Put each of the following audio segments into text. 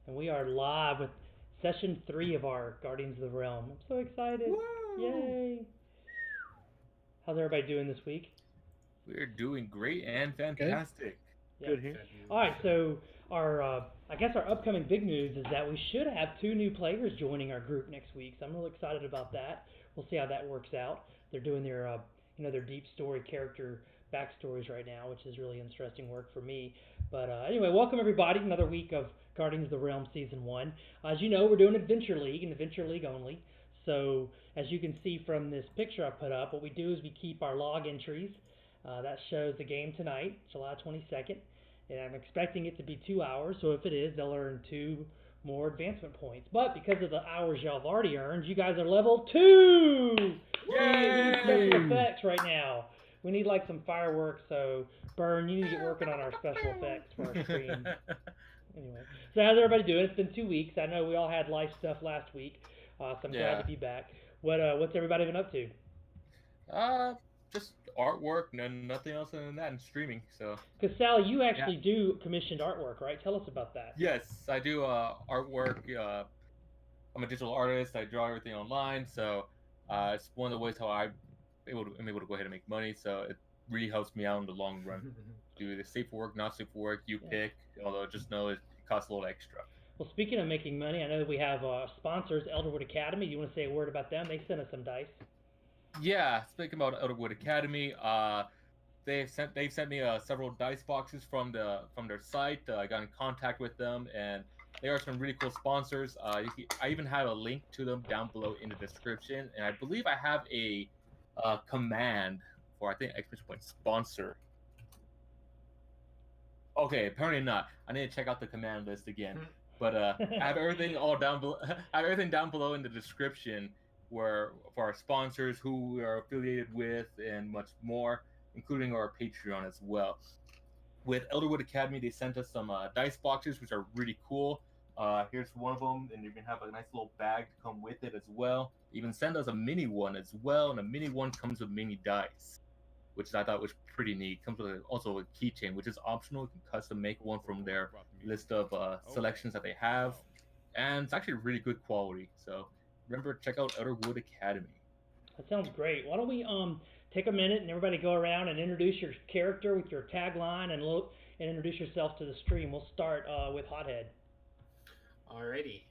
and we are live with session 3 of our Guardians of the Realm. I'm so excited! Woo! Yay! How's everybody doing this week? We're doing great and Good. fantastic. Yep. Good here. All right, so our I guess our upcoming big news is that we should have 2 new players joining our group next week. So I'm really excited about that. We'll see how that works out. They're doing their their deep story character backstories right now, which is really interesting work for me. But anyway, welcome everybody. Another week of Guardians of the Realm Season 1. As you know, we're doing Adventure League and Adventure League only. So as you can see from this picture I put up, what we do is we keep our log entries. That shows the game tonight, July 22nd. And I'm expecting it to be 2 hours, so if it is, they'll earn 2 more advancement points. But because of the hours y'all have already earned, you guys are level 2! We need special effects right now. We need like some fireworks, so Burn, you need to get working on our special effects for our stream. Anyway, so how's everybody doing? It's been 2 weeks. I know we all had life stuff last week, so I'm glad to be back. What's everybody been up to? Uh, just artwork, nothing else other than that, and streaming. So Because Sally, you actually do commissioned artwork, right? Tell us about that. yes, I do artwork. I'm a digital artist. I draw everything online. So it's one of the ways how I'm able to go ahead and make money. So it really helps me out in the long run. Do the safe work, not safe work, you pick. Although just know it costs a little extra. Well, speaking of making money, I know that we have sponsors, Elderwood Academy. Do you want to say a word about them? They sent us some dice. Yeah, speaking about Elderwood Academy, they've sent me several dice boxes from their site. I got in contact with them, and they are some really cool sponsors. I even have a link to them down below in the description, and I believe I have a command for, I think, exclamation point sponsor. Okay, apparently not. I need to check out the command list again. But I have everything all down below. I have everything down below in the description where for our sponsors, who we are affiliated with, and much more, including our Patreon as well. With Elderwood Academy, they sent us some dice boxes, which are really cool. Here's one of them, and you can have a nice little bag to come with it as well. They even send us a mini one as well, and a mini one comes with mini dice, which I thought was pretty neat. Comes with also a keychain, which is optional. You can custom make one from their list of selections that they have, and it's actually really good quality. So remember, check out Elderwood Academy. That sounds great. Why don't we take a minute and everybody go around and introduce your character with your tagline and introduce yourself to the stream. We'll start with Hothead. Alrighty.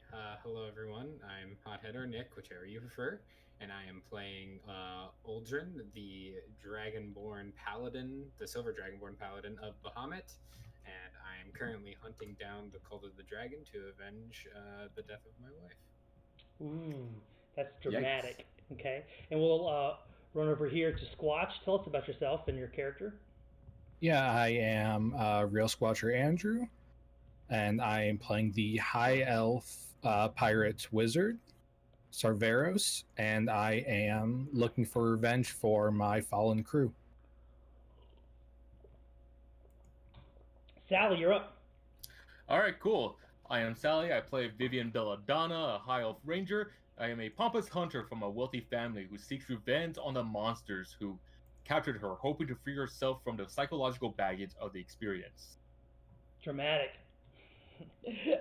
Hello, everyone. I'm Hothead or Nick, whichever you prefer, and I am playing Uldren, the Dragonborn Paladin, the Silver Dragonborn Paladin of Bahamut, and I am currently hunting down the Cult of the Dragon to avenge the death of my wife. Ooh, that's dramatic. Yikes. Okay, and we'll run over here to Squatch. Tell us about yourself and your character. Yeah, I am Real Squatcher Andrew, and I am playing the High Elf Pirate Wizard, Sarveros, and I am looking for revenge for my fallen crew. Sally, you're up. All right, cool. I am Sally. I play Vivian Belladonna, a High Elf Ranger. I am a pompous hunter from a wealthy family who seeks revenge on the monsters who captured her, hoping to free herself from the psychological baggage of the experience. Dramatic.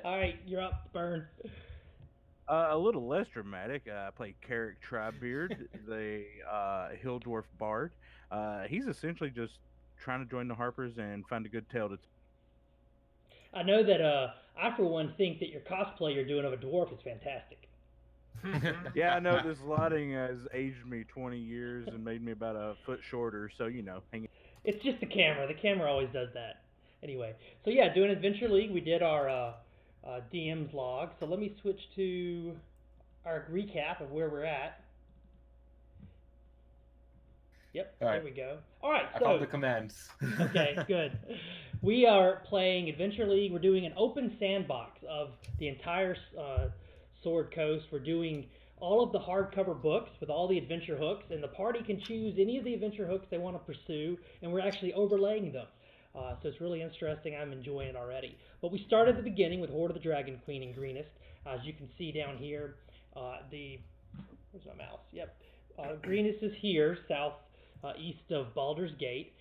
All right, you're up, Burn. A little less dramatic. I play Carrick Tribeard, the Hill Dwarf Bard. He's essentially just trying to join the Harpers and find a good tale to tell. I know that I, for one, think that your cosplay you're doing of a dwarf is fantastic. Yeah, I know this lighting has aged me 20 years and made me about a foot shorter, so, hang it. It's just the camera. The camera always does that. Anyway, so yeah, doing Adventure League, we did our DM's log. So let me switch to our recap of where we're at. Yep, there we go. All right, I found the commands. Okay, good. We are playing Adventure League. We're doing an open sandbox of the entire Sword Coast. We're doing all of the hardcover books with all the adventure hooks, and the party can choose any of the adventure hooks they want to pursue, and we're actually overlaying them. So it's really interesting. I'm enjoying it already. But we start at the beginning with Horde of the Dragon Queen in Greenest. As you can see down here, where's my mouse? Yep. Greenest is here, east of Baldur's Gate.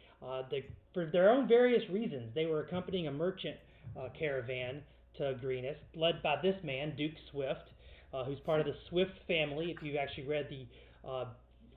For their own various reasons, they were accompanying a merchant caravan to Greenest, led by this man, Duke Swift, who's part of the Swift family. If you've actually read the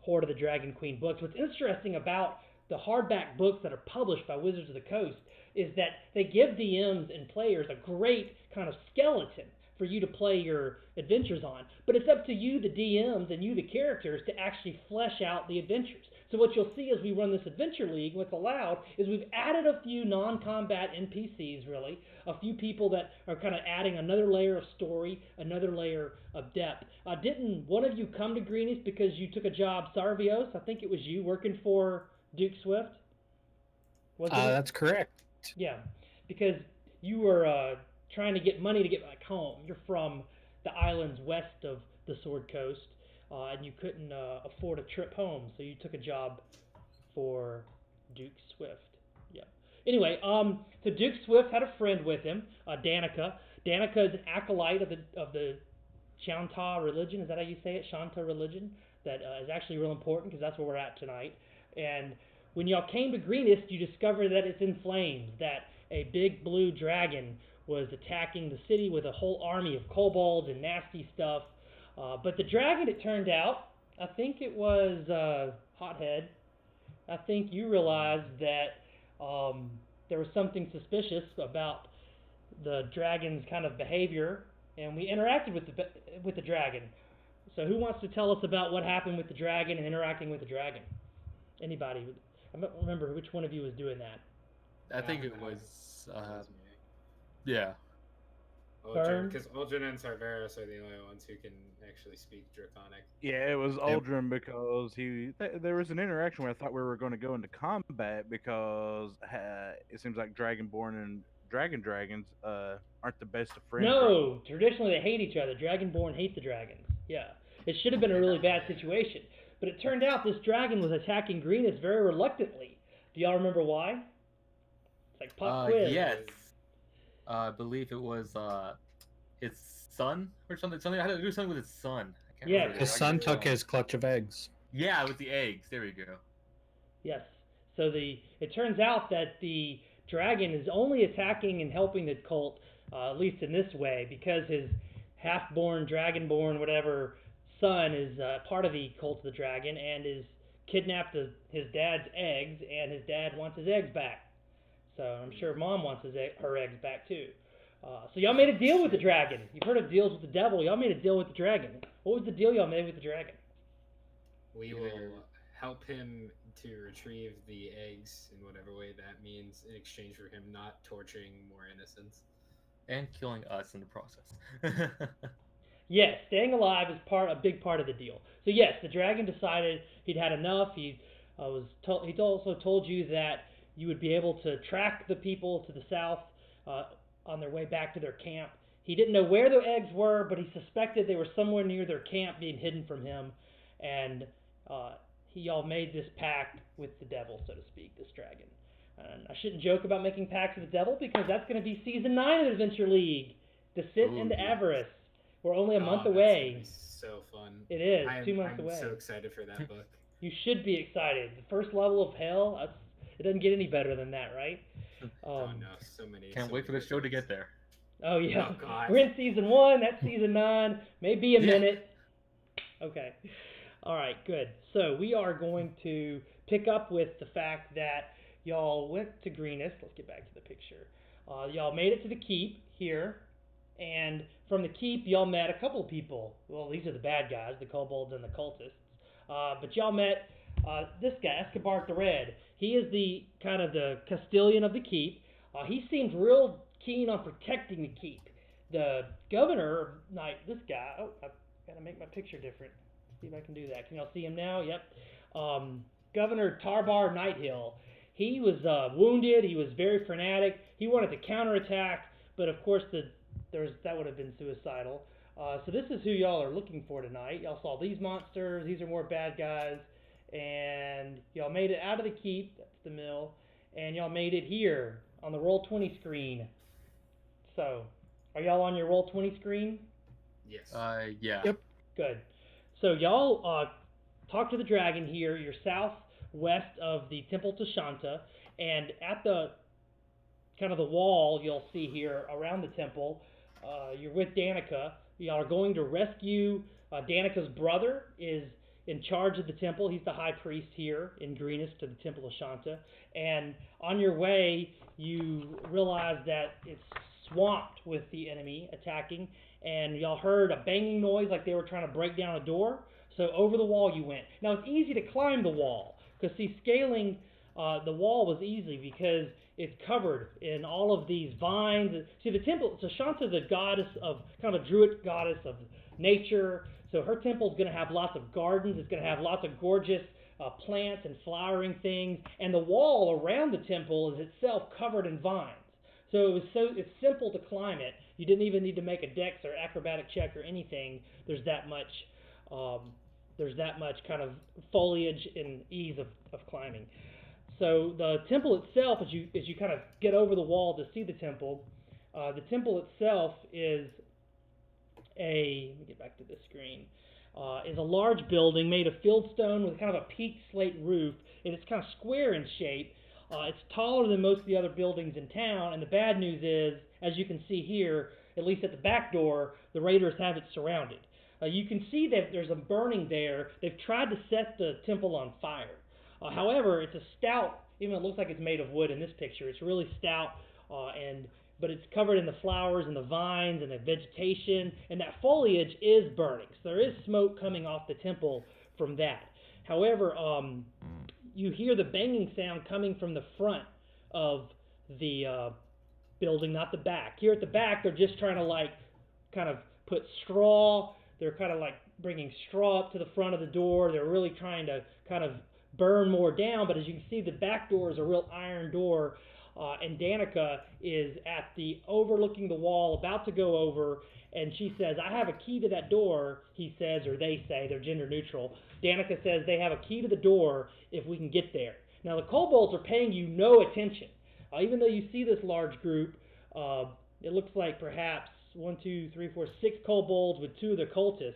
Hoard of the Dragon Queen books, what's interesting about the hardback books that are published by Wizards of the Coast is that they give DMs and players a great kind of skeleton for you to play your adventures on. But it's up to you, the DMs, and you, the characters, to actually flesh out the adventures. So what you'll see as we run this adventure league, what's allowed, is we've added a few non-combat NPCs, really, a few people that are kind of adding another layer of story, another layer of depth. Didn't one of you come to Greenies because you took a job, Sarvios? I think it was you working for Duke Swift? That's correct. Yeah, because you were trying to get money to get back home. You're from the islands west of the Sword Coast, and you couldn't afford a trip home, so you took a job for Duke Swift. Yeah. Anyway, so Duke Swift had a friend with him, Danica. Danica is an acolyte of the Shanta religion. Is that how you say it? Shanta religion. That is actually real important because that's where we're at tonight. And when y'all came to Greenest, you discovered that it's in flames. That a big blue dragon was attacking the city with a whole army of kobolds and nasty stuff. But the dragon, it turned out, I think it was Hothead. I think you realized that there was something suspicious about the dragon's kind of behavior, and we interacted with the dragon. So who wants to tell us about what happened with the dragon and interacting with the dragon? Anybody? I don't remember which one of you was doing that. I think it was. Yeah. Because Uldren and Sarveros are the only ones who can actually speak Draconic. Yeah, it was Uldren because there was an interaction where I thought we were going to go into combat because it seems like Dragonborn and Dragons aren't the best of friends. No, traditionally they hate each other. Dragonborn hate the dragons. Yeah, it should have been a really bad situation, but it turned out this dragon was attacking Greenest very reluctantly. Do y'all remember why? It's like pop quiz. Yes. I believe it was his son or something. Something I had to do something with his son. I can't remember. His son took his clutch of eggs. Yeah, with the eggs. There we go. Yes. So it turns out that the dragon is only attacking and helping the cult, at least in this way, because his half-born, dragonborn, whatever, son is part of the cult of the dragon and is kidnapped his dad's eggs, and his dad wants his eggs back. So I'm sure Mom wants her eggs back too. So y'all made a deal with the dragon. You've heard of deals with the devil. Y'all made a deal with the dragon. What was the deal y'all made with the dragon? We will help him to retrieve the eggs in whatever way that means in exchange for him not torturing more innocents. And killing us in the process. Yes, staying alive is a big part of the deal. So yes, the dragon decided he'd had enough. He also told you that you would be able to track the people to the south on their way back to their camp. He didn't know where the eggs were, but he suspected they were somewhere near their camp being hidden from him. And y'all made this pact with the devil, so to speak, this dragon. And I shouldn't joke about making pacts with the devil because that's going to be Season 9 of Adventure League, Descent into Avarice. We're only a month away. That's so fun. It is, 2 months away. I'm so excited for that book. You should be excited. The first level of hell, it doesn't get any better than that, right? Oh no, so many. Can't wait for the show to get there. Oh yeah. Oh, God. We're in Season 1, that's Season 9, maybe a minute. Okay. Alright, good. So we are going to pick up with the fact that y'all went to Greenest. Let's get back to the picture. Y'all made it to the keep here, and from the keep y'all met a couple of people. Well, these are the bad guys, the kobolds and the cultists. But y'all met this guy, Escobar the Red. He is the kind of the Castilian of the keep. He seems real keen on protecting the keep. The governor, this guy, I've got to make my picture different. See if I can do that. Can y'all see him now? Yep. Governor Tarbar Nighthill. He was wounded. He was very frenetic. He wanted to counterattack, but of course that would have been suicidal. So this is who y'all are looking for tonight. Y'all saw these monsters. These are more bad guys. And y'all made it out of the keep. That's the mill. And y'all made it here on the Roll20 screen. So, are y'all on your Roll20 screen? Yes. Yeah. Yep. Good. So y'all talk to the dragon here. You're southwest of the Temple to Shanta, and at the kind of the wall you'll see here around the temple. You're with Danica. Y'all are going to rescue Danica's brother is in charge of the temple. He's the high priest here in Greenest to the Temple of Shanta. And on your way, you realize that it's swamped with the enemy attacking, and y'all heard a banging noise like they were trying to break down a door. So over the wall you went. Now it's easy to climb the wall, because see, scaling the wall was easy because it's covered in all of these vines. See, the temple, so Shanta's a goddess of, kind of a druid goddess of nature. So her temple's going to have lots of gardens. It's going to have lots of gorgeous plants and flowering things. And the wall around the temple is itself covered in vines. So it's simple to climb it. You didn't even need to make a dex or acrobatic check or anything. There's that much kind of foliage and ease of climbing. So the temple itself, as you kind of get over the wall to see the temple itself is let me get back to this screen, is a large building made of fieldstone with kind of a peaked slate roof, and it's kind of square in shape. It's taller than most of the other buildings in town, and the bad news is, as you can see here, at least at the back door, the raiders have it surrounded. You can see that there's a burning there. They've tried to set the temple on fire. However, it's a stout, even though it looks like it's made of wood in this picture, it's really stout, but it's covered in the flowers and the vines and the vegetation, and that foliage is burning. So there is smoke coming off the temple from that. However, you hear the banging sound coming from the front of the building, not the back. Here at the back, they're just trying to kind of put straw. They're kind of bringing straw up to the front of the door. They're really trying to kind of burn more down, but as you can see, the back door is a real iron door, and Danica is at the overlooking the wall, about to go over, and she says, I have a key to that door, he says, or they say, they're gender neutral. Danica says they have a key to the door if we can get there. Now the kobolds are paying you no attention. Even though you see this large group, it looks like perhaps 6 kobolds with 2 of the cultists.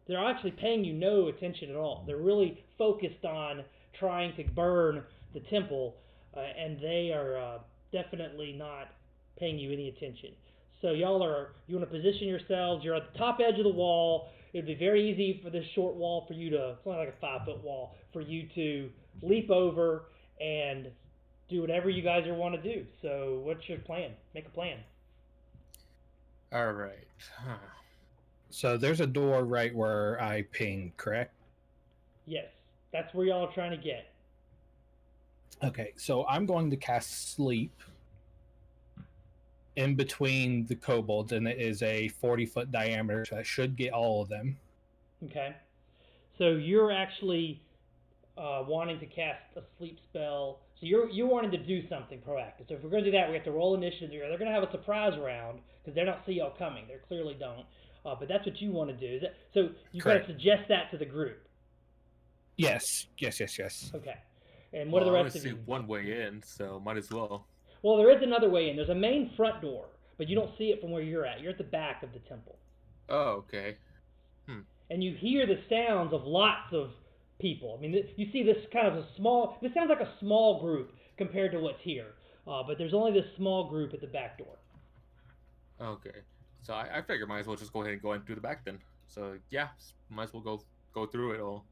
They're actually paying you no attention at all. They're really focused on trying to burn the temple, and they are definitely not paying you any attention. So you want to position yourselves. You're at the top edge of the wall. It would be very easy for this short wall for you to, it's only like a 5-foot wall, for you to leap over and do whatever you guys want to do. So what's your plan? Make a plan. All right. So there's a door right where I pinged, correct? Yes, that's where y'all are trying to get. Okay, so I'm going to cast Sleep in between the kobolds, and it is a 40-foot diameter, so I should get all of them. Okay. So you're actually wanting to cast a sleep spell. So you're wanting to do something proactive. So if we're going to do that, we have to roll initiative here. They're going to have a surprise round because they don't see y'all coming. They clearly don't. But that's what you want to do. So you got to suggest that to the group. Yes. Okay. And what are the rest of you? I only see one way in, so might as well. Well, there is another way in. There's a main front door, but you don't see it from where you're at. You're at the back of the temple. Oh, okay. And you hear the sounds of lots of people. I mean, you see this kind of this sounds like a small group compared to what's here. But there's only this small group at the back door. Okay. So I figure might as well just go ahead and go in through the back then. So yeah, might as well go through it all.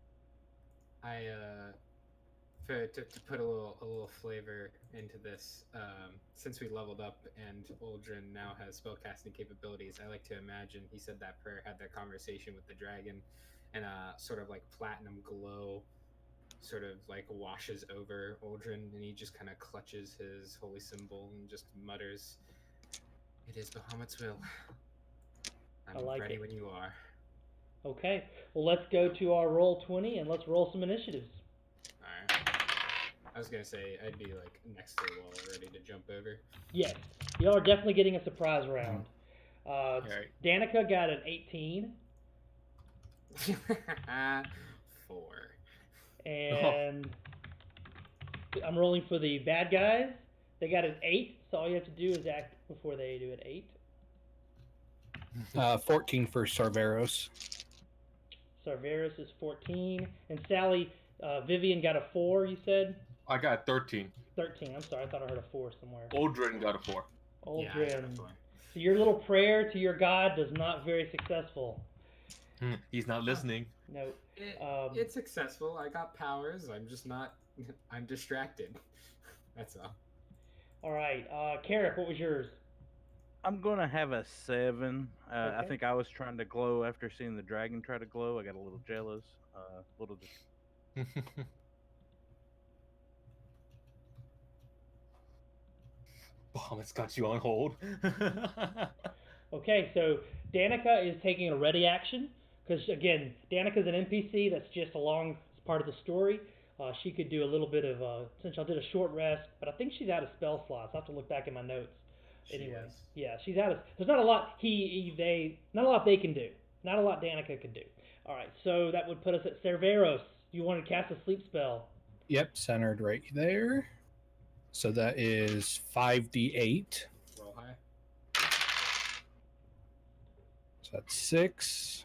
To put a little flavor into this, since we leveled up and Uldren now has spellcasting capabilities, I like to imagine he said that prayer, had that conversation with the dragon, and sort of like platinum glow sort of like washes over Uldren, and he just kind of clutches his holy symbol and just mutters, "It is Bahamut's will. I'm ready when you are." Okay, well let's go to our roll 20 and let's roll some initiatives. Alright. I was gonna say I'd be like next to the wall ready to jump over. Yes, y'all are definitely getting a surprise round. Right. Danica got an 18. 4. And I'm rolling for the bad guys. They got an 8, so all you have to do is act before they do an 8. 14 for Cerberus. Cerberus is 14. And Sally Vivian got a 4, you said? I got 13. 13. I'm sorry, I thought I heard a 4 somewhere. Aldrin got a 4. Aldrin. Yeah, I got a 4. So your little prayer to your god was not very successful. He's not listening. No. It's successful. I got powers. I'm just not. I'm distracted. That's all. All right. Carrick, what was yours? I'm gonna have a 7. I Okay. think I was trying to glow after seeing the dragon try to glow. I got a little jealous. Bomb, it's got you on hold. Okay, so Danica is taking a ready action because again, Danica's an NPC that's just along part of the story. She could do a little bit of since I did a short rest, but I think she's out of spell slots. I have to look back in my notes. Anyway, yeah, she's out of. There's not a lot not a lot they can do. Not a lot Danica can do. All right, so that would put us at Cerveros. You want to cast a sleep spell? Yep, centered right there. So that is 5d8. Roll high. So that's 6,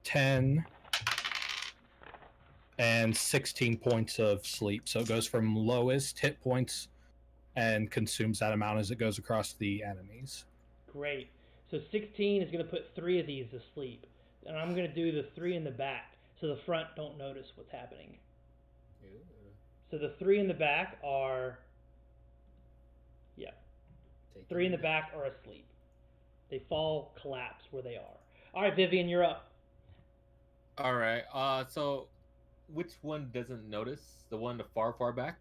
10, and 16 points of sleep. So it goes from lowest hit points and consumes that amount as it goes across the enemies. Great. So 16 is going to put 3 of these to sleep. And I'm going to do the 3 in the back so the front don't notice what's happening. Ooh. So the 3 in the back are, yeah, 3 in the back are asleep. They fall, collapse where they are. All right, Vivian, you're up. All right. So which one doesn't notice? The one the far back?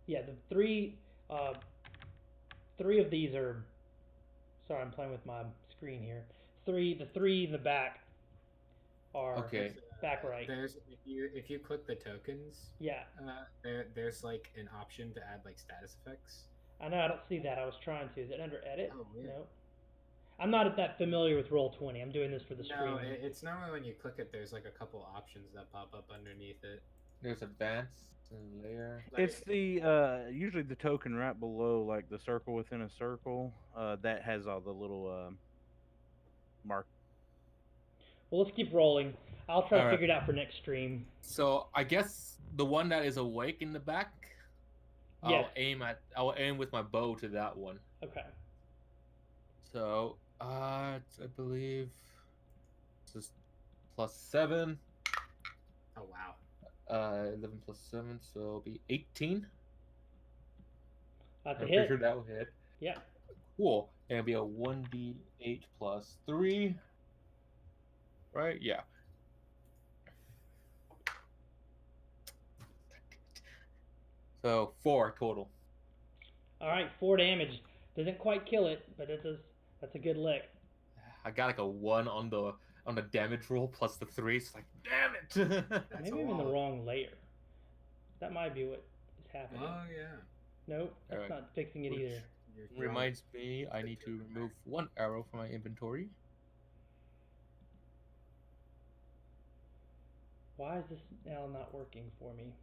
Yeah, the 3 of these are. Sorry, I'm playing with my screen here. The 3 in the back are Okay. back right. There's if you click the tokens. Yeah. There's like an option to add like status effects. I know, I don't see that. I was trying to. Is it under edit? Oh, weird. No. I'm not that familiar with Roll20. I'm doing this for the stream. No, it's normally when you click it, there's like a couple options that pop up underneath it. There's advanced and layer. It's the usually the token right below, like the circle within a circle, that has all the little mark. Well, let's keep rolling. I'll try to All figure it out for next stream. So I guess the one that is awake in the back, Yes. I'll aim with my bow to that one. Okay. So I believe this is +7. Oh wow. 11 plus 7, so it'll be 18. That's a I'm hit. pretty sure that will hit. Yeah. Cool. And it'll be a 1d8 plus 3. Right? Yeah. So 4 total. All right, 4 damage. Doesn't quite kill it, but that's a good lick. I got like a 1 on the damage roll plus the 3. It's like, damn it! That's Maybe a I'm in the lot. wrong layer. That might be what is happening. Oh yeah. Nope, that's Alright. not fixing it Which- either. You're throwing- Reminds me, I need to remove 1 arrow from my inventory. Why is this now not working for me?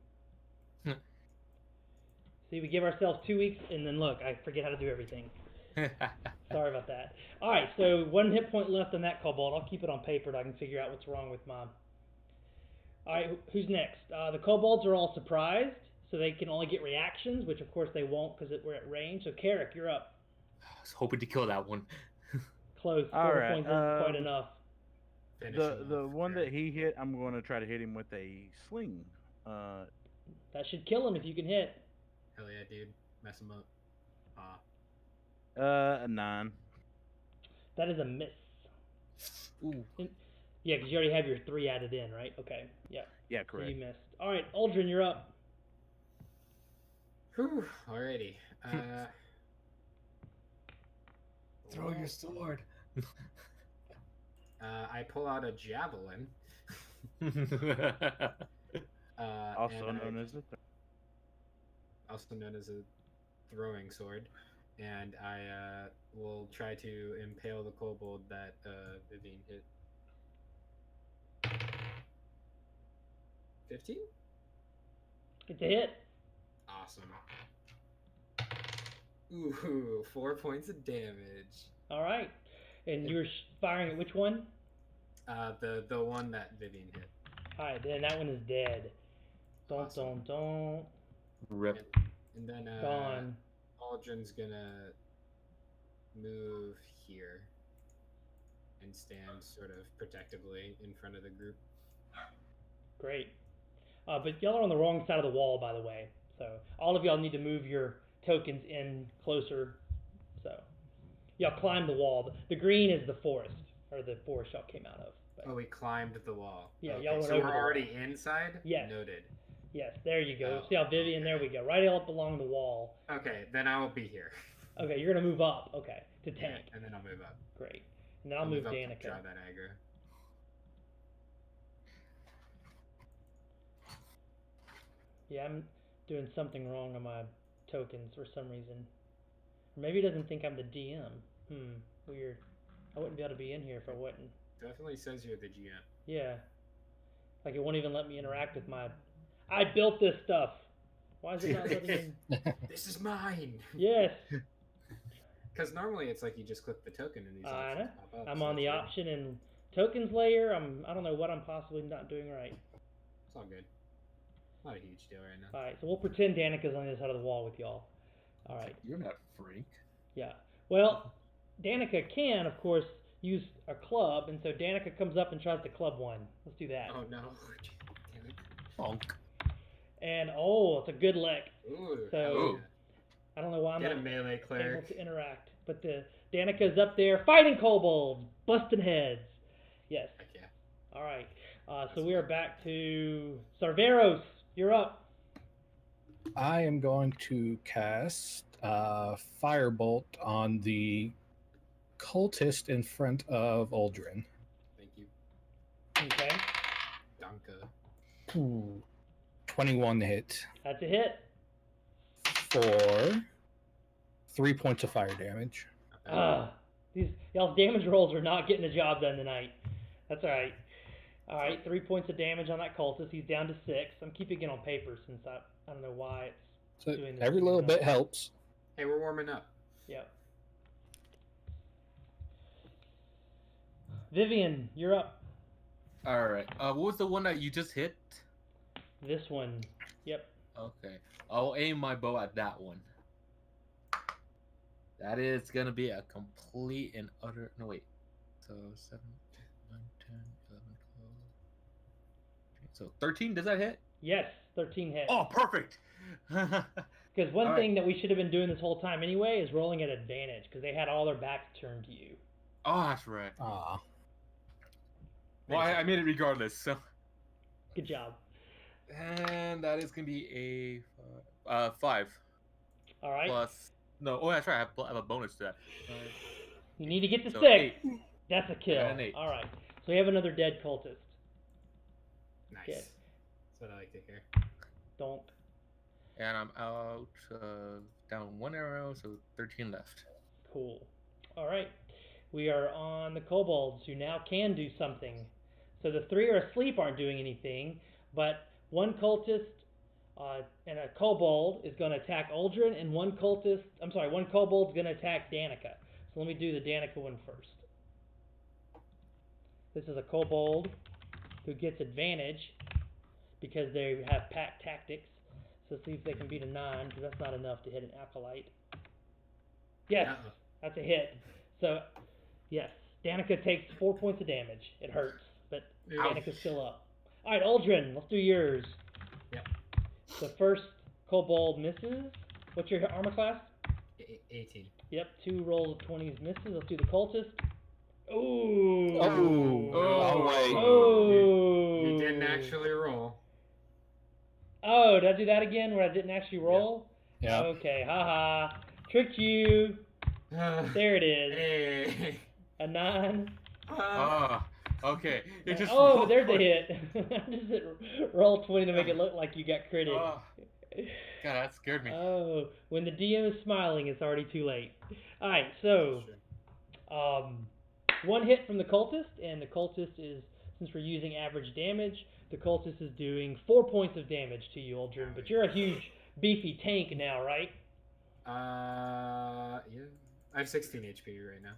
See, we give ourselves 2 weeks, and then look, I forget how to do everything. Sorry about that. All right, so 1 hit point left on that kobold. I'll keep it on paper so I can figure out what's wrong with mine. All right, who's next? The kobolds are all surprised, so they can only get reactions, which of course they won't because we're at range. So Carrick, you're up. I was hoping to kill that one. Close. 4 All right, points isn't quite enough. Finish The him the off, one Gary. that he hit, I'm going to try to hit him with a sling. That should kill him if you can hit. Hell yeah, dude. Mess him up. A 9. That is a miss. Ooh. Yeah, because you already have your 3 added in, right? Okay. Yeah. Yeah, So correct. you missed. All right, Aldrin, you're up. Whew. Alrighty. Throw your sword. I pull out a javelin. Also and known as a also known as a throwing sword, and I will try to impale the kobold that Vivian hit. 15? It's a hit. Awesome. Ooh, 4 points of damage. All right. And you're firing at which one? The one that Vivian hit. All right, then that one is dead. Don't, Awesome. don't. Rip. And then Gone. Aldrin's gonna move here and stand sort of protectively in front of the group. Great. But y'all are on the wrong side of the wall, by the way. So all of y'all need to move your tokens in closer. So y'all climb the wall. The green is the forest, or the forest y'all came out of. But, Oh, we climbed the wall. Yeah, okay, y'all went so over we're the wall. already inside? Yes. Noted. yes, there you go. Oh, See how Vivian? okay. There we go. Right up along the wall. Okay, then I will be here. Okay, you're gonna move up. Okay, to Yeah, tank. and then I'll move up. Great. And then I'll move up to Danica. draw that aggro. Yeah, I'm doing something wrong on my tokens for some reason. Or maybe it doesn't think I'm the DM. Weird. I wouldn't be able to be in here if I wasn't. Definitely says you're the GM. Yeah. Like it won't even let me interact with my... I built this stuff! Why is it not letting me... This is mine! Yes! Because normally it's like you just click the token and these I options know. pop up. I'm so on the it's weird. option and tokens layer. I don't know what I'm possibly not doing right. It's all good. Not a huge deal right now. Alright, so we'll pretend Danica's on the other side of the wall with y'all. Alright. You're not Frank. Yeah. Well, Danica can, of course, use a club, and so Danica comes up and tries to club one. Let's do that. Oh no. Damn it. Bonk. And, oh, it's a good lick. Ooh. So- hell Ooh. I don't know why I'm yeah. Get a not melee able cleric. to interact. But the Danica's up there fighting kobolds, busting heads. Yes. Heck yeah. All right. So we are back to Cerveros. You're up. I am going to cast Firebolt on the cultist in front of Aldrin. Thank you. Okay. Danka. Ooh, 21 hit That's a hit. for 3 points of fire damage. Not bad. These y'all's damage rolls are not getting the job done tonight. That's all right. All right, 3 points of damage on that cultist. He's down to 6. I'm keeping it on paper since I don't know why it's So doing this. every little bit helps. Hey, we're warming up. Yep. Vivian, you're up. All right. What was the one that you just hit? This one. Yep. Okay. I'll aim my bow at that one. That is gonna be a complete and utter. No wait. So 7, 9, 10, 11, 12. So 13. Does that hit? Yes, 13 hits. Oh, perfect. Because one all thing that we should have been doing this whole time anyway is rolling at advantage because they had all their backs turned to you. Oh, that's right. Ah, Well, I made it regardless. So. Good job. And that is gonna be a 5 All right. plus. No, oh that's right. I have a bonus to that. You need to get to So 6. 8. That's a kill. got an 8. All right. So we have another dead cultist. Nice. Good. That's what I like to hear. Don't. And I'm out down 1 arrow, so 13 left. Cool. All right. We are on the kobolds who now can do something. So the 3 are asleep, aren't doing anything, but one cultist and a kobold is going to attack Aldrin, and one kobold's going to attack Danica. So let me do the Danica one first. This is a kobold who gets advantage because they have pack tactics. So see if they can beat a 9, because that's not enough to hit an acolyte. Yes, Uh-oh. that's a hit. So, yes, Danica takes 4 points of damage. It hurts, but Ouch. Danica's still up. All right, Aldrin, let's do yours. Yep. The first kobold misses. What's your armor class? 18. Yep, 2 rolls of 20s misses. Let's do the cultist. Ooh. Oh, wait. Oh. You didn't actually roll. Oh, did I do that again where I didn't actually roll? yeah. Okay, haha. Tricked you. There it is. Hey. A 9. Ah, okay. It just Oh, there's a hit. Just hit roll 20 to make it look like you got critted. Oh, God, that scared me. Oh, when the DM is smiling, it's already too late. Alright, so, one hit from the cultist, and the cultist is, since we're using average damage, the cultist is doing 4 points of damage to you, Aldrin. But you're a huge, beefy tank now, right? Yeah. I have 16 HP right now.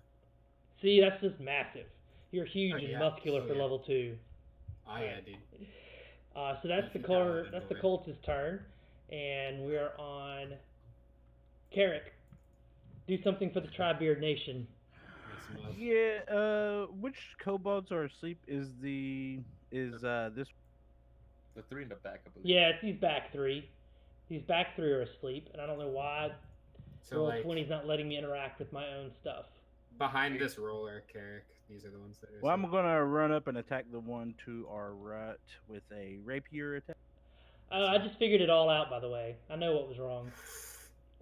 See, that's just massive. You're huge Oh, and yeah. muscular Oh, for yeah. level 2. Oh yeah, dude. So that's the Beefy color. paladin That's the boy. cultist's turn, And we are on Carrick. Do something for the Tri-Beard Nation. Yeah. Which kobolds are asleep? Is this? The three in the back, I believe. Yeah, it's these back three. These back three are asleep, and I don't know why So Roll like 20's not letting me interact with my own stuff. behind this roller, Carrick, these are the ones that are. Well, I'm gonna run up and attack the one to our right with a rapier attack. I just figured it all out, by the way. I know what was wrong.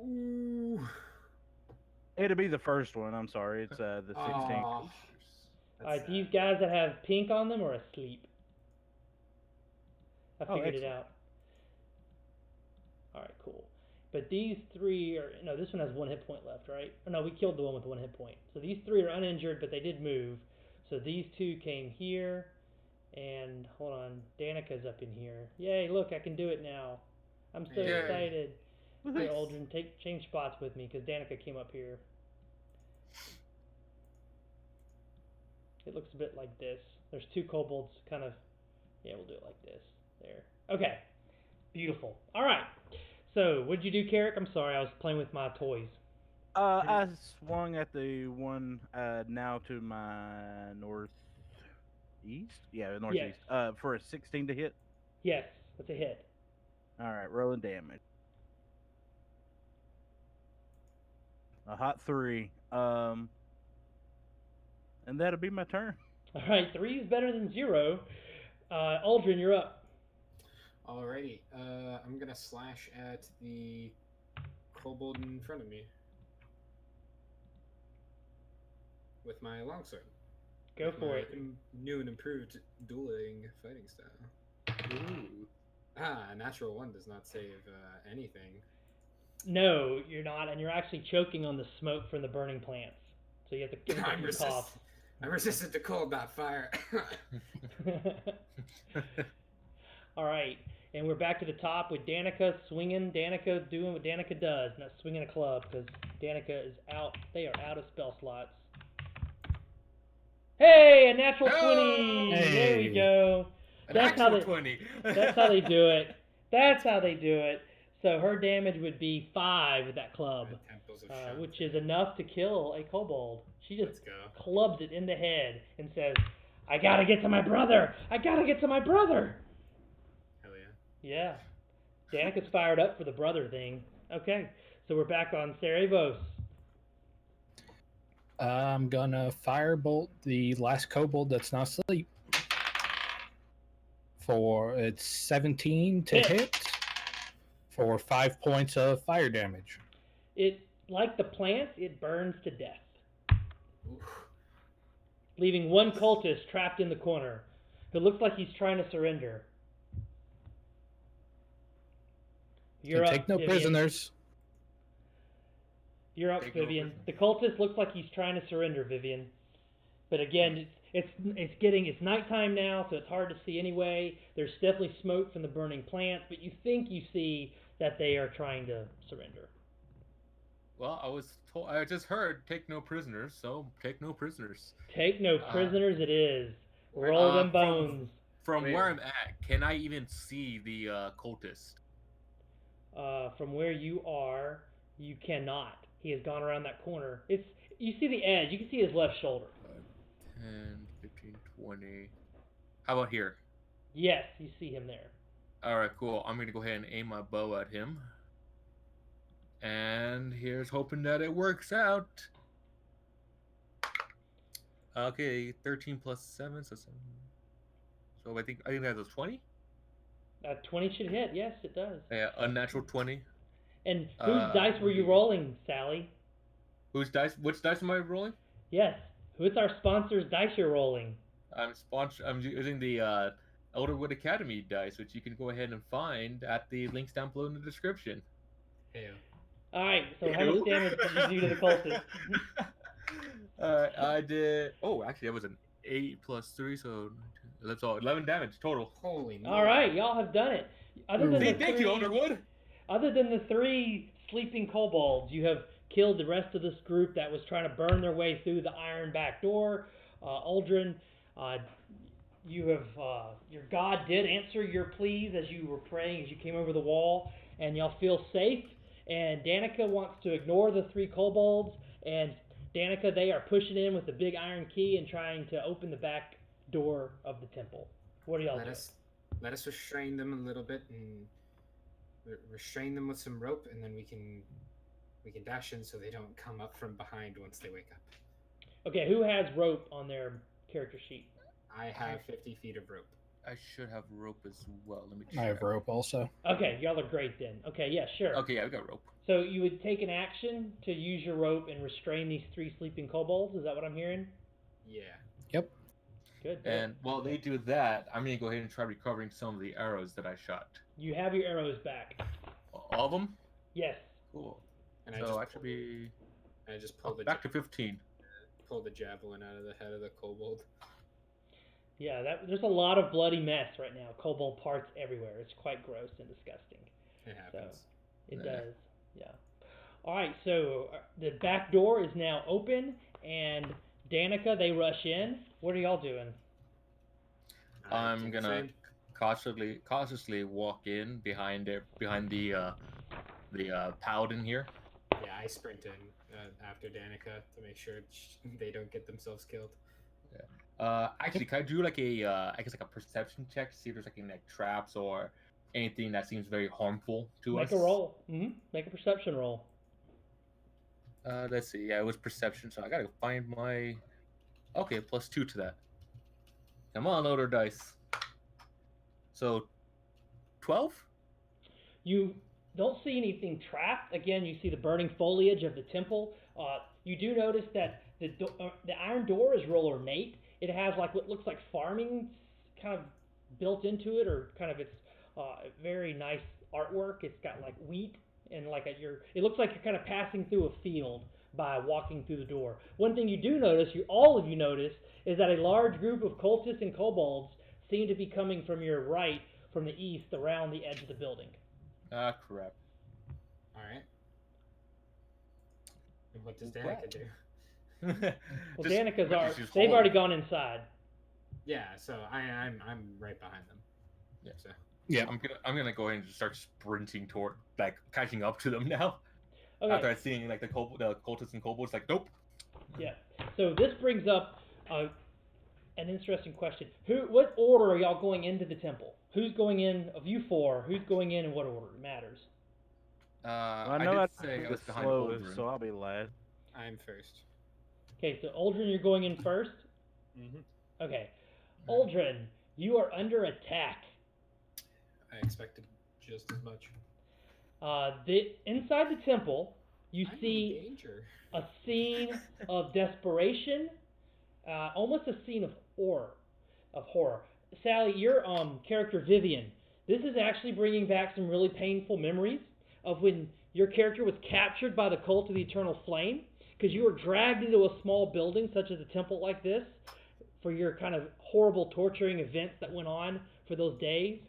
Ooh. It'll be the first one. I'm sorry. It's the 16. Aw. Alright, these guys that have pink on them are asleep. I Oh, figured it excellent. out. Alright, cool. But these three are... No, this one has 1 hit point left, right? Or no, we killed the one with 1 hit point. So these three are uninjured, but they did move. So these two came here. And, hold on, Danica's up in here. Yay, look, I can do it now. I'm so Yay. excited. Nice. Hey, Aldrin, change spots with me, because Danica came up here. It looks a bit like this. There's two kobolds kind of... Yeah, we'll do it like this. There. Okay. Beautiful. All right. So, what'd you do, Carrick? I'm sorry, I was playing with my toys. I swung at the one now to my northeast. Yeah, northeast. For a 16 to hit. Yes, that's a hit. All right, rolling damage. A hot 3. And that'll be my turn. All right, 3 is better than 0. Aldrin, you're up. Alrighty. I'm gonna slash at the kobold in front of me with my longsword. Go With for my it. New and improved dueling fighting style. Ooh. Natural 1 does not save anything. No, you're not, and you're actually choking on the smoke from the burning plants. So you have to keep your cough. I'm resistant to cold, not fire. All right, and we're back to the top with Danica swinging. Danica doing what Danica does, not swinging a club, because Danica is out. They are out of spell slots. Hey, a natural 20. Hey. There we go. That's how they. 20. That's how they do it. That's how they do it. So her damage would be 5 with that club, My temples have shrunk. which is enough to kill a kobold. She just Let's go. clubs it in the head and says, "I gotta get to my brother! I gotta get to my brother!" Hell yeah. Yeah. Danica's fired up for the brother thing. Okay, so we're back on Sarevos. I'm gonna firebolt the last kobold that's not asleep. For it's 17 to hit for 5 points of fire damage. It, like the plants, it burns to death, Oof. leaving one cultist trapped in the corner who looks like he's trying to surrender. You're up, Take no Vivian. prisoners. You're up, Take no Vivian. prisoners. The cultist looks like he's trying to surrender, Vivian. But again, it's nighttime now, so it's hard to see anyway. There's definitely smoke from the burning plants, but you think you see that they are trying to surrender. Well, I just heard take no prisoners, so take no prisoners. Take no prisoners it is. Roll them bones. From Wait. where I'm at, can I even see the cultist? From where you are, you cannot. He has gone around that corner. You see the edge. You can see his left shoulder. 10, 15, 20. How about here? Yes, you see him there. Alright, cool. I'm going to go ahead and aim my bow at him. And here's hoping that it works out. Okay, 13 plus 7, so 7. So I think that's a 20? 20 should hit. Yes, it does. Yeah, unnatural 20. And whose dice were you rolling, Sally? Whose dice? Which dice am I rolling? Yes. Who's our sponsor's dice you're rolling? I'm using the Elderwood Academy dice, which you can go ahead and find at the links down below in the description. Hey. Alright, so how much damage did you do to the cultist? I did. Oh, actually, that was an 8 plus 3, so that's all 11 damage total. Holy no. Alright, y'all have done it. Other than Thank you, Elderwood. Other than the 3 sleeping kobolds, you have killed the rest of this group that was trying to burn their way through the iron back door. Aldrin, you have your god did answer your pleas as you were praying, as you came over the wall, and y'all feel safe. And Danica wants to ignore the 3 kobolds, and Danica, they are pushing in with the big iron key and trying to open the back door of the temple. What are y'all doing? Let us restrain them a little bit and restrain them with some rope, and then we can dash in so they don't come up from behind once they wake up. Okay, who has rope on their character sheet? I have 50 feet of rope. I should have rope as well. Let me check. I have rope also. Okay, y'all are great then. Okay, yeah, sure. Okay, yeah, we got rope. So you would take an action to use your rope and restrain these 3 sleeping kobolds? Is that what I'm hearing? Yeah. Yep. Good. And while they do that, I'm going to go ahead and try recovering some of the arrows that I shot. You have your arrows back. All of them? Yes. Cool. And So I should be I just pulled back to 15. Pull the javelin out of the head of the kobold. Yeah, there's a lot of bloody mess right now. Kobold parts everywhere. It's quite gross and disgusting. It happens. So, it Yeah. does. Yeah. All right, so the back door is now open, and Danica, they rush in. What are y'all doing? I'm going to cautiously walk in behind the paladin here. Yeah, I sprint in after Danica to make sure they don't get themselves killed. Actually, can I do like I guess like a perception check to see if there's any like traps or anything that seems very harmful to us? Make a roll. Make a perception roll. Let's see. Yeah, it was perception, so I gotta find my. Okay, +2 to that. Come on, load our dice. So, 12. You don't see anything trapped. Again, you see the burning foliage of the temple. You do notice that the iron door is real ornate. It has like what looks like farming kind of built into it, or kind of its very nice artwork. It's got like wheat and like it looks like you're kind of passing through a field by walking through the door. One thing you do notice, all of you notice, is that a large group of cultists and kobolds seem to be coming from your right, from the east, around the edge of the building. Ah, crap. All right. And what does Danica do? Well, Danica's just they've hold. already gone inside. Yeah, so I'm right behind them. Yeah. So Yeah. I'm gonna go ahead and just start sprinting toward, like, catching up to them now. Okay. After I seeing like the cultists and kobolds, like, nope. Yeah. So this brings up an interesting question. What order are y'all going into the temple? Who's going in of you 4? Who's going in what order? It matters. I I know did I say I the was behind slowest, Aldrin. so I'll be last. I'm first. Okay, so Aldrin, you're going in first? Mm-hmm. Okay. Aldrin, you are under attack. I expected just as much. Inside the temple, you I'm in see danger. a scene of desperation, almost a scene of horror. Sally, your character Vivian, this is actually bringing back some really painful memories of when your character was captured by the cult of the eternal flame, because you were dragged into a small building such as a temple like this for your kind of horrible torturing events that went on for those days.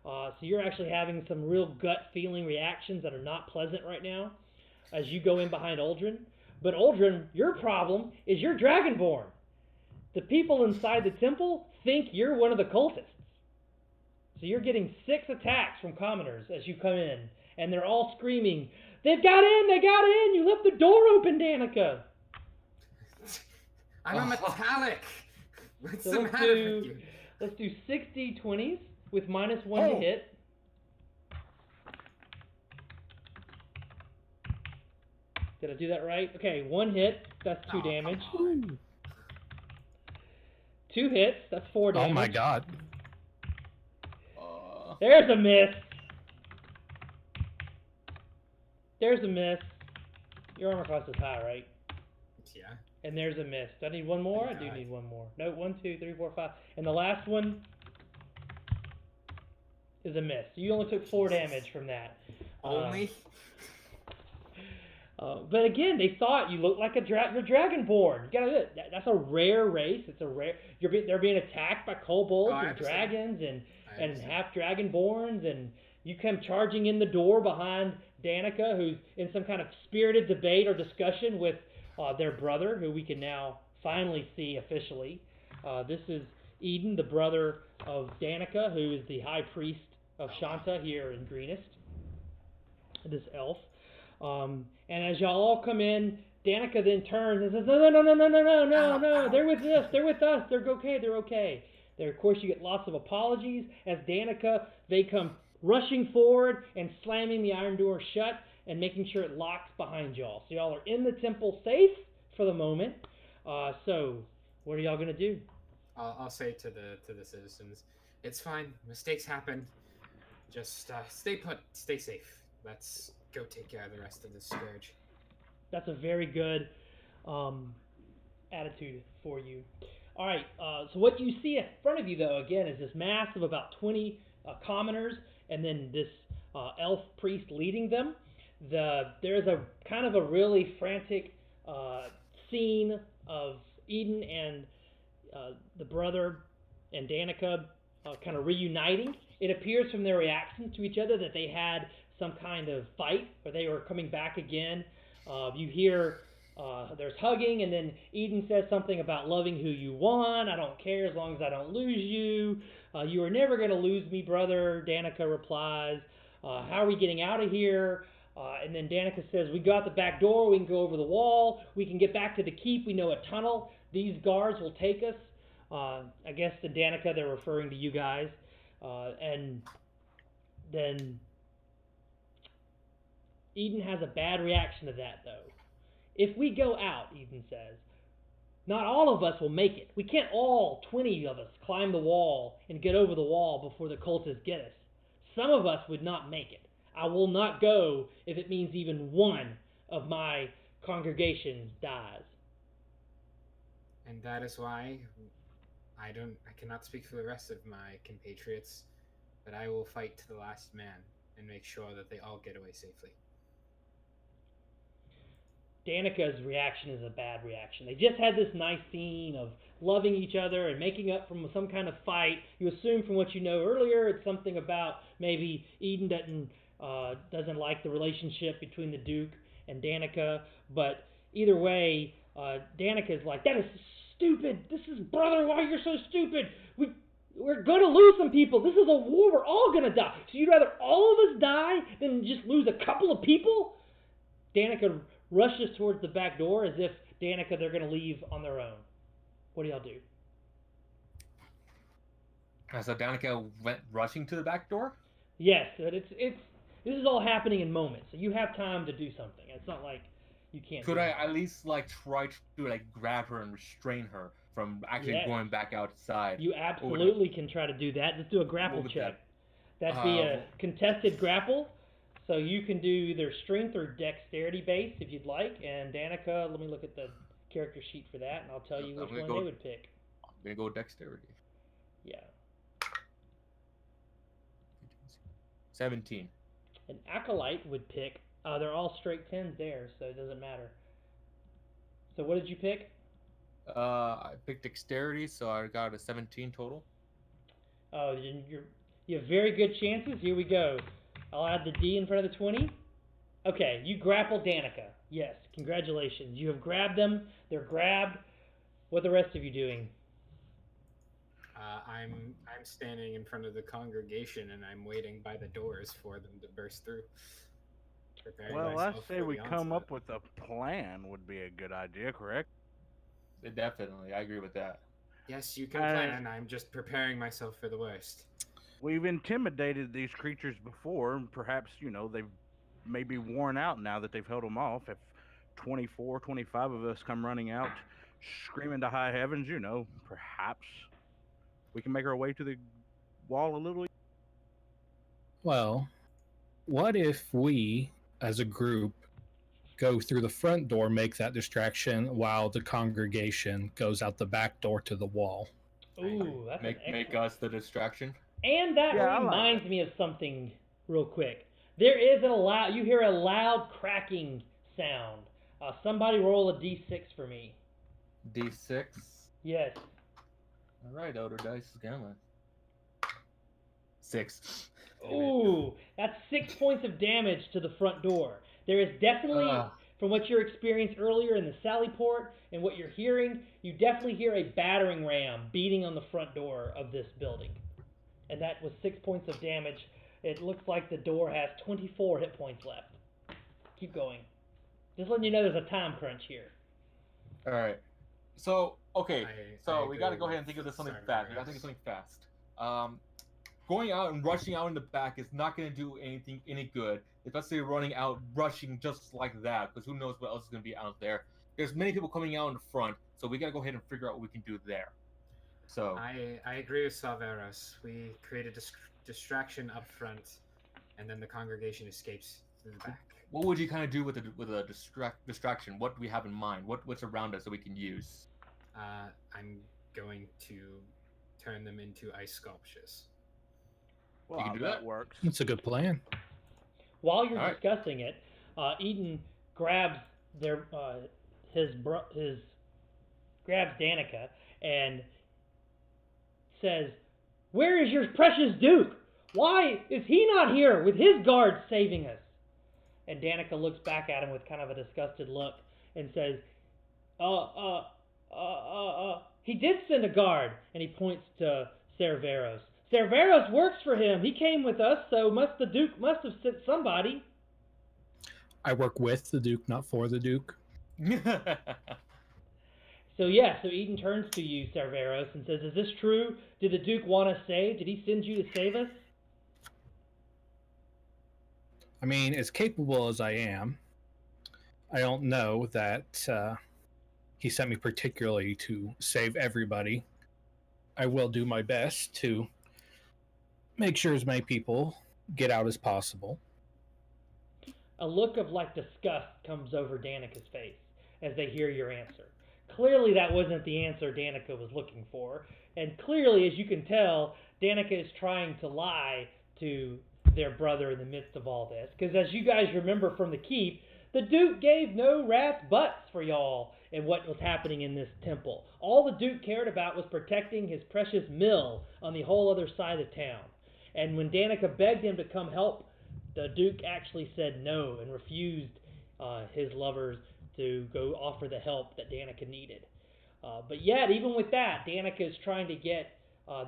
So you're actually having some real gut feeling reactions that are not pleasant right now as you go in behind Aldrin. But Aldrin, your problem is you're Dragonborn. The people inside the temple think you're one of the cultists. So you're getting 6 attacks from commoners as you come in, and they're all screaming, "They've got in! They got in! You left the door open, Danica!" I'm a metallic. What's So the let's matter do with you? let's do 6 d20s with -1 to hit. Did I do that right? Okay, 1 hit, that's 2 Oh, damage. come on. 2 hits, that's 4 damage. Oh my god. There's a miss. There's a miss. Your armor class is high, right? Yeah. And there's a miss. Do I need one more? I do God. need one more. No, 1, 2, 3, 4, 5. And the last one is a miss. You only took 4 damage from that. Only. But again, they thought you looked like you're Dragonborn. You gotta do it. That's a rare race. It's a rare. They're being attacked by kobolds Oh, I and understand. dragons I and understand. half Dragonborns, and you come charging in the door behind Danica, who's in some kind of spirited debate or discussion with their brother, who we can now finally see officially. This is Eden, the brother of Danica, who is the high priest of Oh, wow. Shanta here in Greenest. this elf. And as y'all all come in, Danica then turns and says, no, they're with us, they're okay. There, of course, you get lots of apologies as Danica, they come rushing forward and slamming the iron door shut and making sure it locks behind y'all. So y'all are in the temple safe for the moment. So what are y'all gonna do? I'll say to the citizens, it's fine. Mistakes happen. Just stay put, stay safe. Let's go take care of the rest of this scourge. That's a very good attitude for you. All right, so what you see in front of you, though, again, is this mass of about 20 commoners, and then this elf priest leading them. There's a kind of a really frantic scene of Eden and the brother and Danica kind of reuniting. It appears from their reactions to each other that they had some kind of fight, or they were coming back again. You hear there's hugging, and then Eden says something about loving who you want. I don't care as long as I don't lose you. You are never going to lose me, brother, Danica replies. How are we getting out of here? And then Danica says, we got the back door. We can go over the wall. We can get back to the keep. We know a tunnel. These guards will take us. I guess to Danica, they're referring to you guys. And then Eden has a bad reaction to that, though. If we go out, Eden says, not all of us will make it. We can't all, 20 of us, climb the wall and get over the wall before the cultists get us. Some of us would not make it. I will not go if it means even one of my congregation dies. And that is why I cannot speak for the rest of my compatriots, but I will fight to the last man and make sure that they all get away safely. Danica's reaction is a bad reaction. They just had this nice scene of loving each other and making up from some kind of fight. You assume from what you know earlier, it's something about maybe Eden doesn't like the relationship between the Duke and Danica. But either way, Danica's like, that is stupid. This is brother. Why you're so stupid? We're gonna lose some people. This is a war. We're all gonna die. So you'd rather all of us die than just lose a couple of people? Danica rushes towards the back door as if Danica they're going to leave on their own. What do y'all do? So Danica went rushing to the back door? Yes, but this is all happening in moments, so you have time to do something. It's not like you can't. Could I at least try to grab her and restrain her from actually going back outside? You absolutely can try to do that. Just do a grapple check. That'd be a contested grapple. So you can do either strength or dexterity based if you'd like. And Danica, let me look at the character sheet for that, and I'll tell you which one they would pick. I'm going to go dexterity. Yeah. 17. An acolyte would pick, they're all straight 10s there, so it doesn't matter. So what did you pick? I picked dexterity, so I got a 17 total. Oh, you have very good chances. Here we go. I'll add the D in front of the 20. Okay, you grapple Danica. Yes, congratulations. You have grabbed them. They're grabbed. What are the rest of you doing? I'm standing in front of the congregation and I'm waiting by the doors for them to burst through. Well, I say we come up with a plan would be a good idea, correct? Definitely, I agree with that. Yes, you can plan. I'm just preparing myself for the worst. We've intimidated these creatures before, and perhaps, they've maybe worn out now that they've held them off. If 24, 25 of us come running out, screaming to high heavens, perhaps we can make our way to the wall a little. Well, what if we, as a group, go through the front door, make that distraction, while the congregation goes out the back door to the wall? Ooh, that's make us the distraction. And that reminds me of something real quick. There is you hear a loud cracking sound. Somebody roll a D6 for me. D6? Yes. All right, Elder Dice is going. 6. Ooh, that's 6 points of damage to the front door. There is definitely, from what you experienced earlier in the Sally port and what you're hearing, you definitely hear a battering ram beating on the front door of this building. And that was 6 points of damage. It looks like the door has 24 hit points left. Keep going. Just letting you know there's a time crunch here. All right. So okay. I We got to agree go ahead and with think of this something Sargeras. fast. We got to think of something fast. Going out and rushing out in the back is not going to do any good, especially running out rushing just like that, because who knows what else is going to be out there. There's many people coming out in the front, so we got to go ahead and figure out what we can do there. So I agree with Salveros. We create a distraction up front, and then the congregation escapes through the back. what would you kind of do with a distraction? What do we have in mind? What's around us that we can use? I'm going to turn them into ice sculptures. Well, You can do that that? works. That's a good plan. While you're All right. discussing it, Eden grabs grabs Danica and says, "Where is your precious Duke? Why is he not here with his guards saving us?" And Danica looks back at him with kind of a disgusted look and says, he did send a guard," and he points to Cerveros. "Cerveros works for him. He came with us, so the Duke must have sent somebody." I work with the Duke, not for the Duke. So Eden turns to you, Cerveros, and says, "Is this true? Did the Duke want us saved? Did he send you to save us?" I mean, as capable as I am, I don't know that he sent me particularly to save everybody. I will do my best to make sure as many people get out as possible. A look of disgust comes over Danica's face as they hear your answer. Clearly that wasn't the answer Danica was looking for, and clearly, as you can tell, Danica is trying to lie to their brother in the midst of all this, because as you guys remember from the keep, the Duke gave no rat's butts for y'all and what was happening in this temple. All the Duke cared about was protecting his precious mill on the whole other side of town. And when Danica begged him to come help, the Duke actually said no and refused his lovers to go offer the help that Danica needed. But yet, even with that, Danica is trying to get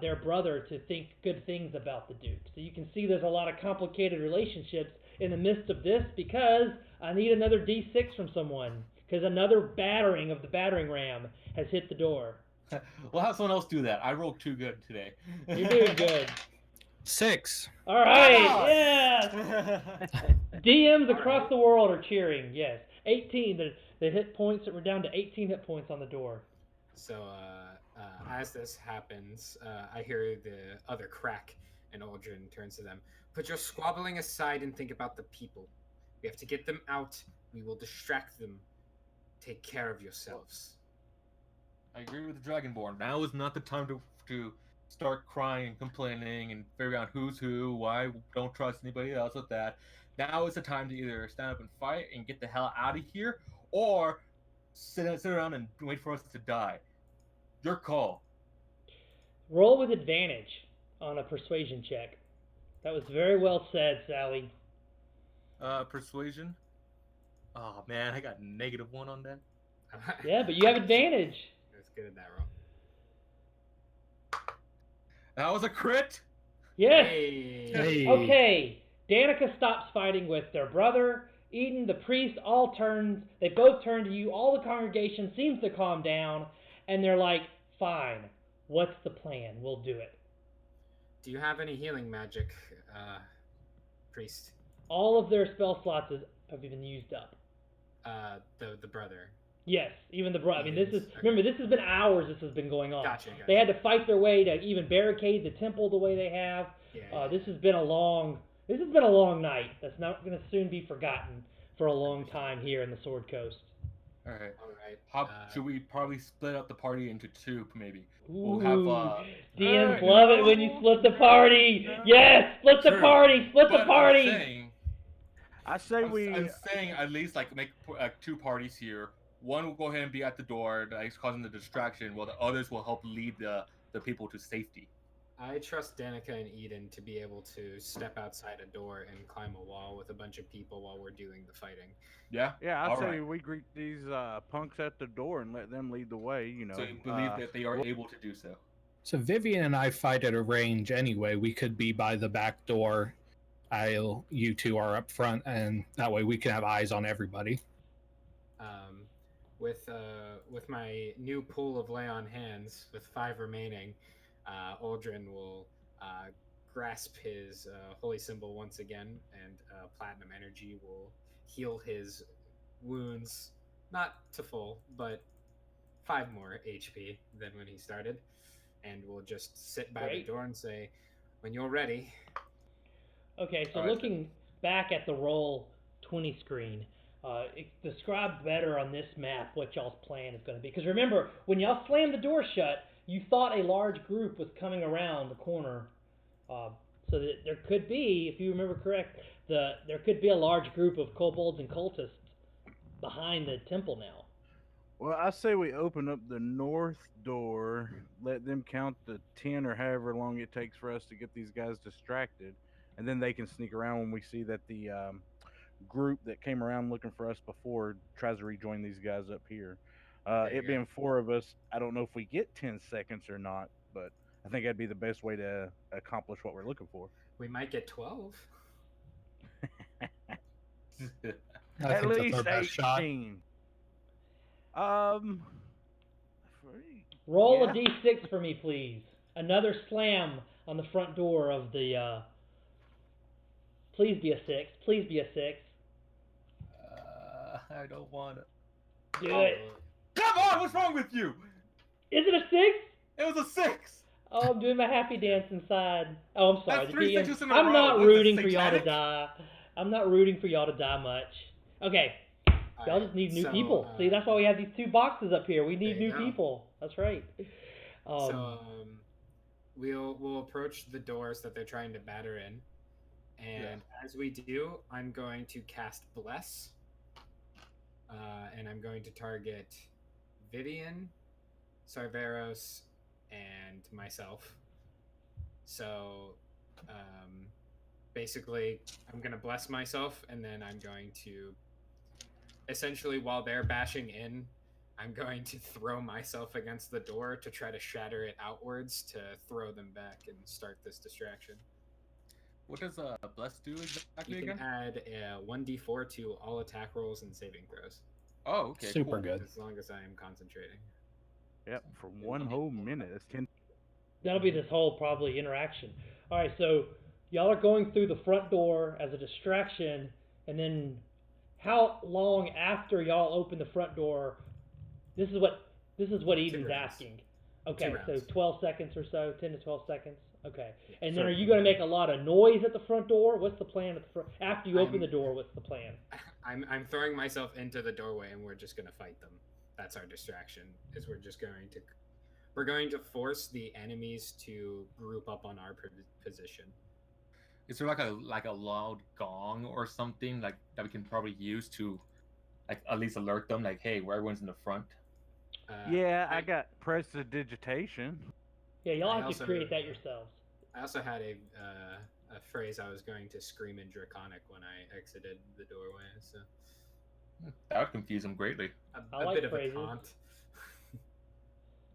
their brother to think good things about the Duke. So you can see there's a lot of complicated relationships in the midst of this, because I need another D6 from someone, because another battering of the battering ram has hit the door. We'll have someone else do that. I rolled too good today. You're doing good. 6. All right, Wow. yes! DMs across the world are cheering, yes. 18, the hit points, we're down to 18 hit points on the door. So as this happens, I hear the other crack, and Aldrin turns to them. "Put your squabbling aside and think about the people. We have to get them out. We will distract them. Take care of yourselves." I agree with the Dragonborn. Now is not the time to start crying and complaining and figure out who's who, why don't trust anybody else with that. Now is the time to either stand up and fight and get the hell out of here, or sit around and wait for us to die. Your call. Roll with advantage on a persuasion check. That was very well said, Sally. Persuasion. Oh man, I got -1 on that. Yeah, but you have advantage. That's good at that roll. That was a crit. Yes. Hey. Hey. Okay. Danica stops fighting with their brother. Eden, the priest, they both turn to you. All the congregation seems to calm down, and they're like, "Fine. What's the plan? We'll do it." Do you have any healing magic, priest? All of their spell slots have been used up. The brother. Yes, even the brother. I mean, this Yes, is okay. remember, this has been hours. This has been going on. Gotcha. They had to fight their way to even barricade the temple the way they have. Yeah. This has been a long night. That's not going to soon be forgotten for a long time here in the Sword Coast. All right. All right. Should we probably split up the party into two, maybe? Ooh, We'll have DMs Alright, love it when you split the party. Yes, split the True. party, split the But party. I say I'm saying at least make two parties here. One will go ahead and be at the door, that's causing the distraction, while the others will help lead the people to safety. I trust Danica and Eden to be able to step outside a door and climb a wall with a bunch of people while we're doing the fighting. Yeah. Yeah, All I say right. we greet these punks at the door and let them lead the way. You know. So you believe that they are able to do so? So Vivian and I fight at a range anyway. We could be by the back door. you two are up front, and that way we can have eyes on everybody. With my new pool of lay on hands, with 5 remaining, Aldrin will grasp his holy symbol once again, and platinum energy will heal his wounds, not to full, but 5 more HP than when he started, and we'll just sit by Great. the door and say, "When you're ready." Okay, so All right, looking back at the roll 20 screen, describe better on this map what y'all's plan is going to be. Because remember, when y'all slammed the door shut, you thought a large group was coming around the corner. So that there could be, if you remember correct, there could be a large group of kobolds and cultists behind the temple now. Well, I say we open up the north door, let them count to 10 or however long it takes for us to get these guys distracted, and then they can sneak around when we see that the group that came around looking for us before tries to rejoin these guys up here. There you It go. being 4 of us, I don't know if we get 10 seconds or not, but I think that'd be the best way to accomplish what we're looking for. We might get 12. I At think that's least our best shot. 18. Um, Roll yeah. a d6 for me, please. Another slam on the front door of the. Please be a 6. Please be a 6. I don't want it. Do it. Come on, what's wrong with you? Is it a 6? It was a 6. Oh, I'm doing my happy dance inside. Oh, I'm sorry. That's The 3 DM. sixes in a I'm row. not What is rooting this, for y'all to satanic? die. I'm not rooting for y'all to die much. Okay. Y'all just need new people. See, that's why we have these 2 boxes up here. We need there you new go. people. That's right. We'll approach the doors that they're trying to batter in, and as we do, I'm going to cast Bless, and I'm going to target Vivian, Sarveros, and myself. So, basically, I'm going to bless myself, and then I'm going to, essentially, while they're bashing in, I'm going to throw myself against the door to try to shatter it outwards to throw them back and start this distraction. What does bless do exactly You can again? add a 1d4 to all attack rolls and saving throws, Oh, okay. Super cool. good. as long as I am concentrating. Yep, for 1 whole minute. That's 10. That'll be this whole probably interaction. All right, so y'all are going through the front door as a distraction, and then how long after y'all open the front door? This is what Eden's rounds. asking. Okay, 2 so rounds. 12 seconds or so, 10 to 12 seconds. Okay, Yeah, and then sure. are you going to make a lot of noise at the front door? What's the plan at the front? After you open I'm- the door, what's the plan? I'm throwing myself into the doorway, and we're just going to fight them. That's our distraction. Is we're going to force the enemies to group up on our position. Is there like a loud gong or something like that we can probably use to like at least alert them like, hey, where everyone's in the front? Yeah, I got prestidigitation. Yeah, y'all I have to also- create that yourselves. I also had a phrase I was going to scream in Draconic when I exited the doorway, so That would confuse them greatly. I a like bit phrases. of a taunt,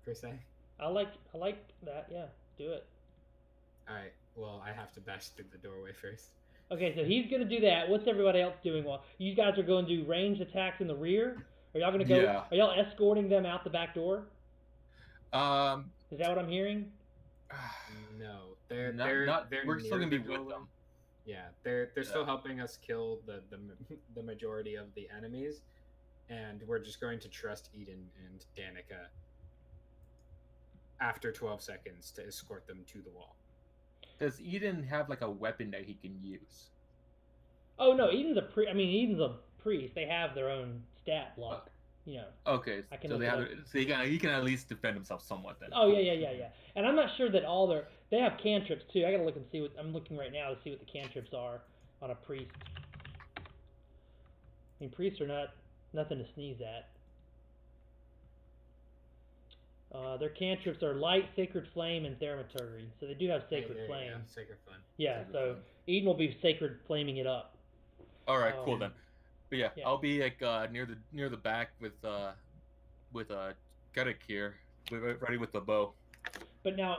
per se. I like that. Yeah, do it. All right. Well, I have to bash through the doorway first. Okay, so he's gonna do that. What's everybody else doing? While you guys are going to do ranged attacks in the rear? Are y'all gonna go? Yeah. Are y'all escorting them out the back door? Um, Is that what I'm hearing? No, they're they're we're still near gonna be the with doorway. them. Yeah, they're still helping us kill the majority of the enemies, and we're just going to trust Eden and Danica after 12 seconds to escort them to the wall. Does Eden have like a weapon that he can use? Oh no, Eden's a priest. They have their own stat block. You know. Okay, I can so look they it have up. so he can at least defend himself somewhat then. Oh yeah. And I'm not sure that all they have cantrips too. I gotta look and see what I'm looking right now to see what the cantrips are on a priest. I mean, priests are nothing to sneeze at. Their cantrips are light, sacred flame, and thaumaturgy. So they do have sacred There you flame. go, Sacred flame. Yeah, Sacred so flame. Eden will be sacred flaming it up. All right, cool Um, then. But yeah, yeah. I'll be like near the back with Garrick here, ready with the bow. But now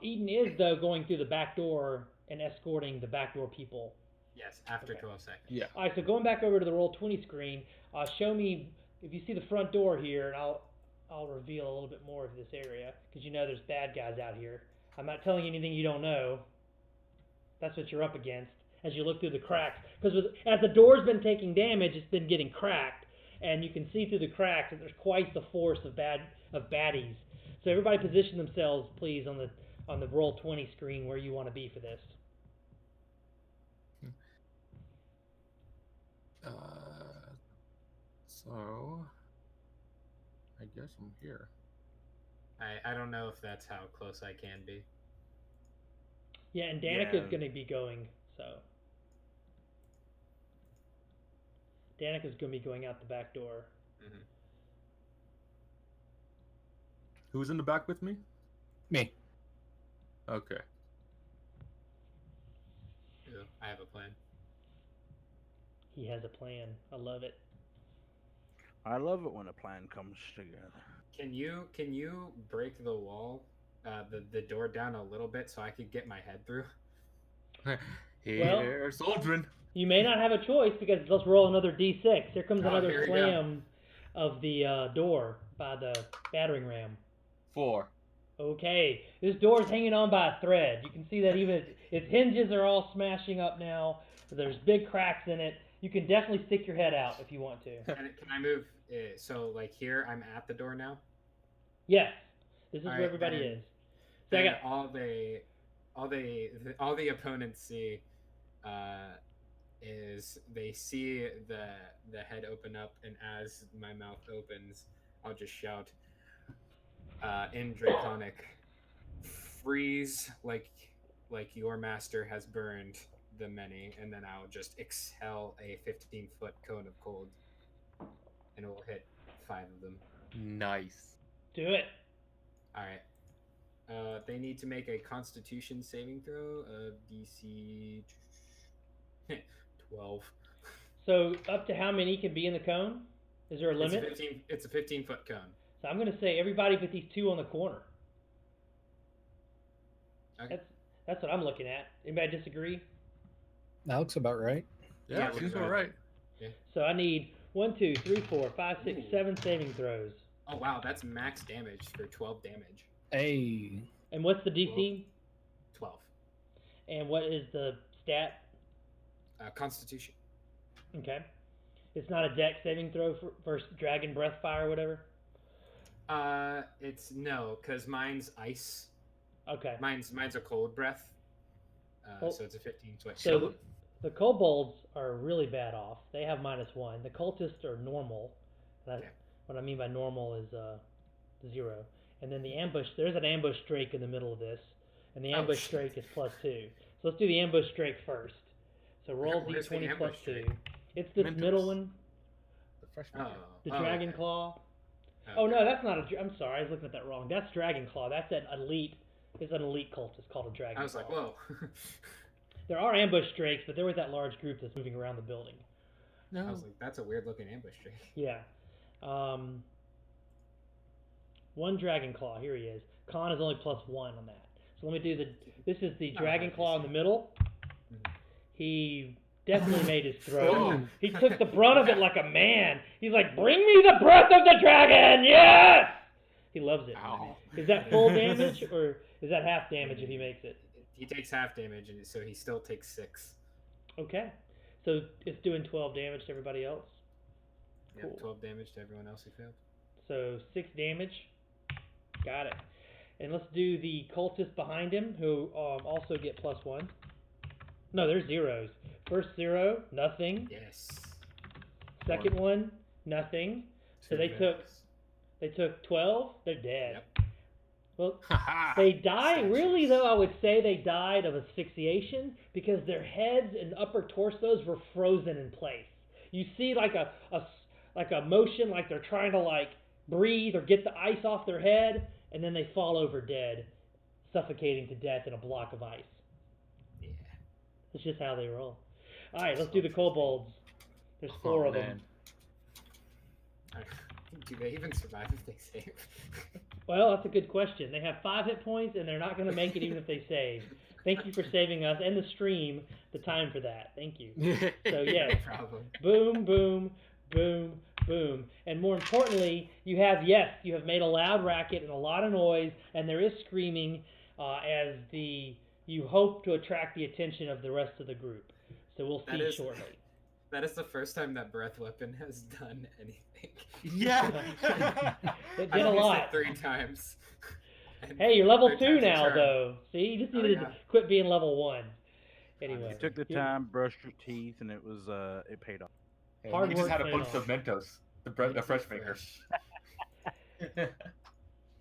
Eden is though going through the back door and escorting the back door people Yes, after Okay. 12 seconds. Yeah. All right, so going back over to the Roll20 screen, show me if you see the front door here, and I'll reveal a little bit more of this area because you know there's bad guys out here. I'm not telling you anything you don't know. That's what you're up against as you look through the cracks. Because as the door's been taking damage, it's been getting cracked, and you can see through the cracks that there's quite the force of baddies. So everybody position themselves, please, on the Roll20 screen where you want to be for this. So I guess I'm here. I don't know if that's how close I can be. Yeah, and Danica's Yeah. going to be going, so. Danica's going to be going out the back door. Mm-hmm. Who's in the back with me? Me. Okay. Ooh, I have a plan. He has a plan. I love it. I love it when a plan comes together. Can you break the wall, the door down a little bit so I could get my head through? Here's Aldrin. You may not have a choice because let's roll another d6. Here comes Oh, another here we slam of the door by the battering ram. 4. Okay, this door's hanging on by a thread. You can see that even its hinges are all smashing up now. There's big cracks in it. You can definitely stick your head out if you want to. Can I move? So like here, I'm at the door now. Yes, this is All where right, everybody then- is. So I Then got all the opponents see is they see the head open up, and as my mouth opens, I'll just shout in Draconic, "Freeze like your master has burned the many," and then I'll just exhale a 15-foot cone of cold, and it will hit 5 of them. Nice. do it. All right. They need to make a Constitution saving throw of DC 12. So up to how many can be in the cone? Is there a limit? It's a 15-foot cone. So I'm going to say everybody but these two on the corner. Okay. That's what I'm looking at. Anybody disagree? That looks about right. Yeah, Yeah, seems we're all right. So I need 1, 2, 3, 4, 5, 6, Ooh. 7 saving throws. Oh wow, that's max damage for 12 damage. Hey. And what's the DC? 12. And what is the stat? Constitution. Okay. It's not a dex saving throw for dragon breath fire or whatever? It's no, because mine's ice. Okay. Mine's a cold breath. Well, So it's a 15-foot. So the kobolds are really bad off. They have -1. The cultists are normal. Okay. What I mean by normal is 0. And then the ambush, there's an ambush drake in the middle of this. And the Oh, ambush shit. drake is +2. So let's do the ambush drake first. So roll Where's the d20 ambush +2. drake? It's this Mentos. middle one, The freshman. Oh, the dragon okay. claw. Okay. Oh no, that's not I'm sorry, I was looking at that wrong. That's dragon claw. That's an elite. It's an elite cultist called a dragon. I was like, claw. whoa. There are ambush drakes, but there was that large group that's moving around the building. No. I was like, that's a weird looking ambush drake. Yeah. One dragon claw. Here he is. Con is only +1 on that. So let me do this is the Not dragon bad, claw in the middle. Mhm. He definitely made his throw. Oh. He took the brunt of it like a man. He's like, bring me the breath of the dragon! Yes! He loves it. Ow. Is that full damage or is that half damage if he makes it? He takes half damage, and so he still takes 6. Okay. So it's doing 12 damage to everybody else. Yeah, Cool. 12 damage to everyone else who failed. So 6 damage. Got it. And let's do the cultist behind him, who also get +1. No, they're zeros. First 0, nothing. Yes. Second one, nothing. So they took 12. They're dead. Yep. Well, Haha. they die. Statues. Really, though, I would say they died of asphyxiation because their heads and upper torsos were frozen in place. You see, like a motion, like they're trying to like breathe or get the ice off their head, and then they fall over dead, suffocating to death in a block of ice. Yeah. That's just how they roll. All right, let's do the kobolds. There's 4 Oh, of them. man. Do they even survive if they save? Well, that's a good question. They have 5 hit points, and they're not going to make it even if they save. Thank you for saving us and the stream the time for that. Thank you. So, yes. No problem. Boom, boom, boom, boom. And more importantly, you have made a loud racket and a lot of noise, and there is screaming as you hope to attract the attention of the rest of the group. So we'll see shortly. That is the first time that breath weapon has done anything. Yeah. It did a lot. I've used it 3 times. Hey, you're level 2 time's a now, charm. though. See, you just needed to quit being level 1. Anyway, You took the time, brushed your teeth, and it was it paid off. Hard He just work had a paid bunch off. of Mentos, the fresh makers.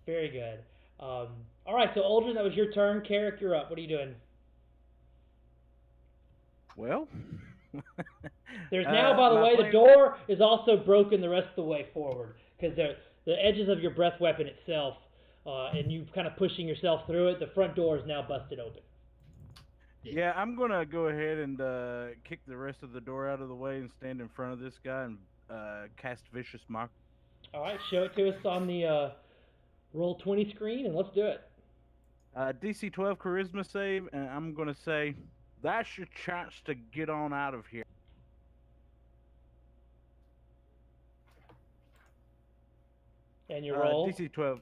Very good. All right, so Aldrin, that was your turn. Carrick, you're up. What are you doing? Well, There's now, by the way, the door is also broken the rest of the way forward because the edges of your breath weapon itself, and you kind of pushing yourself through it. The front door is now busted open. Yeah, I'm gonna go ahead and kick the rest of the door out of the way and stand in front of this guy and cast Vicious Mock. All right, show it to us on the roll 20 screen, and let's do it. DC 12 Charisma save, and I'm gonna say, that's your chance to get on out of here. And your roll? DC 12.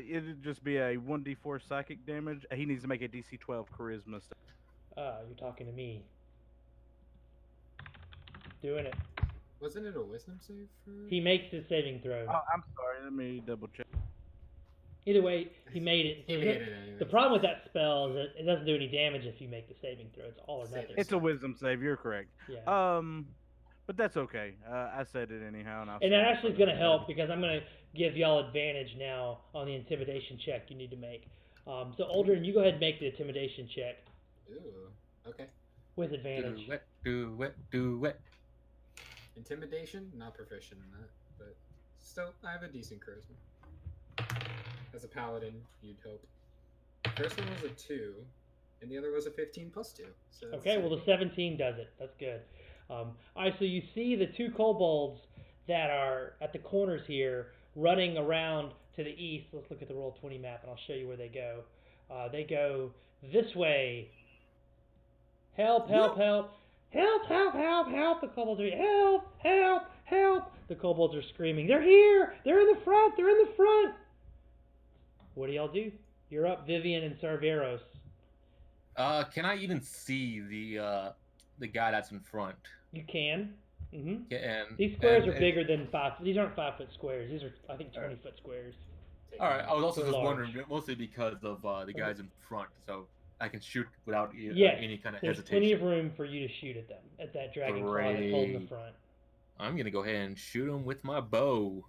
It'd just be a 1d4 psychic damage. He needs to make a DC 12 Charisma save. You're talking to me. Doing it. Wasn't it a wisdom save for? He makes his saving throw. Oh, I'm sorry. Let me double check. Either way, he made it. He made it anyways. The problem with that spell is that it doesn't do any damage if you make the saving throw. It's all or nothing. It's a wisdom save. You're correct. Yeah. But that's okay. I said it anyhow, and that actually is going to help because I'm going to give y'all advantage now on the intimidation check you need to make. So Aldrin, you go ahead and make the intimidation check. Ooh. Okay. With advantage. Do it. Intimidation, not proficient in that, but still, I have a decent charisma. As a paladin, you'd hope. First one was a 2, and the other was a 15 plus 2. So okay, well the 17 does it. That's good. All right, so you see the 2 kobolds that are at the corners here running around to the east. Let's look at the Roll20 map, and I'll show you where they go. They go this way. Help, help, help. Help, help, help, help. The kobolds are help, help, help. The kobolds are screaming. They're here. They're in the front. They're in the front. What do y'all do? You're up, Vivian and Cerberus. Can I even see the guy that's in front? You can. Mm-hmm. Yeah, These squares are bigger than 5. These aren't 5-foot squares. These are, I think, 20-foot squares. All right. I was also They're just large. wondering, mostly because of the guys in front, so I can shoot without any kind of There's hesitation. plenty of room for you to shoot at them, at that dragon claw that's holding the front. I'm gonna go ahead and shoot him with my bow.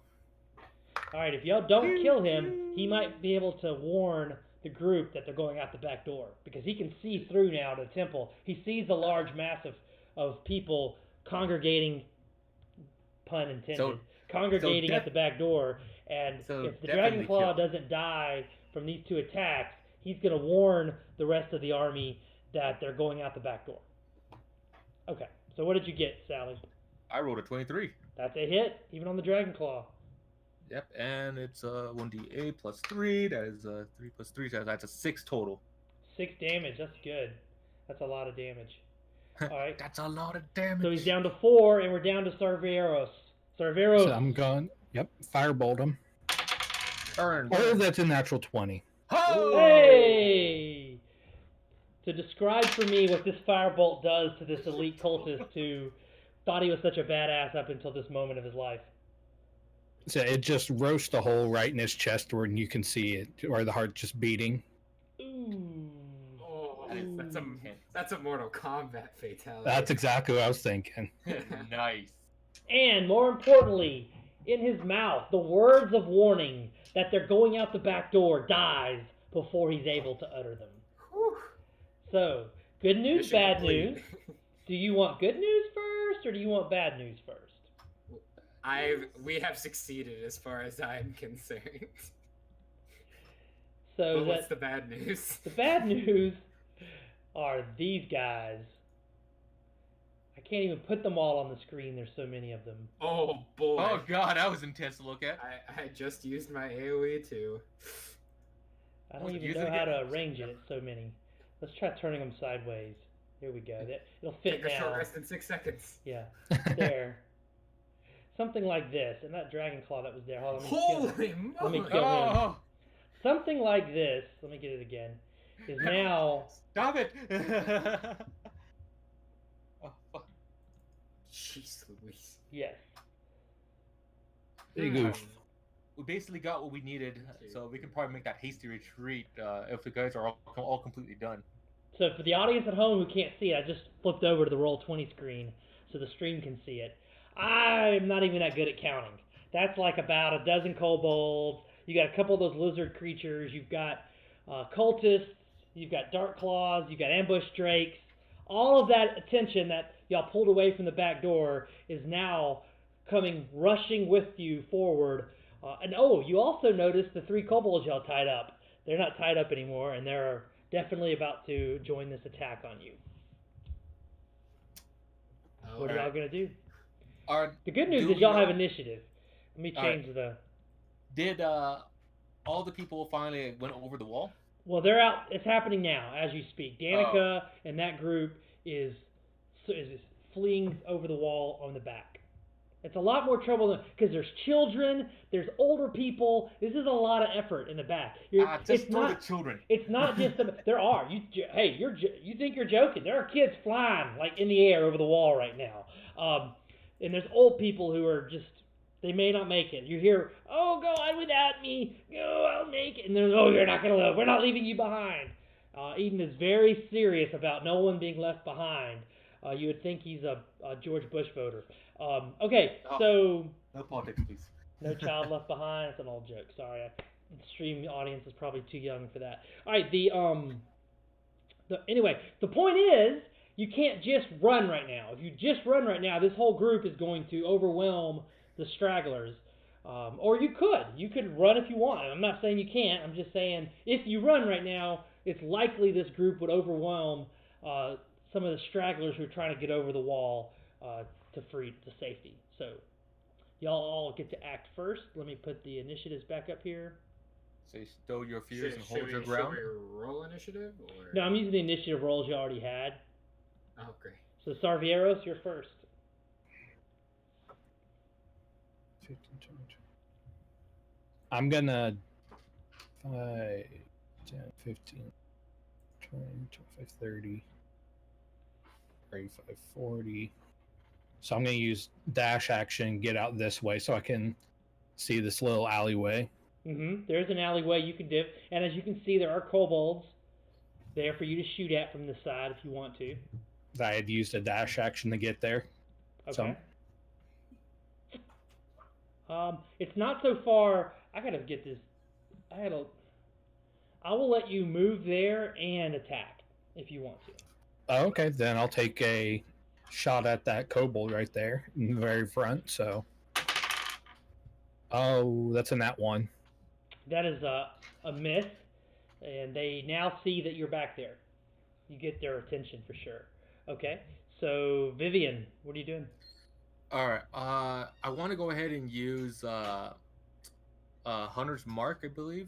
All right, if y'all don't kill him, he might be able to warn the group that they're going out the back door because he can see through now to the temple. He sees the large mass of people congregating, pun intended, congregating at the back door. And if the dragon claw doesn't die from these 2 attacks, he's going to warn the rest of the army that they're going out the back door. Okay, so what did you get, Sally? I rolled a 23. That's a hit, even on the dragon claw. Yep, and it's 1d8 plus 3. That is 3 plus 3. So that's a 6 total. 6 damage. That's good. That's a lot of damage. All right. That's a lot of damage. So he's down to 4, and we're down to Cerberus. Cerberus. So I'm going. Yep, firebolt him. Burn. Oh, that's a natural 20. Oh! Hey! To describe for me what this firebolt does to this elite cultist who thought he was such a badass up until this moment of his life. So it just roasts a hole right in his chest where you can see it, or the heart just beating. Ooh. Oh, that's a Mortal Kombat fatality. That's exactly what I was thinking. Nice. And more importantly, in his mouth, the words of warning that they're going out the back door dies before he's able to utter them. Whew. So, good news, Mission bad complete. news. Do you want good news first, or do you want bad news first? We have succeeded as far as I'm concerned. So But what's the bad news? the bad news are these guys. I can't even put them all on the screen. There's so many of them. Oh boy. Oh god, that was intense to look at. I just used my AoE too. I don't even know how to arrange it. It's so many. Let's try turning them sideways. Here we go. It'll fit Take a now. short rest in 6 seconds. Yeah, there. Something like this, and that dragon claw that was there. Hold on, Holy let me moly! kill him. Oh, Something like this. Let me get it again. Is now. stop it! Oh, fuck. Jeez Louise. Yes. Big oof. We basically got what we needed, so we can probably make that hasty retreat if the guys are all completely done. So for the audience at home who can't see it, I just flipped over to the Roll20 screen so the stream can see it. I'm not even that good at counting. That's like about a dozen kobolds. You got a couple of those lizard creatures. You've got cultists. You've got dark claws. You've got ambush drakes. All of that attention that y'all pulled away from the back door is now coming rushing with you forward. And you also noticed the 3 kobolds y'all tied up. They're not tied up anymore, and they're definitely about to join this attack on you. What are y'all going to do? The good news is y'all have initiative. Let me change the... Did all the people finally went over the wall? Well, they're out. It's happening now as you speak. Danica and that group is fleeing over the wall on the back. It's a lot more trouble because there's children, there's older people. This is a lot of effort in the back. Just throw the children. It's not just there are you think you're joking? There are kids flying like in the air over the wall right now, and there's old people who are just they may not make it. You hear, "Oh, go on without me. Go, I'll make it." And they're, "Oh, you're not gonna live. We're not leaving you behind." Eden is very serious about no one being left behind. You would think he's a George Bush voter. Okay, so... No politics, please. No child left behind. That's an old joke. Sorry. The stream audience is probably too young for that. All right, anyway, the point is, you can't just run right now. If you just run right now, this whole group is going to overwhelm the stragglers. Or you could. You could run if you want. I'm not saying you can't. I'm just saying if you run right now, it's likely this group would overwhelm some of the stragglers who are trying to get over the wall to safety. So y'all all get to act first. Let me put the initiatives back up here. So you stow your fears and hold your ground? Should we roll initiative? Or... No, I'm using the initiative rolls you already had. Oh, great. So Sarvieros, you're first. 15, 20. I'm gonna 5, 10, 15, 20, 25, 30, 35, 40. So I'm going to use dash action, get out this way so I can see this little alleyway. There's an alleyway you can dip. And as you can see, there are kobolds there for you to shoot at from the side if you want to. I had used a dash action to get there. Okay. So. It's not so far. I got to get this. I will let you move there and attack if you want to. Oh, okay, then I'll take a shot at that kobold right there in the very front. So, that's a nat 1. That is a miss, and they now see that you're back there. You get their attention for sure. Okay, so Vivian, what are you doing? All right. I want to go ahead and use Hunter's Mark, I believe,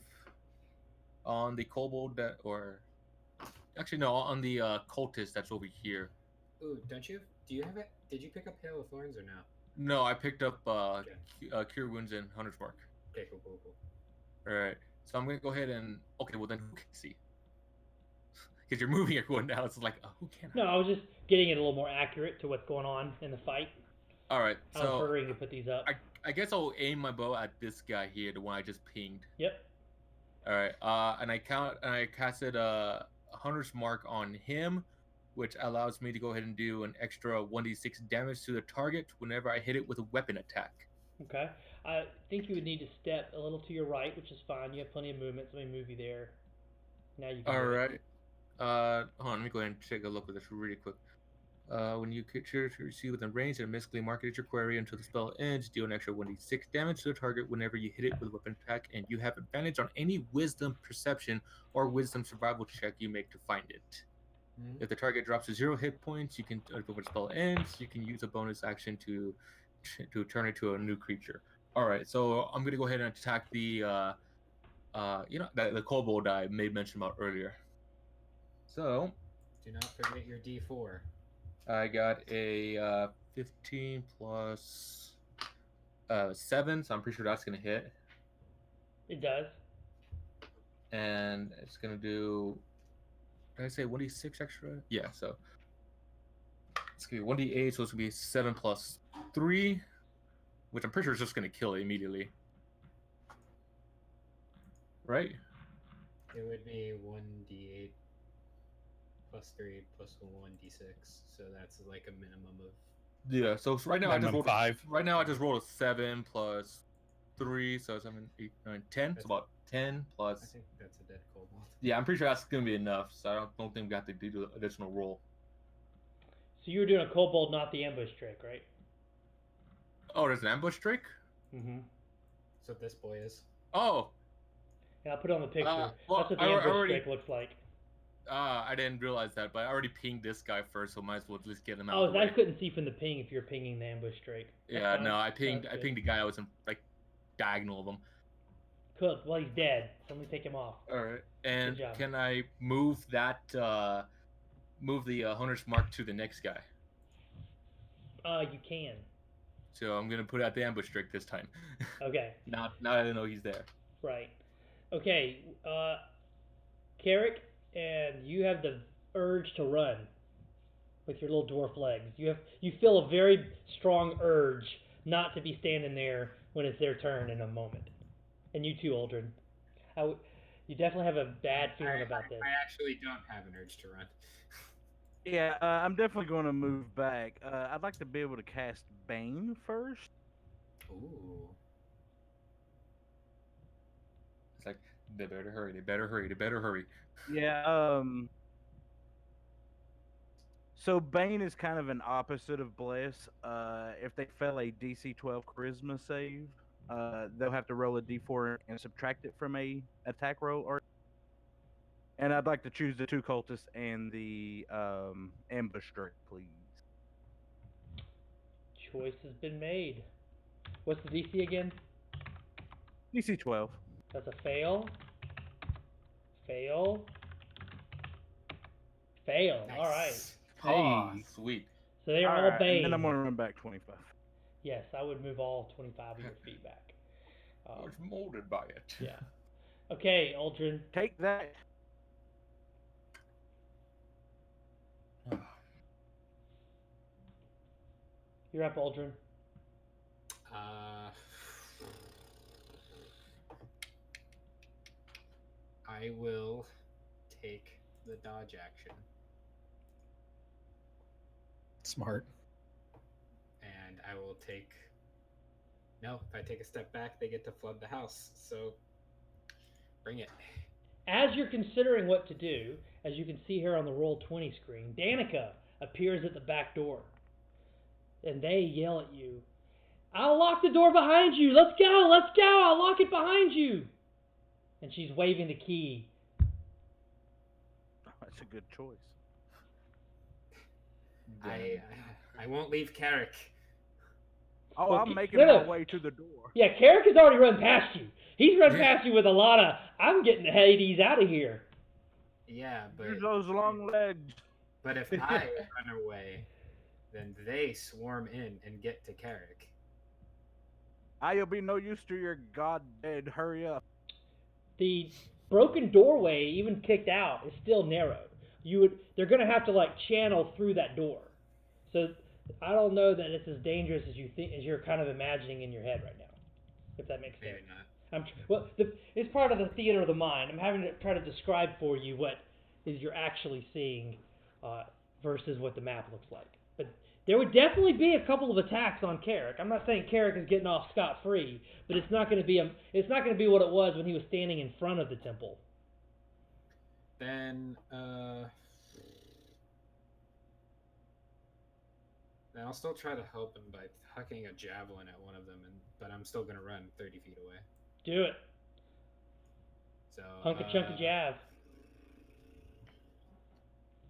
on the kobold on the cultist that's over here. Ooh, do you have it? Did you pick up Hail of Thorns or no? No, I picked up Cure Wounds and Hunter's Mark. Okay, cool. All right. So I'm gonna go ahead and well then who can see? Because you're moving everyone now. It's like who can? No, I was just getting it a little more accurate to what's going on in the fight. All right. I was hurrying to put these up. I guess I'll aim my bow at this guy here, the one I just pinged. Yep. All right. And I casted Hunter's Mark on him, which allows me to go ahead and do an extra 1d6 damage to the target whenever I hit it with a weapon attack. Okay. I think you would need to step a little to your right, which is fine. You have plenty of movement, so let me move you there. Now you can. All right. Hold on, let me go ahead and take a look at this really quick. When you receive within range and mystically mark it as your query until the spell ends, deal an extra 1d6 damage to the target whenever you hit it with a weapon attack, and you have advantage on any wisdom, perception, or wisdom survival check you make to find it. If the target drops to 0 hit points, you can before the spell ends, you can use a bonus action to turn it to a new creature. All right, so I'm gonna go ahead and attack the the kobold I made mention about earlier. So Do not forget your D4. I got a 15 plus 7, so I'm pretty sure that's gonna hit. It does. And it's gonna do. Did I say 1d6 extra? Yeah, so it's gonna be 1d8, so it's gonna be 7 plus 3, which I'm pretty sure is just gonna kill it immediately. Right? It would be 1d8 plus 3 plus 1d6, so that's like a minimum of. Yeah. So right now Minimum 5. Right now I just rolled a 7 plus 3, so 7, 8, 9, 10. It's about 10 plus. I think that's a dead kobold. Yeah, I'm pretty sure that's gonna be enough. So I don't think we have to do the additional roll. So you were doing a kobold, not the ambush trick, right? Oh, there's an ambush trick. Mm-hmm. That's what this boy is. Oh. Yeah, I'll put it on the picture. Well, That's what the ambush trick looks like. I didn't realize that, but I already pinged this guy first, so might as well just get him out. Oh, of the I way. couldn't see from the ping if you're pinging the ambush trick. Yeah, no, I pinged the guy I was in like diagonal of him. Cool. Well, he's dead. So let me take him off. All right, and Good job. can I move that move the Hunter's Mark to the next guy? You can. So I'm gonna put out the ambush trick this time. Okay. now that I know he's there. Right. Okay. Carrick, and you have the urge to run with your little dwarf legs. You feel a very strong urge not to be standing there when it's their turn in a moment. And you too, Aldrin. You definitely have a bad feeling about this. I actually don't have an urge to run. Yeah, I'm definitely going to move back. I'd like to be able to cast Bane first. Ooh. It's like they better hurry. They better hurry. They better hurry. Yeah. So Bane is kind of an opposite of Bless. If they fail a DC 12 Charisma save, they'll have to roll a D4 and subtract it from a attack roll. And I'd like to choose the 2 cultists and the ambush trick, please. Choice has been made. What's the DC again? DC 12. That's a fail. Fail. Fail. Nice. All right. Oh, Hey. sweet. So they are all Bane. And then I'm going to run back 25. Yes, I would move all 25 of your feet back. I was molded by it. Yeah. Okay, Aldrin. Take that. You're up, Aldrin. I will take the dodge action. Smart. And I will take... No, if I take a step back, they get to flood the house. So, bring it. As you're considering what to do, as you can see here on the Roll20 screen, Danica appears at the back door. And they yell at you, "I'll lock the door behind you! Let's go! Let's go! I'll lock it behind you!" And she's waving the key. That's a good choice. I won't leave Carrick. Oh, Well, I'm making no, my no. way to the door. Yeah, Carrick has already run past you. He's run past you with a lot of, "I'm getting the Hades out of here." Yeah, but Use those long legs. but if I run away, then they swarm in and get to Carrick. I'll be no use to your god dead. Hurry up. The broken doorway, even kicked out, is still narrow. They're gonna have to like channel through that door. So I don't know that it's as dangerous as you think, as you're kind of imagining in your head right now. If that makes sense. Maybe not. It's part of the theater of the mind. I'm having to try to describe for you what is you're actually seeing versus what the map looks like. But there would definitely be a couple of attacks on Carrick. I'm not saying Carrick is getting off scot-free, but it's not going to be what it was when he was standing in front of the temple. Then I'll still try to help him by hucking a javelin at one of them, but I'm still going to run 30 feet away. Do it. So Hunk a chunk of jab.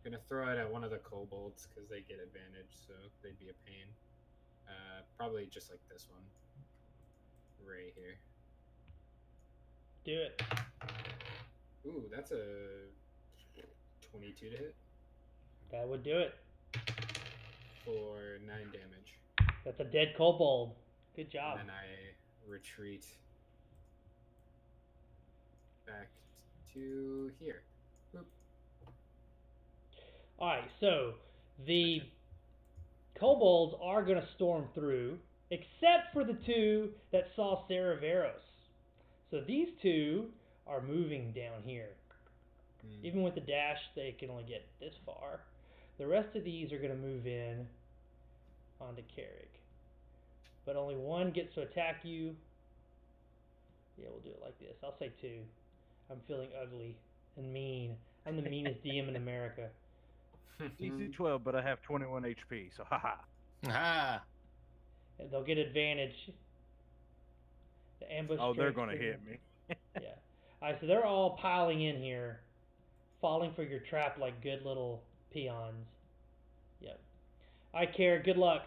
Gonna throw it at one of the kobolds because they get advantage, so they'd be a pain. Probably just like this one. Right here. Do it. Ooh, that's a 22 to hit That would do it. for 9 damage. That's a dead kobold. Good job. And then I retreat back to here. Boop. Alright, so the kobolds are going to storm through, except for the two that saw Saraveros. So these two are moving down here. Even with the dash, they can only get this far. The rest of these are going to move in onto Carrick. But only one gets to attack you. Yeah, we'll do it like this. I'll say 2. I'm feeling ugly and mean. I'm the meanest DM in America. DC 12, but I have 21 HP, so haha. Ah. And they'll get advantage. The ambush. Oh, they're strikes gonna through. hit me. Yeah. Alright, so they're all piling in here, falling for your trap like good little peons. Yep. Alright, Carrick, good luck.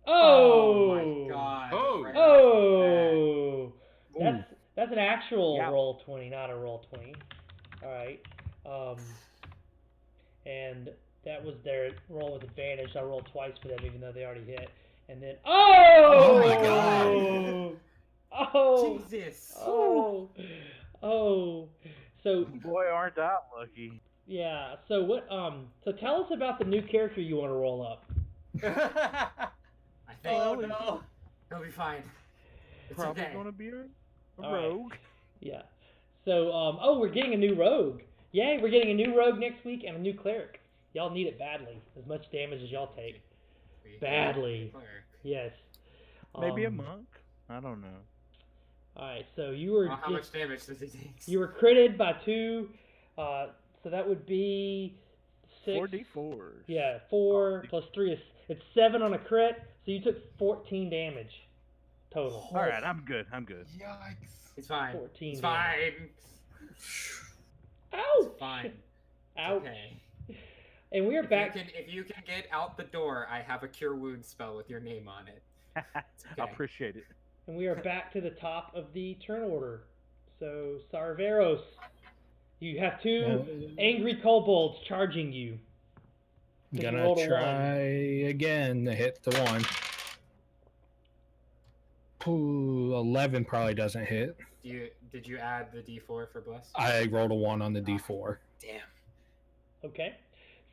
Oh! my god. Oh! Right Oh! Ooh. That's an actual Yeah. roll 20, not a roll 20. Alright. And that was their roll with advantage. I rolled twice for them, even though they already hit. And then, Oh my God. Oh! Jesus. Oh! Oh! So, Boy, aren't I lucky. yeah. So what? So tell us about the new character you want to roll up. I think Oh no. he'll be fine. It's Probably okay. gonna be a All right. rogue. Yeah. So, we're getting a new rogue. Yay! We're getting a new rogue next week and a new cleric. Y'all need it badly. As much damage as y'all take. We- Badly. Cleric. Yes. Maybe a monk. I don't know. All right. So you were Well, how much damage does he take? you were critted by 2. So that would be 6. 4d4s. Yeah, 4 plus 3 is it's 7 on a crit. So you took 14 damage total. All right, I'm good. Yikes. He's fine. 14 It's damage. fine. Ouch! It's fine. It's Ouch! okay. And we are back. If you can get out the door, I have a cure wound spell with your name on it. I okay. appreciate it. And we are back to the top of the turn order. So, Sarveros, you have 2 angry kobolds charging you. Just Gonna roll a try again to hit the 1. Ooh, 11 probably doesn't hit. Did you add the D4 for bless? I rolled a 1 on the D4. Damn. Okay.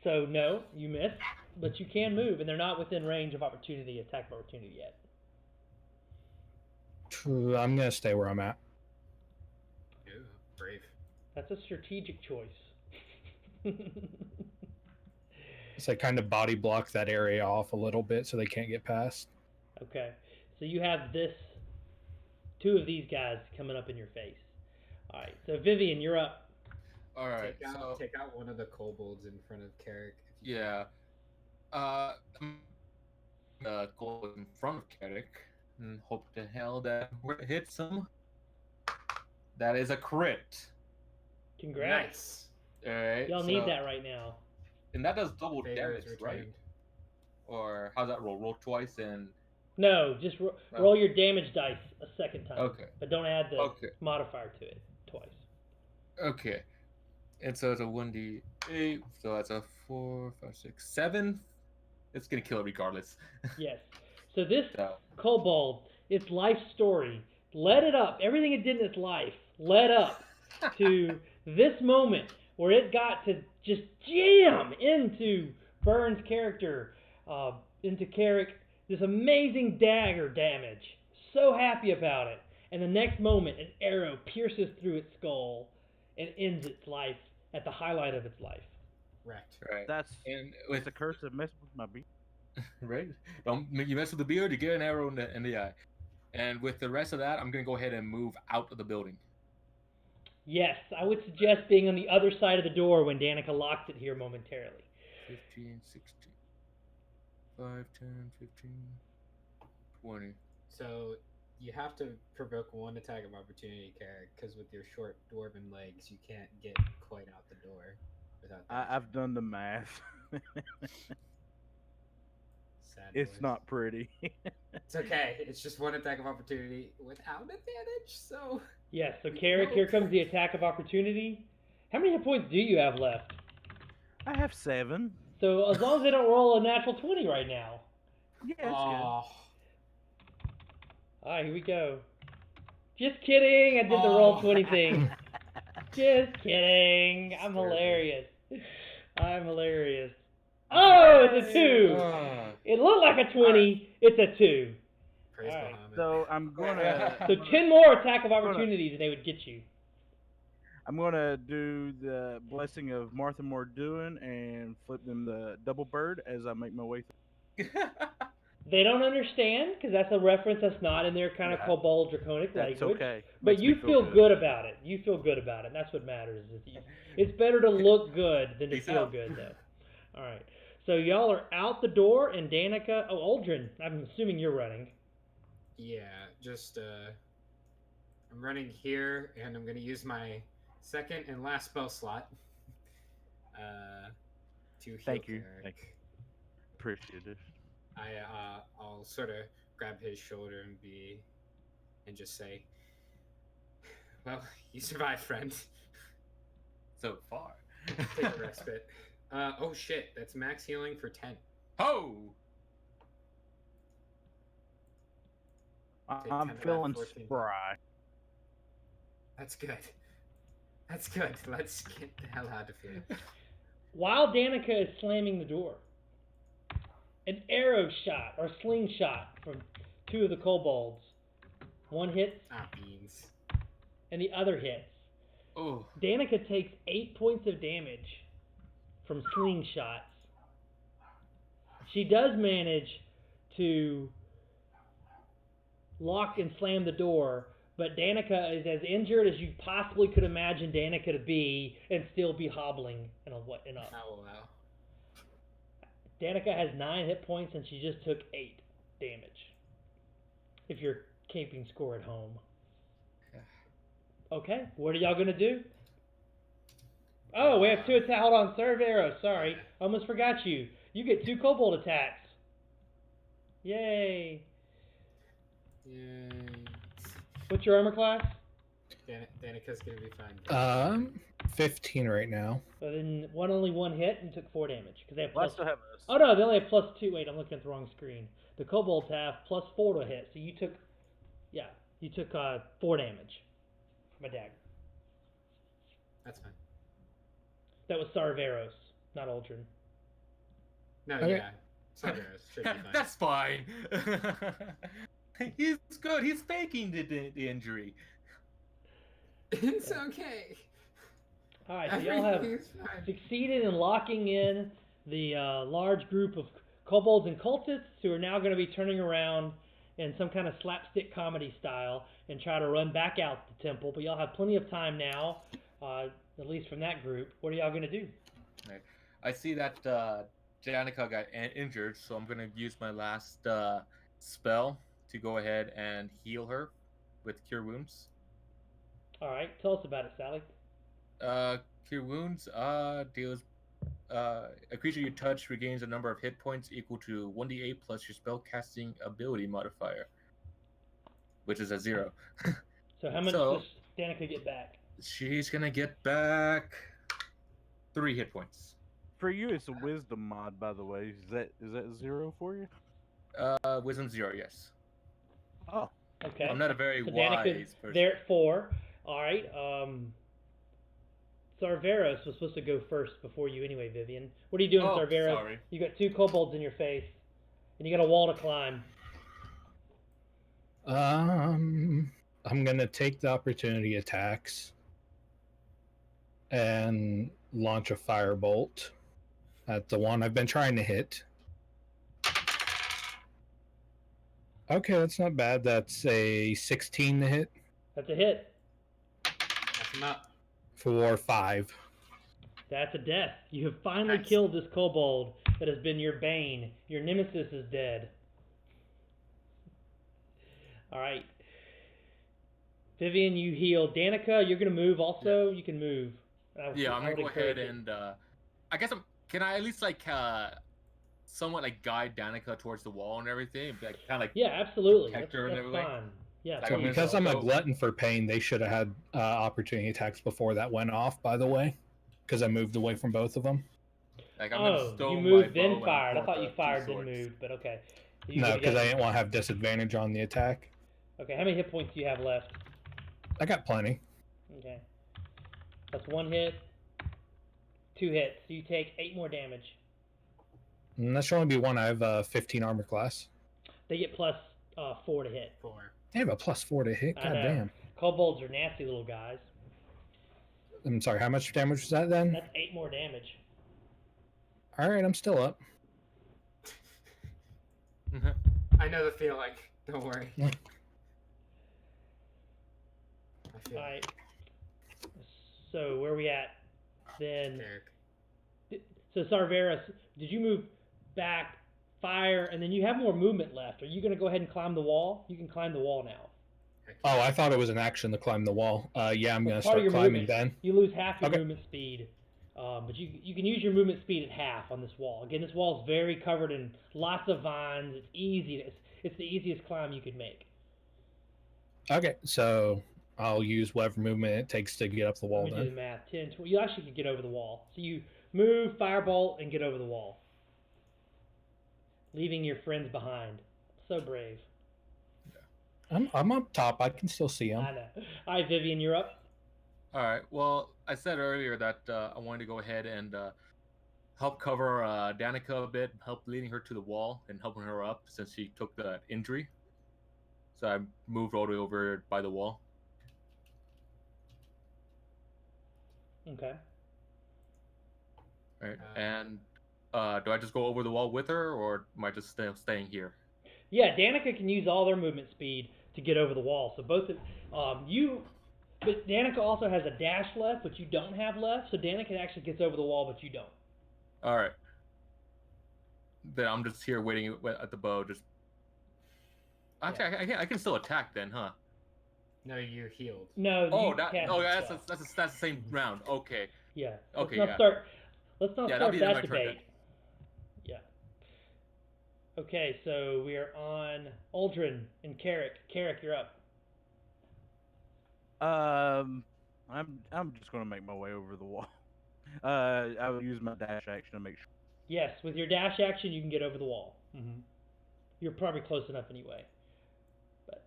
So, no, you missed, but you can move, and they're not within range of attack of opportunity yet. I'm gonna stay where I'm at. Ooh, brave. That's a strategic choice. So I kind of body block that area off a little bit so they can't get past. Okay. So you have 2 of these guys coming up in your face. All right. So Vivian, you're up. All right. Take out one of the kobolds in front of Carrick. Yeah. Go in front of Carrick and hope to hell that it hits him. That is a crit. Congrats. Nice. All right. Y'all need that right now. And that does double Favor damage, is right? returned. Or how's that roll? Roll twice and. No, just roll your damage dice a second time. Okay. But don't add the Okay. modifier to it twice. Okay. And so it's a 1d8. So that's a 4, 5, 6, 7. It's gonna kill it regardless. Yes. So this So, kobold, its life story, led it up. Everything it did in its life led up to this moment where it got to just jam into Burns' character, into Carrick, this amazing dagger damage. So happy about it. And the next moment, an arrow pierces through its skull and ends its life at the highlight of its life. Wrecked. right. That's With the curse of messing with my beat. right? Don't you mess with the beard, you get an arrow in the eye. And with the rest of that, I'm gonna go ahead and move out of the building. Yes, I would suggest being on the other side of the door when Danica locks it here momentarily. 15, 16, 5, 10, 15, 20. So You have to provoke one attack of opportunity, Carrick, because with your short dwarven legs, you can't get quite out the door without that. I've done the math. Sad It's boys. not pretty. It's okay. It's just one attack of opportunity without advantage, so. Yes, so We can Carrick, here hope. comes the attack of opportunity. How many hit points do you have left? I have 7. So as long as they don't roll a natural 20 right now. Yeah, it's Oh. Alright, here we go. Just kidding, I did the roll 20 thing. Just kidding. I'm Disturbing. hilarious. I'm hilarious. Oh, it's a 2! It looked like a 20, it's a 2. Praise Alright. Bahamut. So I'm gonna So 10 more attack of opportunities and they would get you. I'm gonna do the blessing of Martha Morduin and flip them the double bird as I make my way through. They don't understand, because that's a reference that's not in their kind of Yeah. kobold draconic That's language. okay. But Makes you me feel good about it. You feel good about it. That's what matters. It's better to look good than to Peace feel out. good, though. All right. So y'all are out the door, and Danica... Oh, Aldrin, I'm assuming you're running. Yeah, just I'm running here, and I'm gonna use my second and last spell slot. To heal Thank you. Carrick. Thank you. Appreciate it. I'll sort of grab his shoulder and just say, "Well, you survived, friend. So far. Take a respite." Oh shit, that's max healing for 10. Ho! Take 10 I'm of that, feeling 14. spry. That's good. That's good. Let's get the hell out of here. While Danica is slamming the door, an arrow shot, or slingshot, from 2 of the kobolds. One hits, Beans. and the other hits. Oh. Danica takes 8 points of damage from slingshots. She does manage to lock and slam the door, but Danica is as injured as you possibly could imagine Danica to be and still be hobbling and up. Oh, wow. Danica has 9 hit points and she just took 8 damage. If you're keeping score at home. Okay, what are y'all gonna do? Oh, we have 2 attacks. Hold on, Cerberus. Sorry, almost forgot you. You get 2 kobold attacks. Yay! Yay. What's your armor class? Danica's gonna be fine. 15 right now. So then only one hit and took 4 damage because they have Well, I plus. still have Oh no, they only have +2. Wait, I'm looking at the wrong screen. The kobolds have +4 to hit, so you took 4 damage from a dagger. That's fine. That was Sarveros, not Aldrin. No, Okay. yeah. Cerberus should be fine. That's fine. He's good. He's faking the injury. It's okay. All right, so y'all have Everything's fine. succeeded in locking in the large group of kobolds and cultists who are now going to be turning around in some kind of slapstick comedy style and try to run back out the temple. But y'all have plenty of time now, at least from that group. What are y'all going to do? Right. I see that Janica got injured, so I'm going to use my last spell to go ahead and heal her with Cure Wounds. All right, tell us about it, Sally. Cure Wounds deals a creature you touch regains a number of hit points equal to 1d8 plus your spell casting ability modifier, which is a 0. So how much does Danica get back? She's gonna get back 3 hit points. For you, it's a wisdom mod, by the way. Is that 0 for you? Wisdom 0, yes. Oh, Okay. I'm not a very So wise Danica's person. there at 4. All right. Sarveros was supposed to go first before you anyway, Vivian. What are you doing, Oh, Sarveros? sorry. You got 2 kobolds in your face, and you got a wall to climb. I'm gonna take the opportunity attacks and launch a firebolt at the one I've been trying to hit. Okay, that's not bad. That's a 16 to hit That's a hit. Knock him up. for 5. That's a death. You have finally Nice. killed this kobold that has been your bane. Your nemesis is dead. All right. Vivian, you heal. Danica, you're gonna move also. You can move. Yeah, I'm I gonna would go ahead encourage it. and I guess can I at least like somewhat like guide Danica towards the wall and everything, like kind of like Yeah, absolutely. protect That's, her and that's everything. fine. Yeah, Like, So I'm gonna because I'm a go- glutton for pain, they should have had opportunity attacks before that went off, by the way. Because I moved away from both of them. Like I'm gonna Oh, stow you my moved bow then and fired. I pull thought the you two fired then swords. moved, but okay. No, What do you because got? I didn't want to have disadvantage on the attack. Okay, how many hit points do you have left? I got plenty. Okay. That's 1 hit, 2 hits. So you take 8 more damage. And that should only be one. I have 15 armor class. They get plus 4 to hit. 4. They have a +4 to hit. I God know. damn. Kobolds are nasty little guys. I'm sorry. How much damage was that then? That's 8 more damage. All right, I'm still up. I know the feeling. Don't worry. I feel Alright. So where are we at? Then Derek. so Sarveris, did you move back, fire, and then you have more movement left? Are you gonna go ahead and climb the wall? You can climb the wall now. Oh, I thought it was an action to climb the wall. Yeah, I'm gonna That's part of start your climbing movement. then. You lose half your Okay. movement speed. But you can use your movement speed at half on this wall. Again, this wall is very covered in lots of vines. It's easy. It's the easiest climb you could make. Okay, so I'll use whatever movement it takes to get up the wall Let me do the then. math. 10, 20. You actually could get over the wall. So you move, firebolt, and get over the wall, leaving your friends behind. So brave. I'm up top. I can still see him. I know. All right, Vivian, you're up. All right. Well, I said earlier that I wanted to go ahead and help cover Danica a bit, help leading her to the wall and helping her up since she took that injury. So I moved all the way over by the wall. Okay. All right. And do I just go over the wall with her, or am I just staying here? Yeah, Danica can use all their movement speed to get over the wall. So both of you, but Danica also has a dash left, but you don't have left. So Danica actually gets over the wall, but you don't. All right. Then I'm just here waiting at the bow. Just actually, I can still attack then, huh? No, you healed. No. Oh, you that's cast a spell. that's the same round. Okay. Yeah. Okay, Let's not yeah. start. Let's not Yeah, start that'll be my that turn debate. then. Yeah. Okay, so we are on Aldrin and Carrick. Carrick, you're up. I'm just gonna make my way over the wall. I would use my dash action to make sure. Yes, with your dash action, you can get over the wall. Mm-hmm. You're probably close enough anyway. But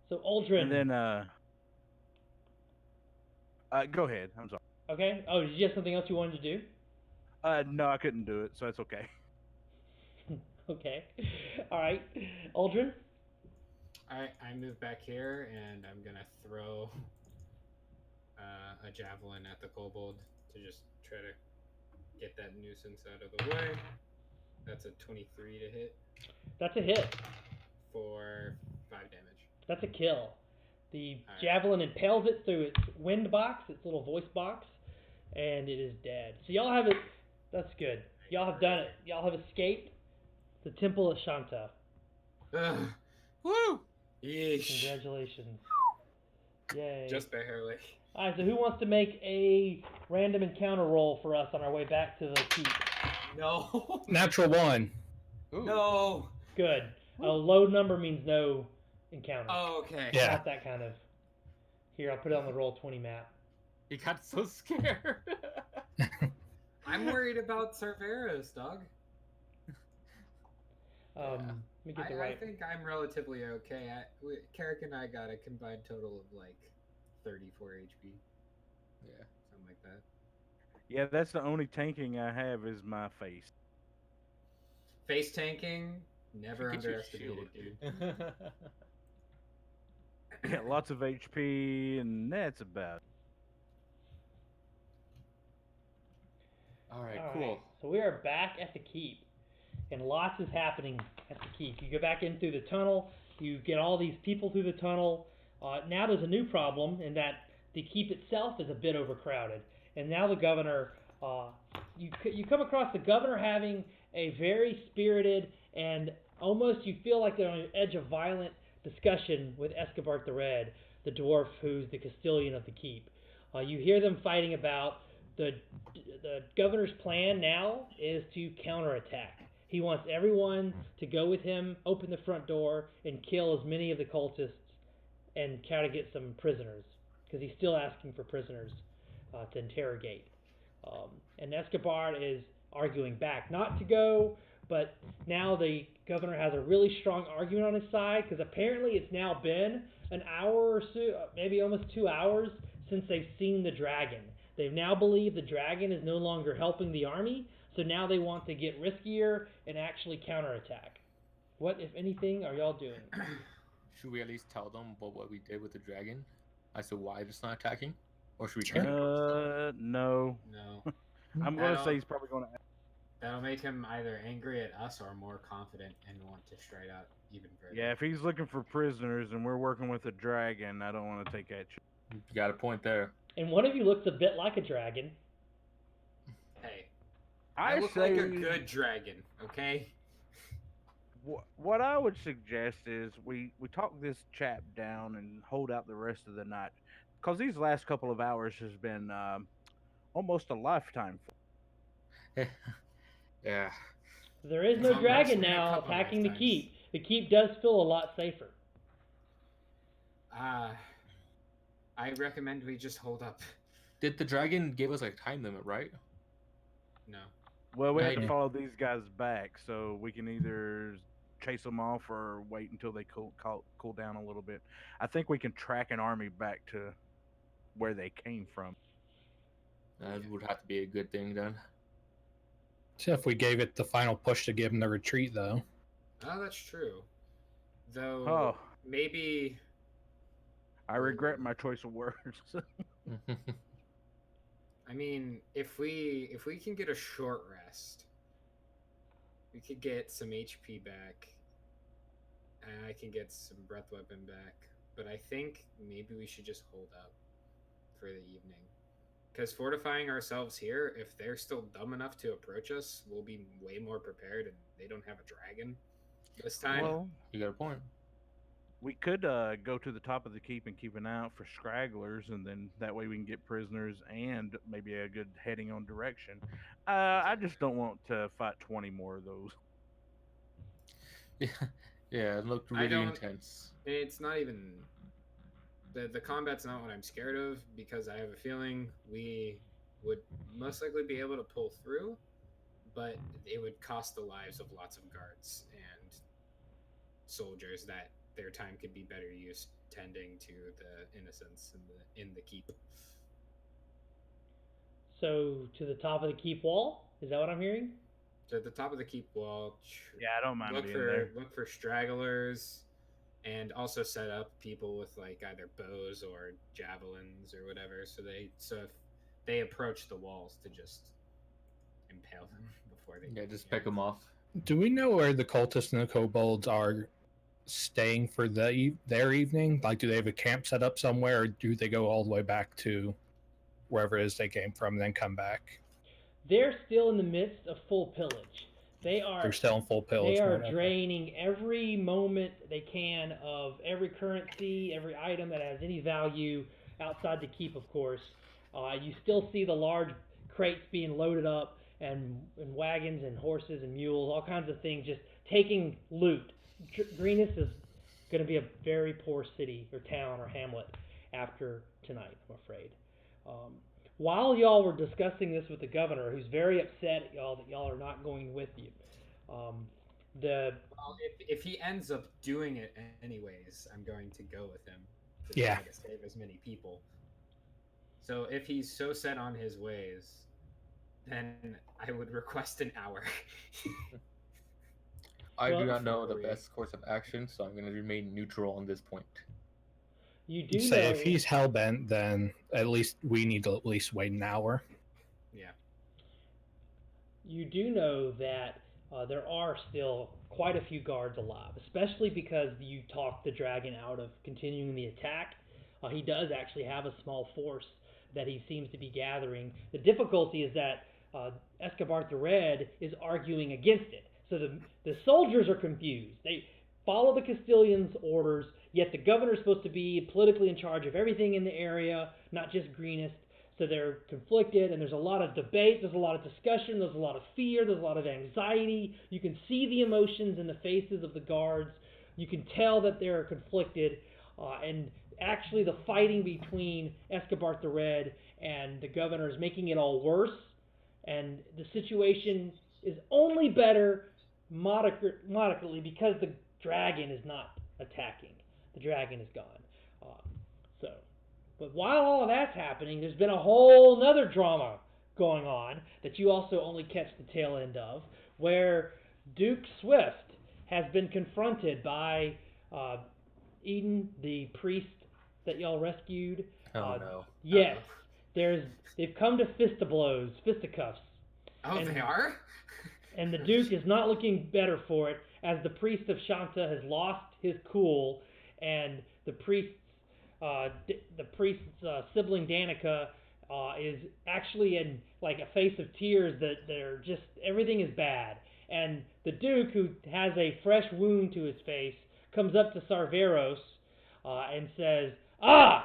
so Aldrin. And then go ahead. I'm sorry. Okay. Oh, did you have something else you wanted to do? No, I couldn't do it, so it's okay. Okay. All right. Aldrin. I move back here and I'm gonna throw a javelin at the kobold to just try to get that nuisance out of the way. That's a 23 to hit That's a hit. for 5 damage. That's a kill. The Alright. javelin impales it through its wind box, its little voice box, and it is dead. So y'all have it. That's good. Y'all have done it. Y'all have escaped the Temple of Shanta. Ugh. Woo! Yeesh. Congratulations. Yay. Just barely. Alright, so who wants to make a random encounter roll for us on our way back to the keep? No. Natural 1. Ooh. No. Good. A low number means no encounter. Oh, okay. Yeah. Not that kind of. Here, I'll put it on the Roll20 map. He got so scared. I'm worried about Cerberus, dog. Let me get the I right. think I'm relatively okay. Carrick and I got a combined total of like 34 HP. Yeah. Something like that. Yeah, that's the only tanking I have is my face. Face tanking, never Get your underestimated, shield. dude. Got lots of HP, and that's about it. All right, All cool. right, so we are back at the keep, and lots is happening at the keep. You go back in through the tunnel, you get all these people through the tunnel. Now there's a new problem in that the keep itself is a bit overcrowded, and now the governor, you come across the governor having a very spirited and almost you feel like they're on the edge of violent discussion with Escabart the Red, the dwarf who's the custodian of the keep. You hear them fighting about the governor's plan now is to counterattack. He wants everyone to go with him, open the front door, and kill as many of the cultists and try to get some prisoners, because he's still asking for prisoners to interrogate. And Escobar is arguing back not to go, but now the governor has a really strong argument on his side, because apparently it's now been an hour or so, maybe almost 2 hours, since they've seen the dragon. They now believe the dragon is no longer helping the army, so now they want to get riskier and actually counterattack. What, if anything, are y'all doing? Should we at least tell them about what we did with the dragon as to why it's not attacking? Or should we Sure. keep it? No. No. I'm going to say he's probably going to. That'll make him either angry at us or more confident and want to stride out even further. Yeah, if he's looking for prisoners and we're working with a dragon, I don't want to take that. You got a point there. And one of you looks a bit like a dragon. Hey, I look say like a good dragon, okay? What I would suggest is we talk this chap down and hold out the rest of the night, because these last couple of hours has been almost a lifetime. Yeah. There is no dragon now attacking the keep. The keep does feel a lot safer. I recommend we just hold up. Did the dragon give us a time limit, right? No. Well, we have Maybe. to follow these guys back, so we can either chase them off or wait until they cool down a little bit. I think we can track an army back to where they came from. That would have to be a good thing then. So if we gave it the final push to give them the retreat, though. Oh, that's true. Though, Oh. maybe... I regret my choice of words. I mean, if we can get a short rest, we could get some HP back, and I can get some breath weapon back. But I think maybe we should just hold up for the evening, because fortifying ourselves here, if they're still dumb enough to approach us, we'll be way more prepared, and they don't have a dragon this time. Well, You got a point. we could go to the top of the keep and keep an eye out for scragglers, and then that way we can get prisoners and maybe a good heading on direction. I just don't want to fight 20 more of those. Yeah, it looked I really don't- intense. It's not even the combat's not what I'm scared of, because I have a feeling we would most likely be able to pull through, but it would cost the lives of lots of guards and soldiers that their time could be better used tending to the innocents in the keep. So, to the top of the keep wall? Is that what I'm hearing? So at the top of the keep wall, Yeah, I don't mind look being for there. look for stragglers, and also set up people with like either bows or javelins or whatever. So if they approach the walls, to just impale them before they. Yeah, just pick them off. Do we know where the cultists and the kobolds are staying for their evening? Like, do they have a camp set up somewhere, or do they go all the way back to wherever it is they came from and then come back? They're still in the midst of full pillage. They're still in full pillage. They are mode, okay. draining every moment they can of every currency, every item that has any value outside the keep, of course. You still see the large crates being loaded up, and wagons and horses and mules, all kinds of things, just taking loot. Greenest is going to be a very poor city or town or hamlet after tonight, I'm afraid. While y'all were discussing this with the governor, who's very upset at y'all that y'all are not going with you, Well, if he ends up doing it anyways, I'm going to go with him to Yeah. try to save as many people. So if he's so set on his ways, then I would request an hour. I Well- do not know the Before we- best course of action, so I'm going to remain neutral on this point. you do Say know if he's hell-bent, then at least we need to at least wait an hour. Yeah. you do know that there are still quite a few guards alive, especially because you talked the dragon out of continuing the attack. He does actually have a small force that he seems to be gathering. The difficulty is that Escobar the Red is arguing against it. So the soldiers are confused. follow the Castilians' orders, yet the governor's supposed to be politically in charge of everything in the area, not just Greenest. So they're conflicted, and there's a lot of debate, there's a lot of discussion, there's a lot of fear, there's a lot of anxiety. You can see the emotions in the faces of the guards. You can tell that they're conflicted, and actually the fighting between Escobar the Red and the governor is making it all worse, and the situation is only better moderately because the dragon is not attacking. The dragon is gone. But while all of that's happening, there's been a whole nother drama going on that you also only catch the tail end of, where Duke Swift has been confronted by Eden, the priest that y'all rescued. Oh no. Yes, they've come to fisticuffs. Oh, and they are? And the Duke is not looking better for it, as the priest of Shanta has lost his cool, and the priest's sibling Danica is actually in like a face of tears that they're just everything is bad. And the Duke, who has a fresh wound to his face, comes up to Sarveros and says, I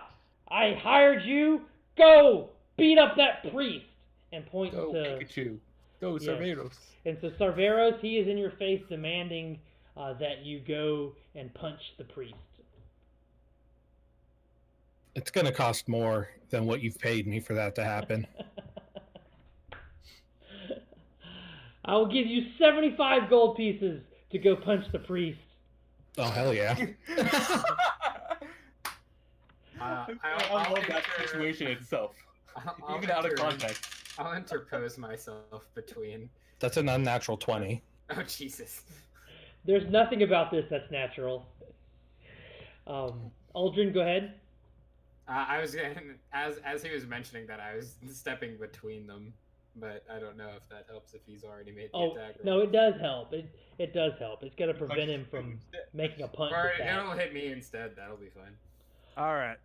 hired you. Go beat up that priest, and points Go to Pikachu. Go Cerberus. And so Sarveros, he is in your face demanding that you go and punch the priest. It's going to cost more than what you've paid me for that to happen. I will give you 75 gold pieces to go punch the priest. Oh, hell yeah. I love that situation itself. Even out of context. I'll interpose myself between. That's an unnatural 20. Oh, Jesus. There's nothing about this that's natural. Aldrin, go ahead. I was as he was mentioning that, I was stepping between them, but I don't know if that helps if he's already made the attack. No, it does help. It does help. It's going to prevent him from making a punch. Or it'll hit me instead. That'll be fine. All right.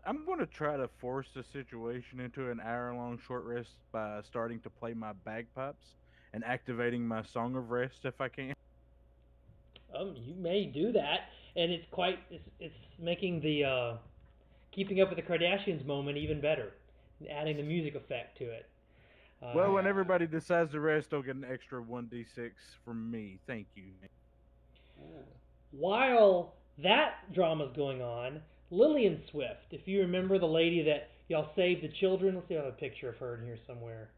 I'm going to try to force the situation into an hour-long short rest by starting to play my bagpipes and activating my Song of Rest if I can. You may do that, and it's making the Keeping Up with the Kardashians moment even better, adding the music effect to it. Well, when everybody decides to rest, they'll get an extra 1d6 from me. Thank you. While that drama's going on, Lillian Swift, if you remember the lady that y'all saved the children, let's see if I have a picture of her in here somewhere.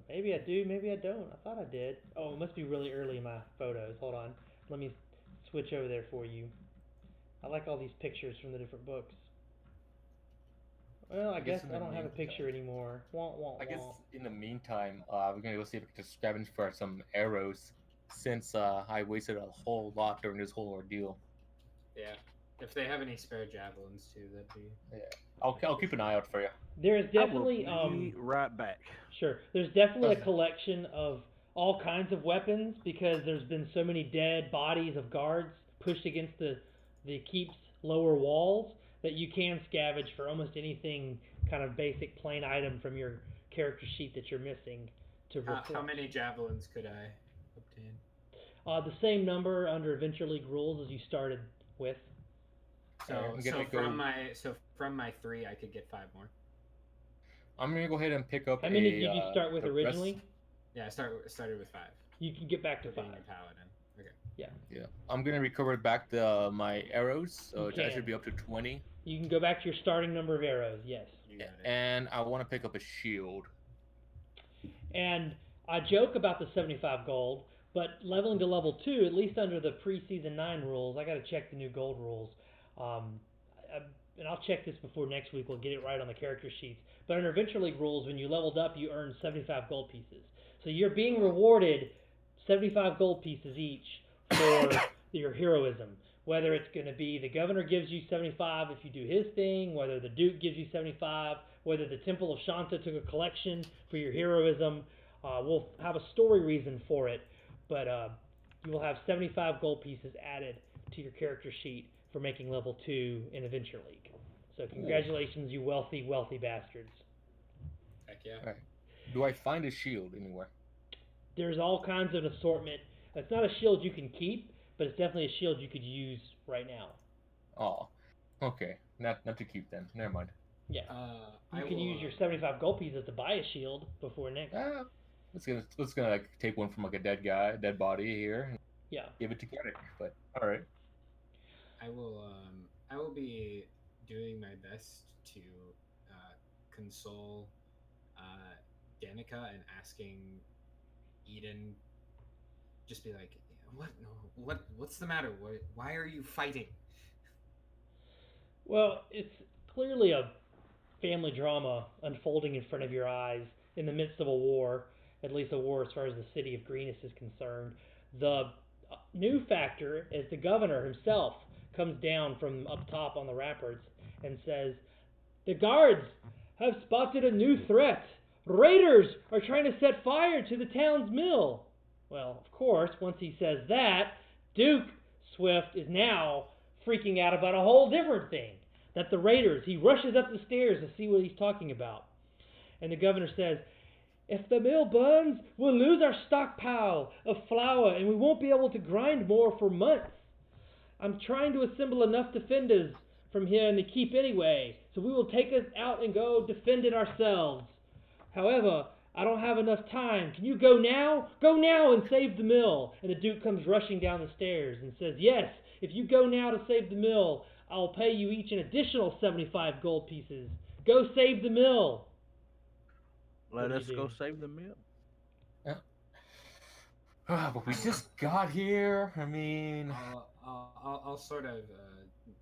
Maybe I do, maybe I don't. I thought I did. Oh, it must be really early in my photos. Hold on. Let me switch over there for you. I like all these pictures from the different books. Well, I guess I don't have a picture anymore. I guess in the meantime, we're gonna go see if we can just scavenge for some arrows, since I wasted a whole lot during this whole ordeal. Yeah, if they have any spare javelins too, that'd be. Yeah, I'll keep an eye out for you. There is definitely I will be right back. Sure, there's definitely a collection of all kinds of weapons because there's been so many dead bodies of guards pushed against the keep's lower walls that you can scavenge for almost anything kind of basic plain item from your character sheet that you're missing to How many javelins could I obtain? The same number under Adventure League rules as you started with. So from my 3, I could get 5 more. I'm gonna go ahead and pick up. How many did you start with originally? Yeah, I started with 5. You can get back to 5. Being a paladin. Okay. Yeah. I'm gonna recover back my arrows, so I should be up to 20. You can go back to your starting number of arrows. Yes. And I want to pick up a shield. And I joke about the 75 gold, but leveling to level 2, at least under the pre-season 9 rules, I got to check the new gold rules. And I'll check this before next week. We'll get it right on the character sheets. But under Adventure League rules, when you leveled up, you earned 75 gold pieces. So you're being rewarded 75 gold pieces each for your heroism. Whether it's going to be the governor gives you 75 if you do his thing, whether the Duke gives you 75, whether the Temple of Shanta took a collection for your heroism. We'll have a story reason for it, but you will have 75 gold pieces added to your character sheet for making level 2 in Adventure League. So congratulations, you wealthy, wealthy bastards. Heck yeah. All right. Do I find a shield anywhere? There's all kinds of assortment. It's not a shield you can keep, but it's definitely a shield you could use right now. Oh, okay. Not to keep then. Never mind. Yeah. I You can will, use your 75 gold pieces to buy a shield before next. Let's gonna like take one from like a dead body here and Yeah. give it to Garrick. But all right. I will be doing my best to console Danica and asking Eden, just be like, what's the matter? Why are you fighting? Well, it's clearly a family drama unfolding in front of your eyes in the midst of a war, at least a war as far as the city of Greenis is concerned. The new factor is the governor himself comes down from up top on the ramparts and says, "The guards have spotted a new threat. Raiders are trying to set fire to the town's mill." Well, of course, once he says that, Duke Swift is now freaking out about a whole different thing. That the raiders, he rushes up the stairs to see what he's talking about. And the governor says, "If the mill burns, we'll lose our stockpile of flour and we won't be able to grind more for months. I'm trying to assemble enough defenders from here in the keep anyway, so we will take us out and go defend it ourselves. However, I don't have enough time. Can you go now? Go now and save the mill." And the Duke comes rushing down the stairs and says, "Yes, if you go now to save the mill, I'll pay you each an additional 75 gold pieces. Go save the mill." Let us go do? save the mill. But we just got here. I mean, I'll sort of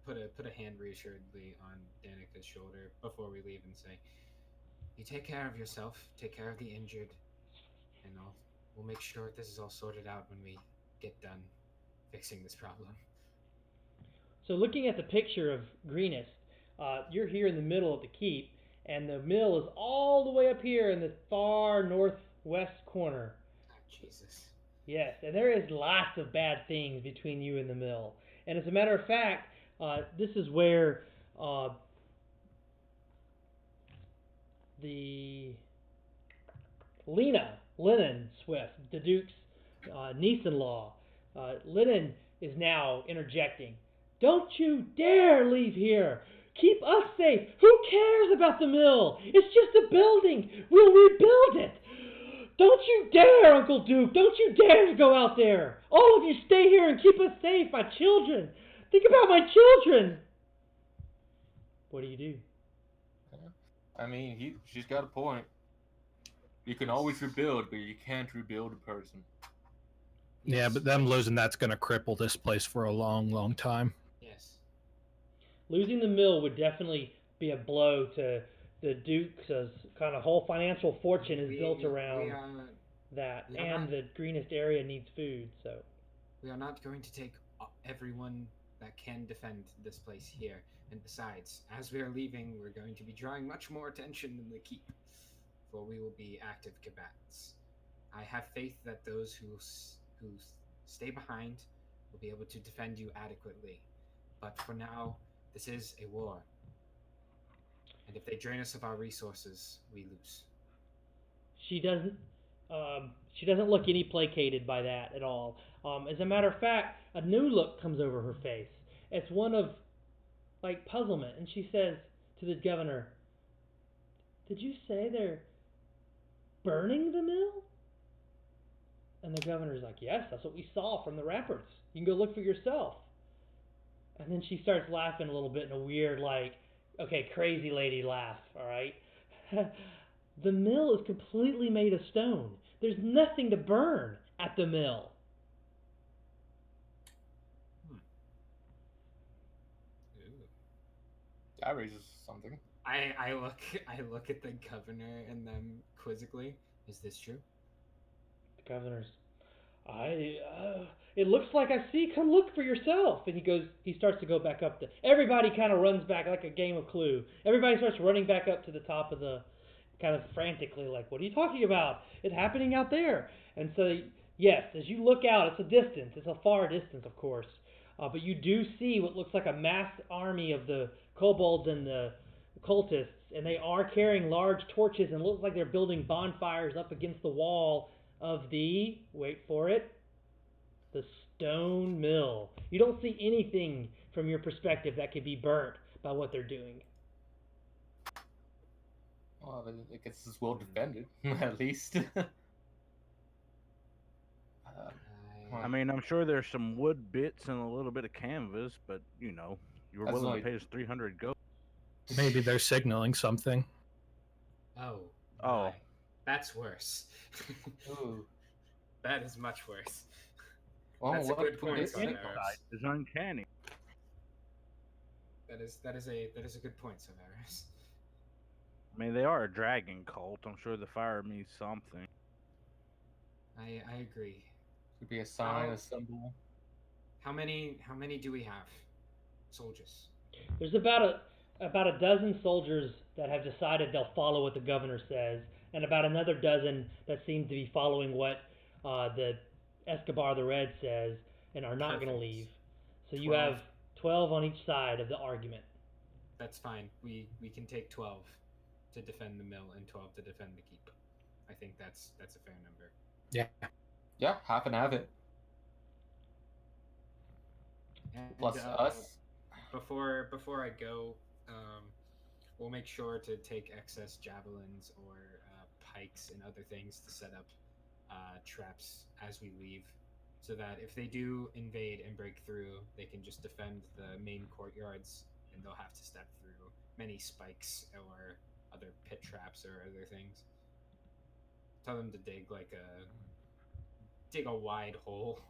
put a hand reassuringly on Danica's shoulder before we leave and say, "You take care of yourself, take care of the injured, and we'll make sure this is all sorted out when we get done fixing this problem." So looking at the picture of Greenest, you're here in the middle of the keep, and the mill is all the way up here in the far northwest corner. Oh, Jesus. Yes, and there is lots of bad things between you and the mill. And as a matter of fact, this is where the Lennon Swift, the Duke's niece-in-law, Lennon is now interjecting. "Don't you dare leave here! Keep us safe! Who cares about the mill? It's just a building! We'll rebuild it! Don't you dare, Uncle Duke! Don't you dare to go out there! All of you stay here and keep us safe, my children! Think about my children!" What do? I mean, she's got a point. You can always rebuild, but you can't rebuild a person. Yeah, but them losing that's going to cripple this place for a long, long time. Yes. Losing the mill would definitely be a blow to the Duke's kind of whole financial fortune is built around that, and the Greenest area needs food, so. We are not going to take everyone that can defend this place here. And besides, as we are leaving, we're going to be drawing much more attention than the keep, for we will be active combatants. I have faith that those who stay behind will be able to defend you adequately. But for now, this is a war. And if they drain us of our resources, we lose. She doesn't look any placated by that at all. As a matter of fact, a new look comes over her face. It's one of, like, puzzlement. And she says to the governor, "Did you say they're burning the mill?" And the governor's like, "Yes, that's what we saw from the ramparts. You can go look for yourself." And then she starts laughing a little bit in a weird, like, okay, crazy lady laugh, all right? "The mill is completely made of stone. There's nothing to burn at the mill." That raises something. I look at the governor and them quizzically. Is this true? The governor's, it looks like I see. Come look for yourself." And he starts to go back up. Everybody kind of runs back like a game of Clue. Everybody starts running back up to the top of the, kind of frantically, like, "What are you talking about? It's happening out there." And so, yes, as you look out, it's a distance. It's a far distance, of course. But you do see what looks like a mass army of the kobolds and the cultists, and they are carrying large torches and looks like they're building bonfires up against the wall of the, wait for it, The stone mill. You don't see anything from your perspective that could be burnt by what they're doing. Well, I guess it's well defended, at least. I mean, I'm sure there's some wood bits and a little bit of canvas, but you know, you were That's willing only- to pay us 300 gold. Maybe they're signaling something. Oh. Oh. My. That's worse. Ooh. That is much worse. Well, That's a what good point, is it? Severus. It's uncanny. That is a good point, Severus. I mean, they are a dragon cult. I'm sure the fire means something. I agree. Could be a sign, How- a symbol. How many do we have? Soldiers. There's about a dozen soldiers that have decided they'll follow what the governor says, and about another dozen that seem to be following what the Escobar the Red says and are not going to Perfect. leave. So you 12. have 12 on each side of the argument. That's fine. We can take 12 to defend the mill and 12 to defend the keep. I think that's a fair number. Yeah. Yeah, half and half it. And, Plus us. Before I go, we'll make sure to take excess javelins or pikes and other things to set up traps as we leave, so that if they do invade and break through, they can just defend the main courtyards, and they'll have to step through many spikes or other pit traps or other things. Tell them to dig a wide hole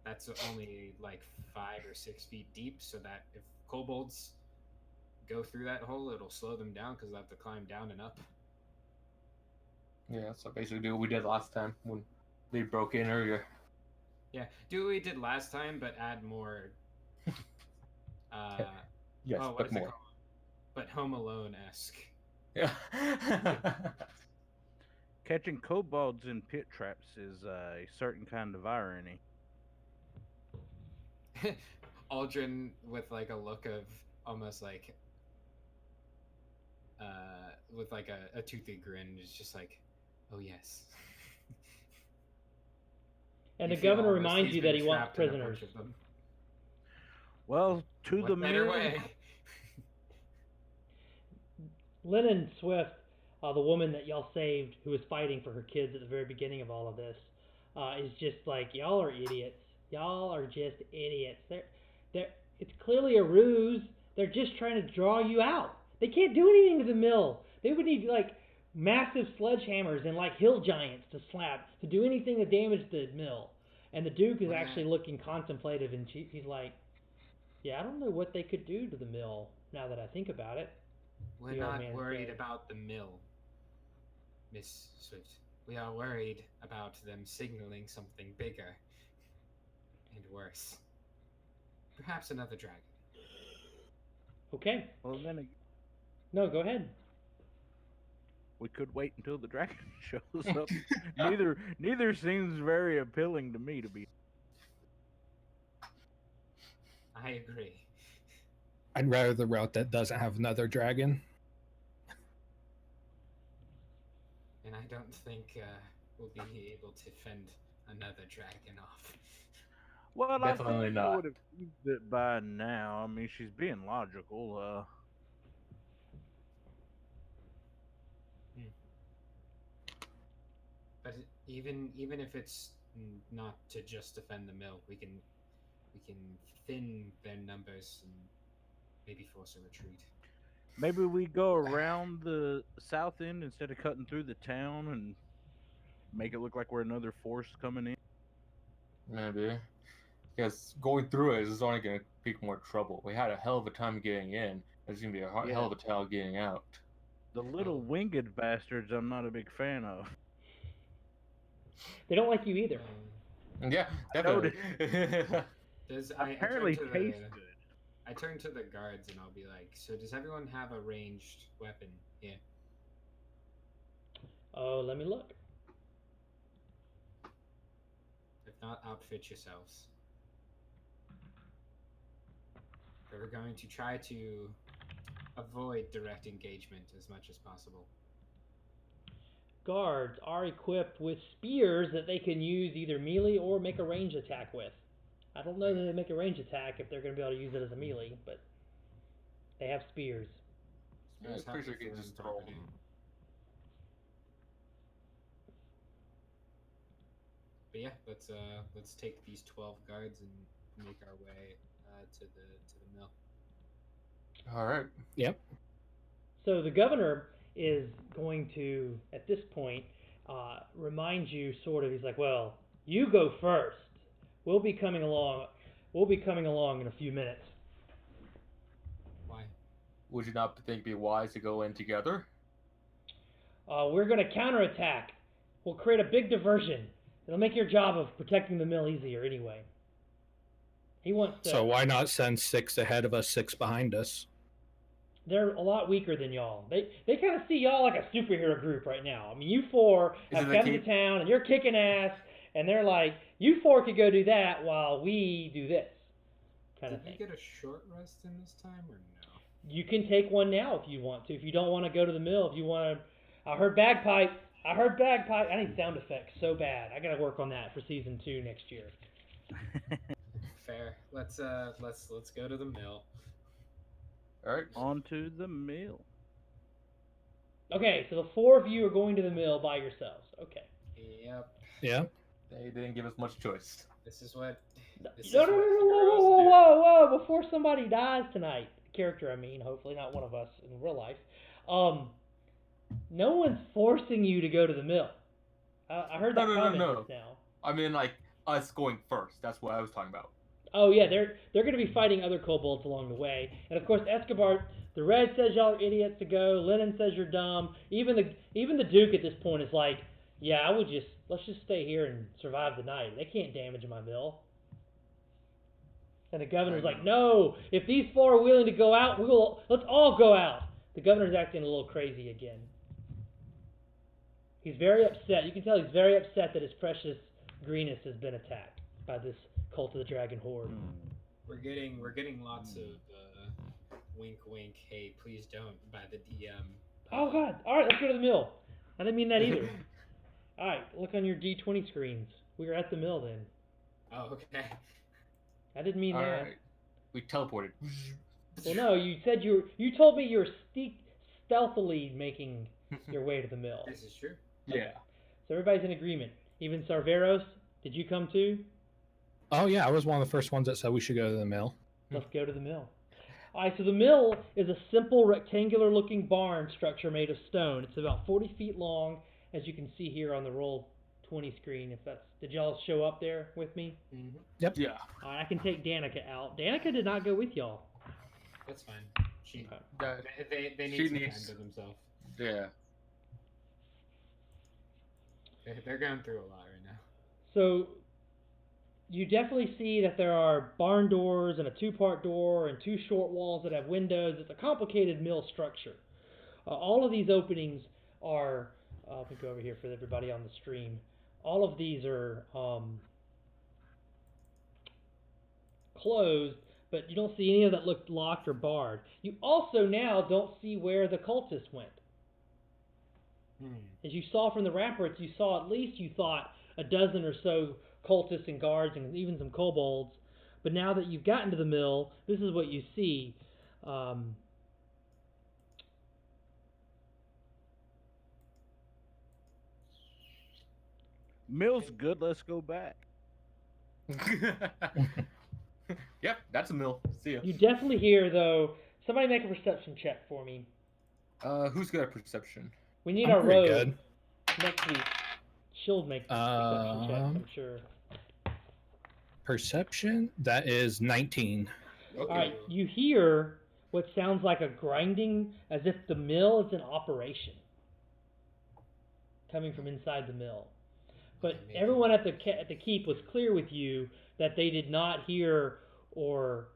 that's only like 5 or 6 feet deep, so that if kobolds go through that hole, it'll slow them down because they'll have to climb down and up. Yeah, so basically do what we did last time when they broke in earlier. Yeah, do what we did last time, but add more. Yes, what but is it more. called? But Home Alone-esque. Yeah. Catching kobolds in pit traps is a certain kind of irony. Aldrin with like a look of almost like with like a toothy grin is just like, oh yes. And You the feel governor almost reminds he's you that been he wants trapped in a bunch prisoners. of them. Well, to the What better mill. way? Lennon Swift, the woman that y'all saved, who was fighting for her kids at the very beginning of all of this, is just like, y'all are idiots. Y'all are just idiots. It's clearly a ruse. They're just trying to draw you out. They can't do anything to the mill. They would need like massive sledgehammers and like hill giants to slap to do anything to damage the mill. And the Duke is Well, actually looking contemplative, and he's like, yeah, I don't know what they could do to the mill now that I think about it. We're The old not man worried said. about the mill, Miss Swift. We are worried about them signaling something bigger and worse. Perhaps another dragon. Okay. Well, then again, No, go ahead. we could wait until the dragon shows up. Neither seems very appealing to me, to be. I agree. I'd rather the route that doesn't have another dragon. And I don't think we'll be able to fend another dragon off. Well, Definitely I think not. I would have used it by now. I mean, she's being logical. But even if it's not to just defend the mill, we can thin their numbers and maybe force a retreat. Maybe we go around the south end instead of cutting through the town and make it look like we're another force coming in. Maybe. Because going through it is only going to create more trouble. We had a hell of a time getting in. There's going to be a Yeah. hell of a time getting out. The little winged bastards I'm not a big fan of. They don't like you either. Yeah, I definitely. Apparently tastes good. I turn to the guards and I'll be like, so does everyone have a ranged weapon? Yeah. Oh, let me look. If not, outfit yourselves. We're going to try to avoid direct engagement as much as possible. guards are equipped with spears that they can use either melee or make a ranged attack with. I don't know that they make a ranged attack if they're going to be able to use it as a melee, but they have spears. Yeah, I'm pretty sure you can just throw them. But yeah, let's take these 12 guards and make our way to the mill. All right. Yep. So the governor is going to, at this point, remind you sort of. He's like, "Well, you go first. We'll be coming along. We'll be coming along in a few minutes." Why? Would you not think it'd be wise to go in together? We're going to counterattack. We'll create a big diversion. It'll make your job of protecting the mill easier anyway. He wants to. So why not send 6 ahead of us, 6 behind us? They're a lot weaker than y'all. They kind of see y'all like a superhero group right now. I mean, you 4 have come to town and you're kicking ass, and they're like, you 4 could go do that while we do this kind of thing. Did we get a short rest in this time or no? You can take one now if you want to. If you don't want to go to the mill, if you want to. I heard bagpipe. I need sound effects so bad. I gotta work on that for season 2 next year. Fair. Let's go to the mill. All right. On to the mill. Okay, so the 4 of you are going to the mill by yourselves. Okay. Yep. Yeah. They didn't give us much choice. This is what. No. Whoa! Before somebody dies tonight, character I mean, hopefully not one of us in real life. No one's forcing you to go to the mill. I heard that comment just now. I mean, like us going first. That's what I was talking about. Oh yeah, they're going to be fighting other kobolds along the way, and of course Escobar, the Red says y'all are idiots to go. Lennon says you're dumb. Even the Duke at this point is like, yeah, let's just stay here and survive the night. They can't damage my mill. And the governor's like, no, if these 4 are willing to go out, let's all go out. The governor's acting a little crazy again. He's very upset. You can tell he's very upset that his precious Greenest has been attacked by this Cult of the Dragon horde. We're getting lots of wink, wink. Hey, please don't by the DM. Oh God! All right, let's go to the mill. I didn't mean that either. All right, look on your D20 screens. We are at the mill then. Oh, okay. I didn't mean that. All right. We teleported. Well, no, you said you told me you were stealthily making your way to the mill. This is true. Yeah. So everybody's in agreement. Even Sarveros, did you come too? Oh yeah, I was one of the first ones that said we should go to the mill. Let's go to the mill. All right, so the mill is a simple rectangular-looking barn structure made of stone. It's about 40 feet long, as you can see here on the Roll20 screen. Did y'all show up there with me? Mm-hmm. Yep. Yeah. All right, I can take Danica out. Danica did not go with y'all. That's fine. They need She some needs- time to themselves. Yeah. They're going through a lot right now. So you definitely see that there are barn doors and a 2-part door and 2 short walls that have windows. It's a complicated mill structure. All of these openings are, let me go over here for everybody on the stream. All of these are closed, but you don't see any of that look locked or barred. You also now don't see where the cultists went. As you saw from the ramparts, you saw at least, you thought, a dozen or so cultists and guards and even some kobolds. But now that you've gotten to the mill, this is what you see. Mill's good. Let's go back. Yep, that's a mill. See ya. You definitely hear, though, somebody make a perception check for me. Who's got a perception? We need I'm our pretty rogue good. next week. She'll make perception checks, I'm sure. Perception, that is 19. Okay. All right, you hear what sounds like a grinding, as if the mill is in operation, coming from inside the mill. But everyone at the keep was clear with you that they did not hear or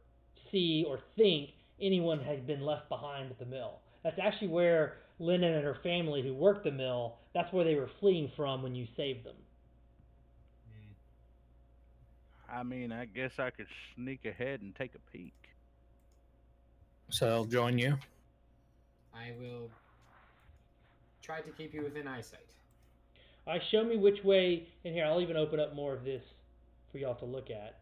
see or think anyone had been left behind at the mill. That's actually where Lennon and her family, who worked the mill, that's where they were fleeing from when you saved them. I mean, I guess I could sneak ahead and take a peek. So I'll join you. I will try to keep you within eyesight. Show me which way. And here, I'll even open up more of this for y'all to look at.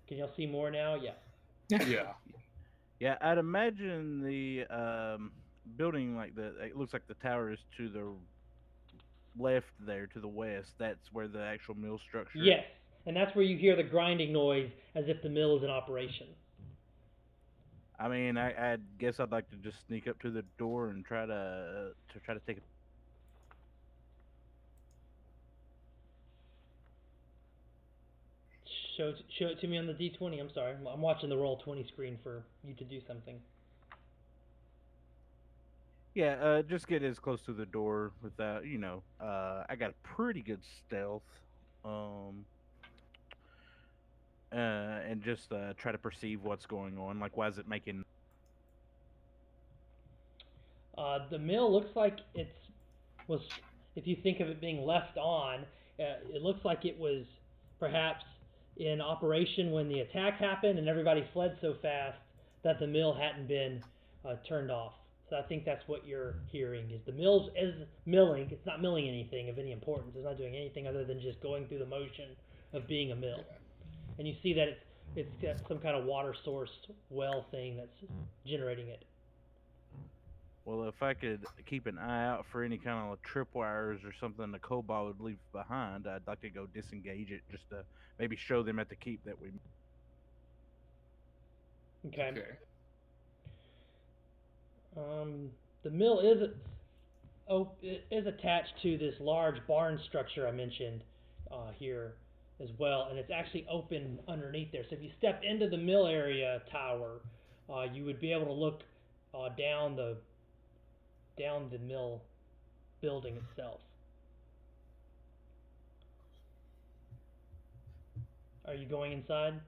Can y'all see more now? Yeah. Yeah. Yeah, I'd imagine the building it looks like the tower is to the left there, to the west. That's where the actual mill structure. Yes, and that's where you hear the grinding noise as if the mill is in operation. I mean, I guess I'd like to just sneak up to the door and try to take a. Show it to me on the D20. I'm sorry, I'm watching the Roll20 screen for you to do something. Yeah, just get as close to the door without, I got a pretty good stealth, and just try to perceive what's going on. Like, why is it making? The mill looks like was, if you think of it being left on, it looks like it was perhaps in operation when the attack happened and everybody fled so fast that the mill hadn't been turned off. So I think that's what you're hearing, is the mill is milling. It's not milling anything of any importance. It's not doing anything other than just going through the motion of being a mill. And you see that it's got some kind of water source well thing that's generating it. Well, if I could keep an eye out for any kind of tripwires or something the kobold would leave behind, I'd like to go disengage it just to maybe show them at the keep that we. Okay. The mill is attached to this large barn structure I mentioned here as well, and it's actually open underneath there. So if you step into the mill area tower, you would be able to look down the mill building itself. Are you going inside?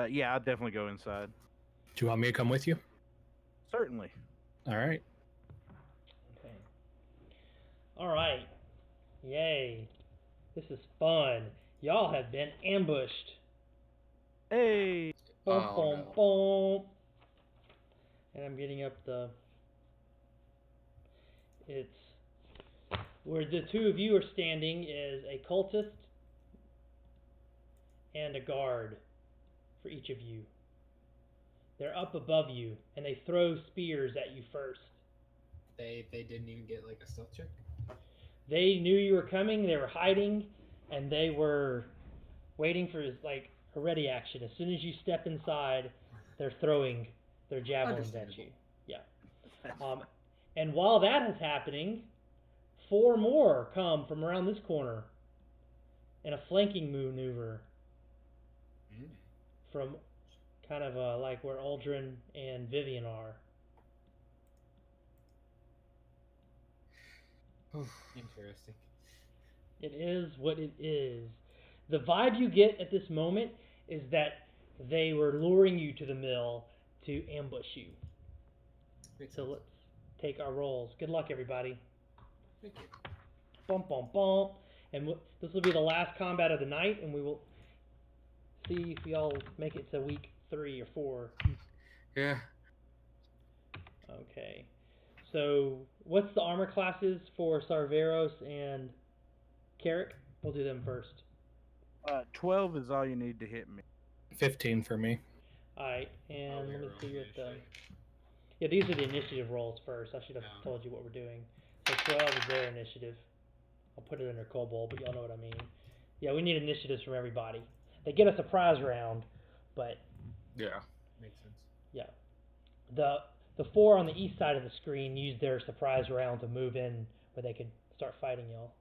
Yeah, I'll definitely go inside. Do you want me to come with you? Certainly. All right. Okay. All right. Yay. This is fun. Y'all have been ambushed. Hey. Boom, boom, boom. And I'm getting up it's where the two of you are standing is a cultist and a guard for each of you. They're up above you, and they throw spears at you first. They didn't even get like a stealth check? They knew you were coming, they were hiding, and they were waiting for like a ready action. As soon as you step inside, they're throwing their javelins at you. Yeah. And while that is happening, 4 more come from around this corner in a flanking maneuver from kind of like where Aldrin and Vivian are. Interesting. It is what it is. The vibe you get at this moment is that they were luring you to the mill to ambush you. So let's take our rolls. Good luck, everybody. Thank you. Bum, bum, bum. And this will be the last combat of the night, and we will see if we all make it to week 3 or 4. Yeah. Okay. So, what's the armor classes for Sarveros and Carrick? We'll do them first. 12 is all you need to hit me. 15 for me. Alright, and let me see what the... Yeah, these are the initiative rolls first. I should have told you what we're doing. So 12 is their initiative. I'll put it under Kobold, but y'all know what I mean. Yeah, we need initiatives from everybody. They get a surprise round, but... Yeah. Makes sense. Yeah. The 4 on the east side of the screen used their surprise round to move in where they could start fighting y'all.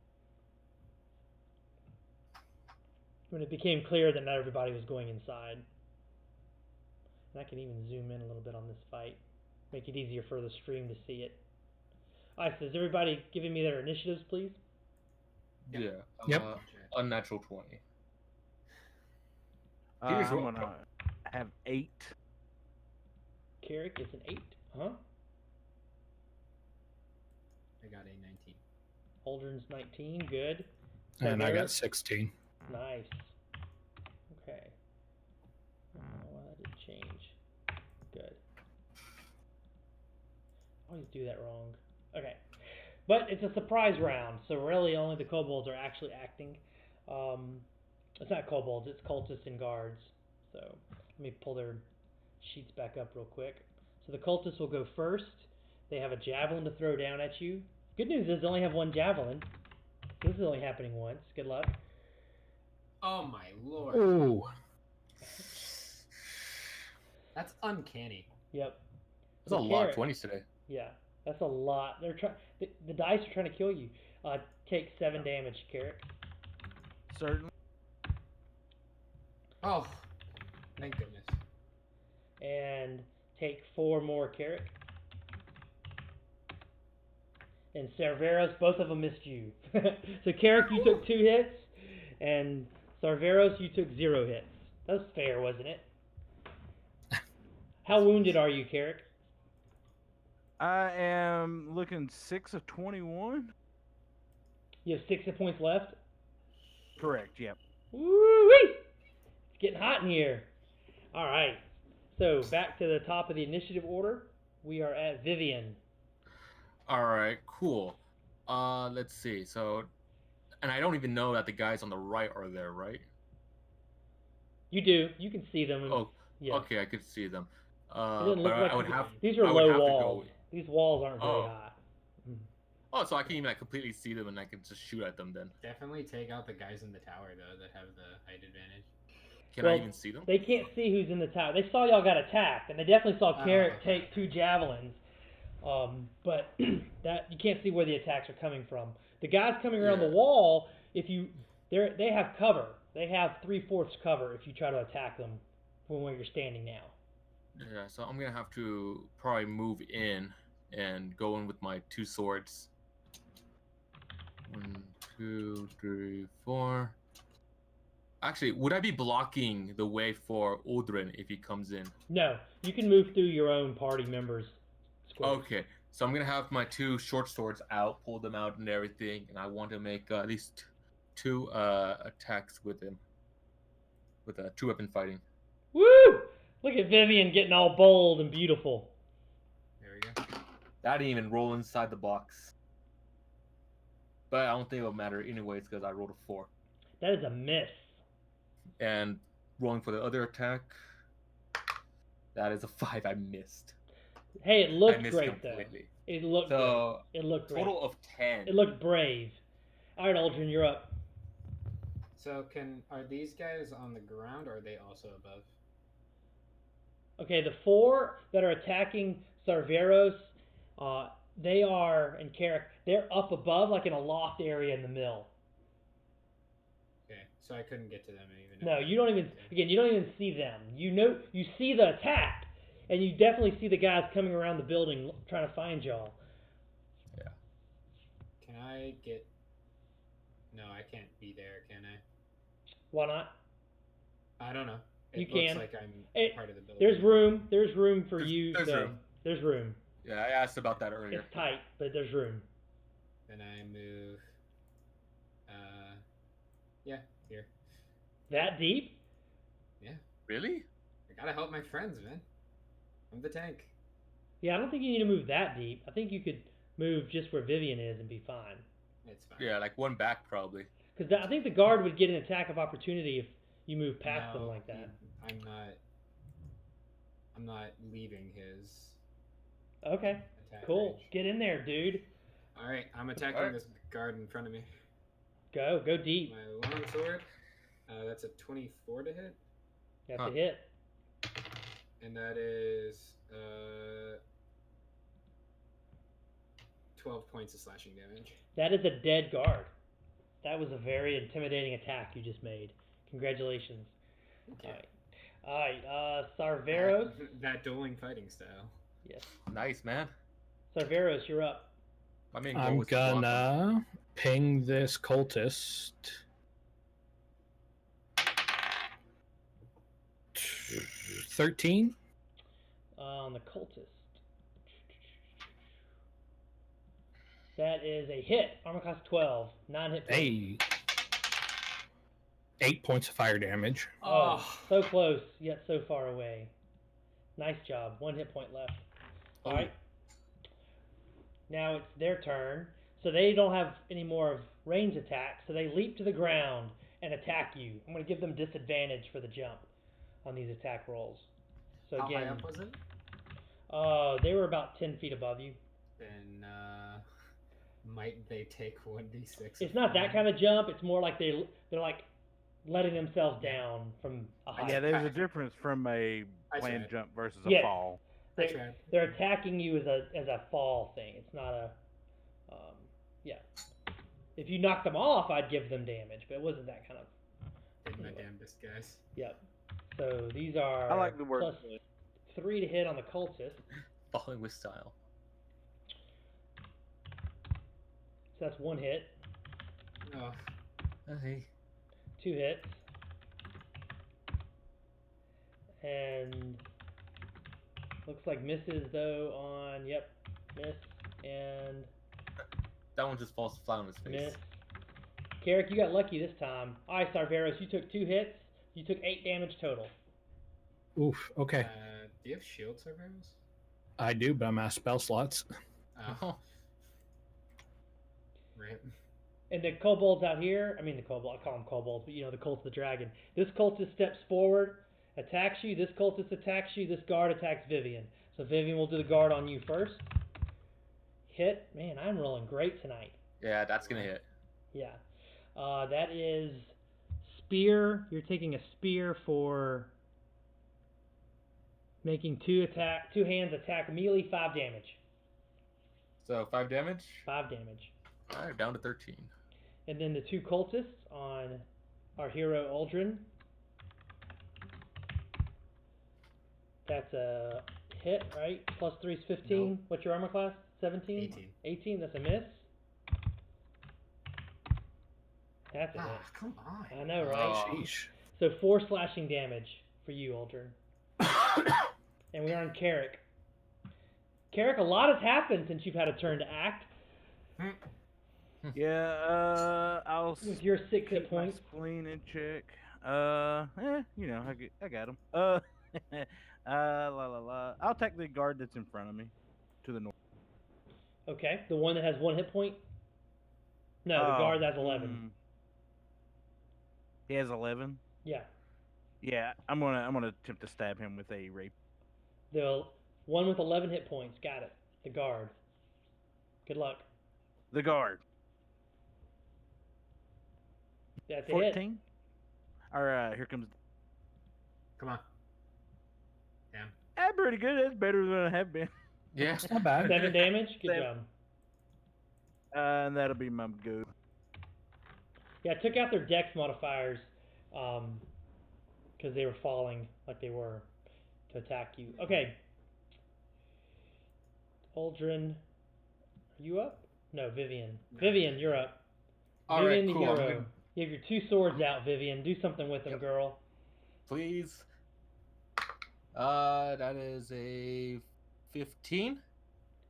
When it became clear that not everybody was going inside. And I can even zoom in a little bit on this fight. Make it easier for the stream to see it. Alright, so is everybody giving me their initiatives, please? Yeah. Yep. Unnatural 20. I'm gonna have 8. Carrick is an 8. Huh? I got a 19. Aldrin's 19. Good. And I got Sarveros? 16. Nice. Okay. I don't know why that didn't change. Good. always do that wrong. Okay. But it's a surprise round, so really only the kobolds are actually acting. It's not kobolds, it's cultists and guards. So let me pull their sheets back up real quick. So the cultists will go first. They have a javelin to throw down at you. Good news is they only have one javelin. This is only happening once. Good luck. Oh my lord. Ooh. That's uncanny. Yep. That's a lot of 20s today. Yeah, that's a lot. They're trying. The dice are trying to kill you. Take 7 damage, Carrick. Certainly. Oh, thank goodness. And take 4 more, Carrick. And Cerveros, both of them missed you. So Carrick, you took 2 hits, and Cerveros, you took 0 hits. That was fair, wasn't it? How wounded are you, Carrick? I am looking 6 of 21. You have 6 hit points left? Correct. Yep. Woo-wee! It's getting hot in here. All right. So back to the top of the initiative order. We are at Vivian. All right, cool. Let's see. So, and I don't even know that the guys on the right are there, right? You do. You can see them. Oh, yeah. okay, I could see them. It doesn't look But like I would have. these are I would low have to walls. go. These walls aren't very Oh. high. Oh, so I can even like completely see them and I can just shoot at them then. Definitely take out the guys in the tower though that have the height advantage. Can Well, I even see them? They can't see who's in the tower. They saw y'all got attacked, and they definitely saw Carrick okay. take 2 javelins. But that you can't see where the attacks are coming from. The guys coming around the wall, they have cover. They have 3/4 cover if you try to attack them from where you're standing now. Yeah, so I'm gonna have to probably move in and go in with my 2 swords. 1, 2, 3, 4. Actually, would I be blocking the way for Uldren if he comes in? No, you can move through your own party members' square. Okay, so I'm gonna have my 2 short swords out, pull them out and everything, and I want to make at least 2 attacks with him, with 2-weapon fighting. Woo! Look at Vivian getting all bold and beautiful. There we go. That didn't even roll inside the box. But I don't think it'll matter anyways because I rolled a 4. That is a miss. And rolling for the other attack, that is a 5. I missed. Hey, it I looked missed great though. completely. It looked So great. It looked great. total of 10. It looked brave. All right, Aldrin, you're up. So are these guys on the ground or are they also above? Okay, the 4 that are attacking Cerveros, they are, and Carrick, they're up above, like in a loft area in the mill. Okay, so I couldn't get to them even. No, you don't even see them. You see the attack, and you definitely see the guys coming around the building trying to find y'all. Yeah. Can I get? No, I can't be there, can I? Why not? I don't know. It You looks can. like I'm part of the building. There's room. There's room for you. There's room. There's room. Yeah, I asked about that earlier. It's tight, but there's room. Then I move. Yeah, here. That deep? Yeah. Really? I gotta help my friends, man. I'm the tank. Yeah, I don't think you need to move that deep. I think you could move just where Vivian is and be fine. It's fine. Yeah, like 1 back probably. Because I think the guard would get an attack of opportunity if you move past them like that. I'm not leaving his Okay, attack cool. range. Get in there, dude. All right, I'm attacking Alright. this guard in front of me. Go deep. My longsword. That's a 24 to hit, That's Huh. a hit. and that is 12 points of slashing damage. That is a dead guard. That was a very intimidating attack you just made. Congratulations. Okay. All right. Cerveros. That dueling fighting style. Yes. Nice, man. Cerveros, you're up. My main goal I'm was to block them. gonna ping this cultist. 13. On the cultist. That is a hit. Armor class 12. 9 hit points. Hey. 8 points of fire damage. Oh, so close, yet so far away. Nice job. 1 hit point left. All right. Now it's their turn, so they don't have any more of range attacks, so they leap to the ground and attack you. I'm going to give them disadvantage for the jump on these attack rolls. So How high again, up was it? they were about 10 feet above you. Then might they take 1d6? It's not that kind of jump. It's more like they're like letting themselves down from a height. Yeah, there's a difference from a I land tried. jump versus Yes. a fall. They're attacking you as a fall thing. It's not a yeah. If you knock them off, I'd give them damage, but it wasn't that kind of. Did my damnedest, guys. Yep. So these are I like the word. +3 to hit on the cultist. Falling with style. So that's 1 hit. Oh, Okay. 2 hits. And looks like misses though on miss and That one just falls flat on his face. miss. Carrick, you got lucky this time. Alright, Sarveros, you took 2 hits. You took 8 damage total. Oof. Okay, do you have shield Cerberus? I do, but I'm out of spell slots. Oh. Right. And the kobolds out here, I call them kobolds, but the cult of the dragon. This cultist steps forward, attacks you. This cultist attacks you. This guard attacks Vivian. So Vivian will do the guard on you first. Hit. Man, I'm rolling great tonight. Yeah, that's gonna hit. Yeah. That is spear. You're taking a spear for making 2 hands attack melee, 5 damage. So 5 damage. 5 damage. Alright, down to 13. And then the 2 cultists on our hero Aldrin. That's a hit, right? +3 is 15. Nope. What's your armor class? 17? 18. 18, that's a miss. That's a hit. Come on. I know, right? Oh. Sheesh. So 4 slashing damage for you, Aldrin. And we're on Carrick. Carrick, a lot has happened since you've had a turn to act. Yeah, I'll With your 6 hit keep my points. spleen in check. I got him. La la la. I'll take the guard that's in front of me to the north. Okay, the one that has 1 hit point? No, the guard that has 11. He has 11. Yeah. Yeah, I'm gonna attempt to stab him with a rape. The one with 11 hit points. Got it. The guard. Good luck. The guard. That's a hit. 14. All right, here comes. Come on. Damn. Pretty good. That's better than I have been. Yeah. It's not bad. 7 damage. Good Seven. job. And that'll be my go. Yeah, I took out their dex modifiers because they were falling like they were to attack you. Okay. Aldrin, are you up? No, Vivian. No. Vivian, you're up. Alright, Vivian the cool. I'm hero. good. You have your 2 swords out, Vivian. Do something with them, Yep. girl. Please. That is a 15.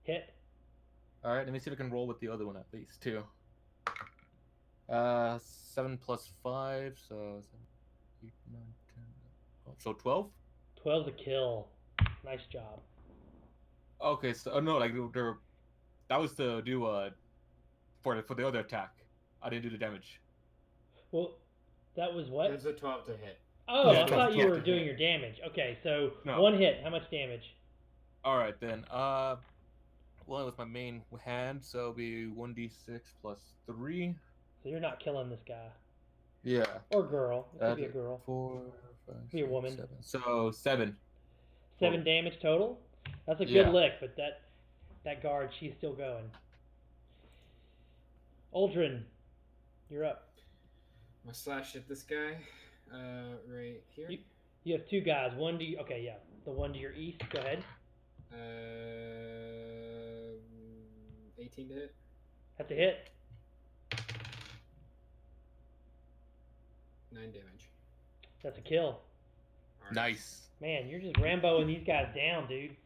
Hit. Alright, let me see if I can roll with the other one at least, too. 7 plus 5, so 7, 8, 9, 10. So 12? 12's a kill. Nice job. Okay, so no, like that was to do for the other attack. I didn't do the damage. Well, that was what? It was a 12 to hit. Oh, Yeah, I thought you 12 were to doing hit. your damage. Okay, so No. 1 hit. How much damage? All right then. Well, it was my main hand, so it'll be 1d6 plus 3. So you're not killing this guy. Yeah. Or girl. It could be a girl. 4, 5, Be a 6, woman. 7. So 7. 7 damage total? That's a good Yeah. lick, but that guard, she's still going. Aldrin, you're up. I'm gonna slash at this guy. Right here. You have 2 guys. One to you. Okay, yeah. The one to your east. Go ahead. 18 to hit. That's a hit. 9 damage. That's a kill. Alright. Nice. Man, you're just Ramboing these guys down, dude.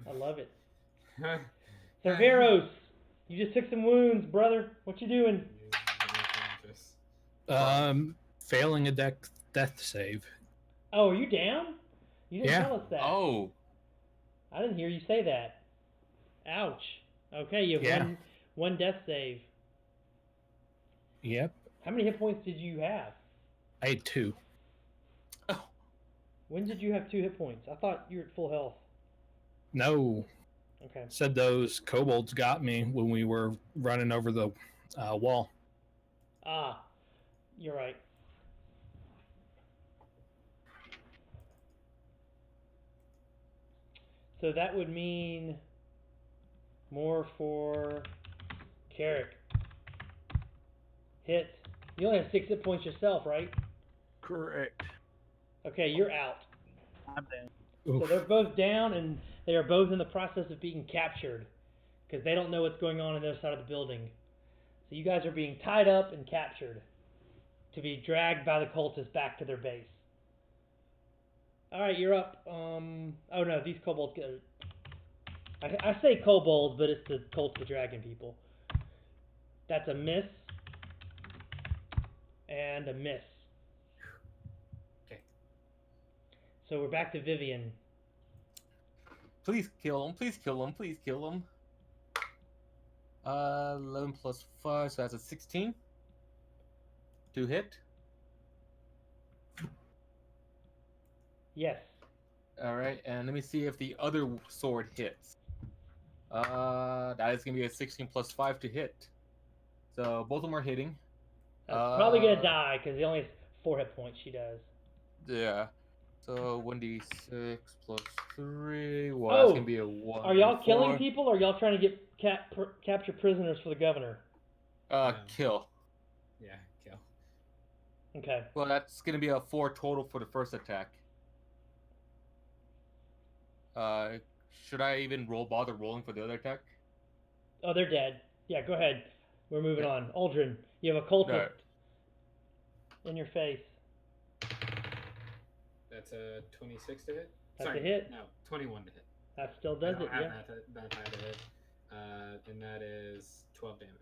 I love it. Um, Cerveros, you just took some wounds, brother. What you doing? Failing a death save. Oh, are you down? You didn't Yeah. tell us that. Oh. I didn't hear you say that. Ouch. Okay, you have Yeah. one death save. Yep. How many hit points did you have? I had 2. Oh, When did you have 2 hit points? I thought you were at full health. No. Okay. Said those kobolds got me when we were running over the wall. Ah, you're right. So that would mean more for Carrick. Hit. You only have 6 hit points yourself, right? Correct. Okay, you're out. I'm down. So Oof. they're both down, and they are both in the process of being captured because they don't know what's going on the other side of the building. So you guys are being tied up and captured to be dragged by the cultists back to their base. All right, you're up. Oh no, these kobolds get. I say kobolds, but it's the cult of the dragon people. That's a miss and a miss. Okay. So we're back to Vivian. please kill him. Please kill him. Please kill him. 11 plus 5, so that's a 16. To hit. Yes. All right, and let me see if the other sword hits. That is gonna be a 16 plus 5 to hit. So both of them are hitting. That's probably gonna die because he only has 4 hit points. She does. Yeah. So 1d6 plus 3. Well, that's gonna be a 1. Are y'all killing people, or are y'all trying to get capture prisoners for the governor? Kill. Yeah, kill. Okay. Well, that's gonna be a 4 total for the first attack. Should I even bother rolling for the other attack? Oh, they're dead. Yeah, go ahead. We're moving on. Aldrin, you have a cultist in your face. That's a 26 to hit. That's Sorry, a hit. No, 21 to hit. That still I does don't it, have yeah. that high to hit. And that is 12 damage.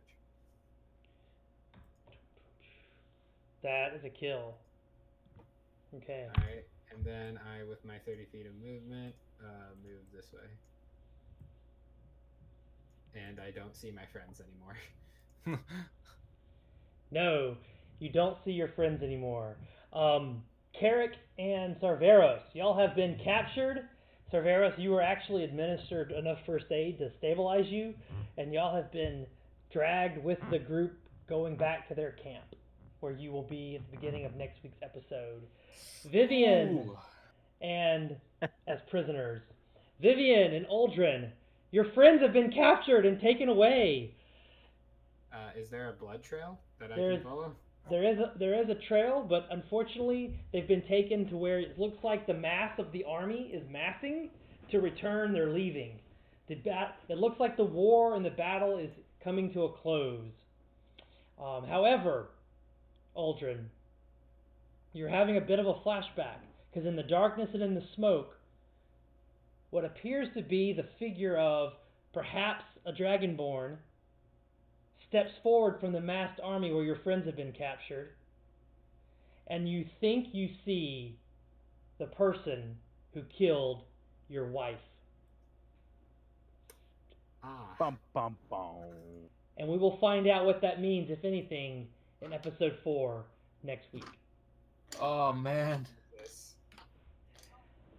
That is a kill. Okay. All right, and then I, with my 30 feet of movement, move this way. And I don't see my friends anymore. No, you don't see your friends anymore. Carrick and Cerveros, y'all have been captured. Cerveros, you were actually administered enough first aid to stabilize you, and y'all have been dragged with the group going back to their camp, where you will be at the beginning of next week's episode. Vivian and as prisoners. Vivian and Aldrin, your friends have been captured and taken away. Is there a blood trail that I There's- can follow? There is a trail, but unfortunately they've been taken to where it looks like the mass of the army is massing to return. They're leaving. It looks like the war and the battle is coming to a close. However, Aldrin, you're having a bit of a flashback because in the darkness and in the smoke, what appears to be the figure of perhaps a dragonborn steps forward from the massed army where your friends have been captured, and you think you see the person who killed your wife. Bum, bum, bum. And we will find out what that means, if anything, in episode 4 next week. Oh man. This.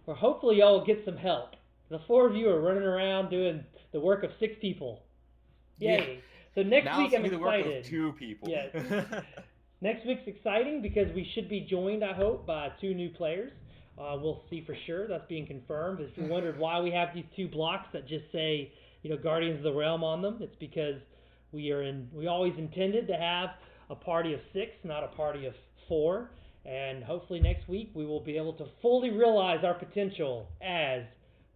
Or hopefully y'all will get some help. The 4 of you are running around doing the work of 6 people. Yay! Yeah. So next Now week it's I'm gonna be the work excited. of 2 people. Yes. Next week's exciting because we should be joined, I hope, by 2 new players. We'll see for sure. That's being confirmed. If you wondered why we have these 2 blocks that just say, Guardians of the Realm on them, it's because we always intended to have a party of 6, not a party of 4. And hopefully next week we will be able to fully realize our potential as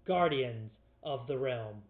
Guardians of the Realm.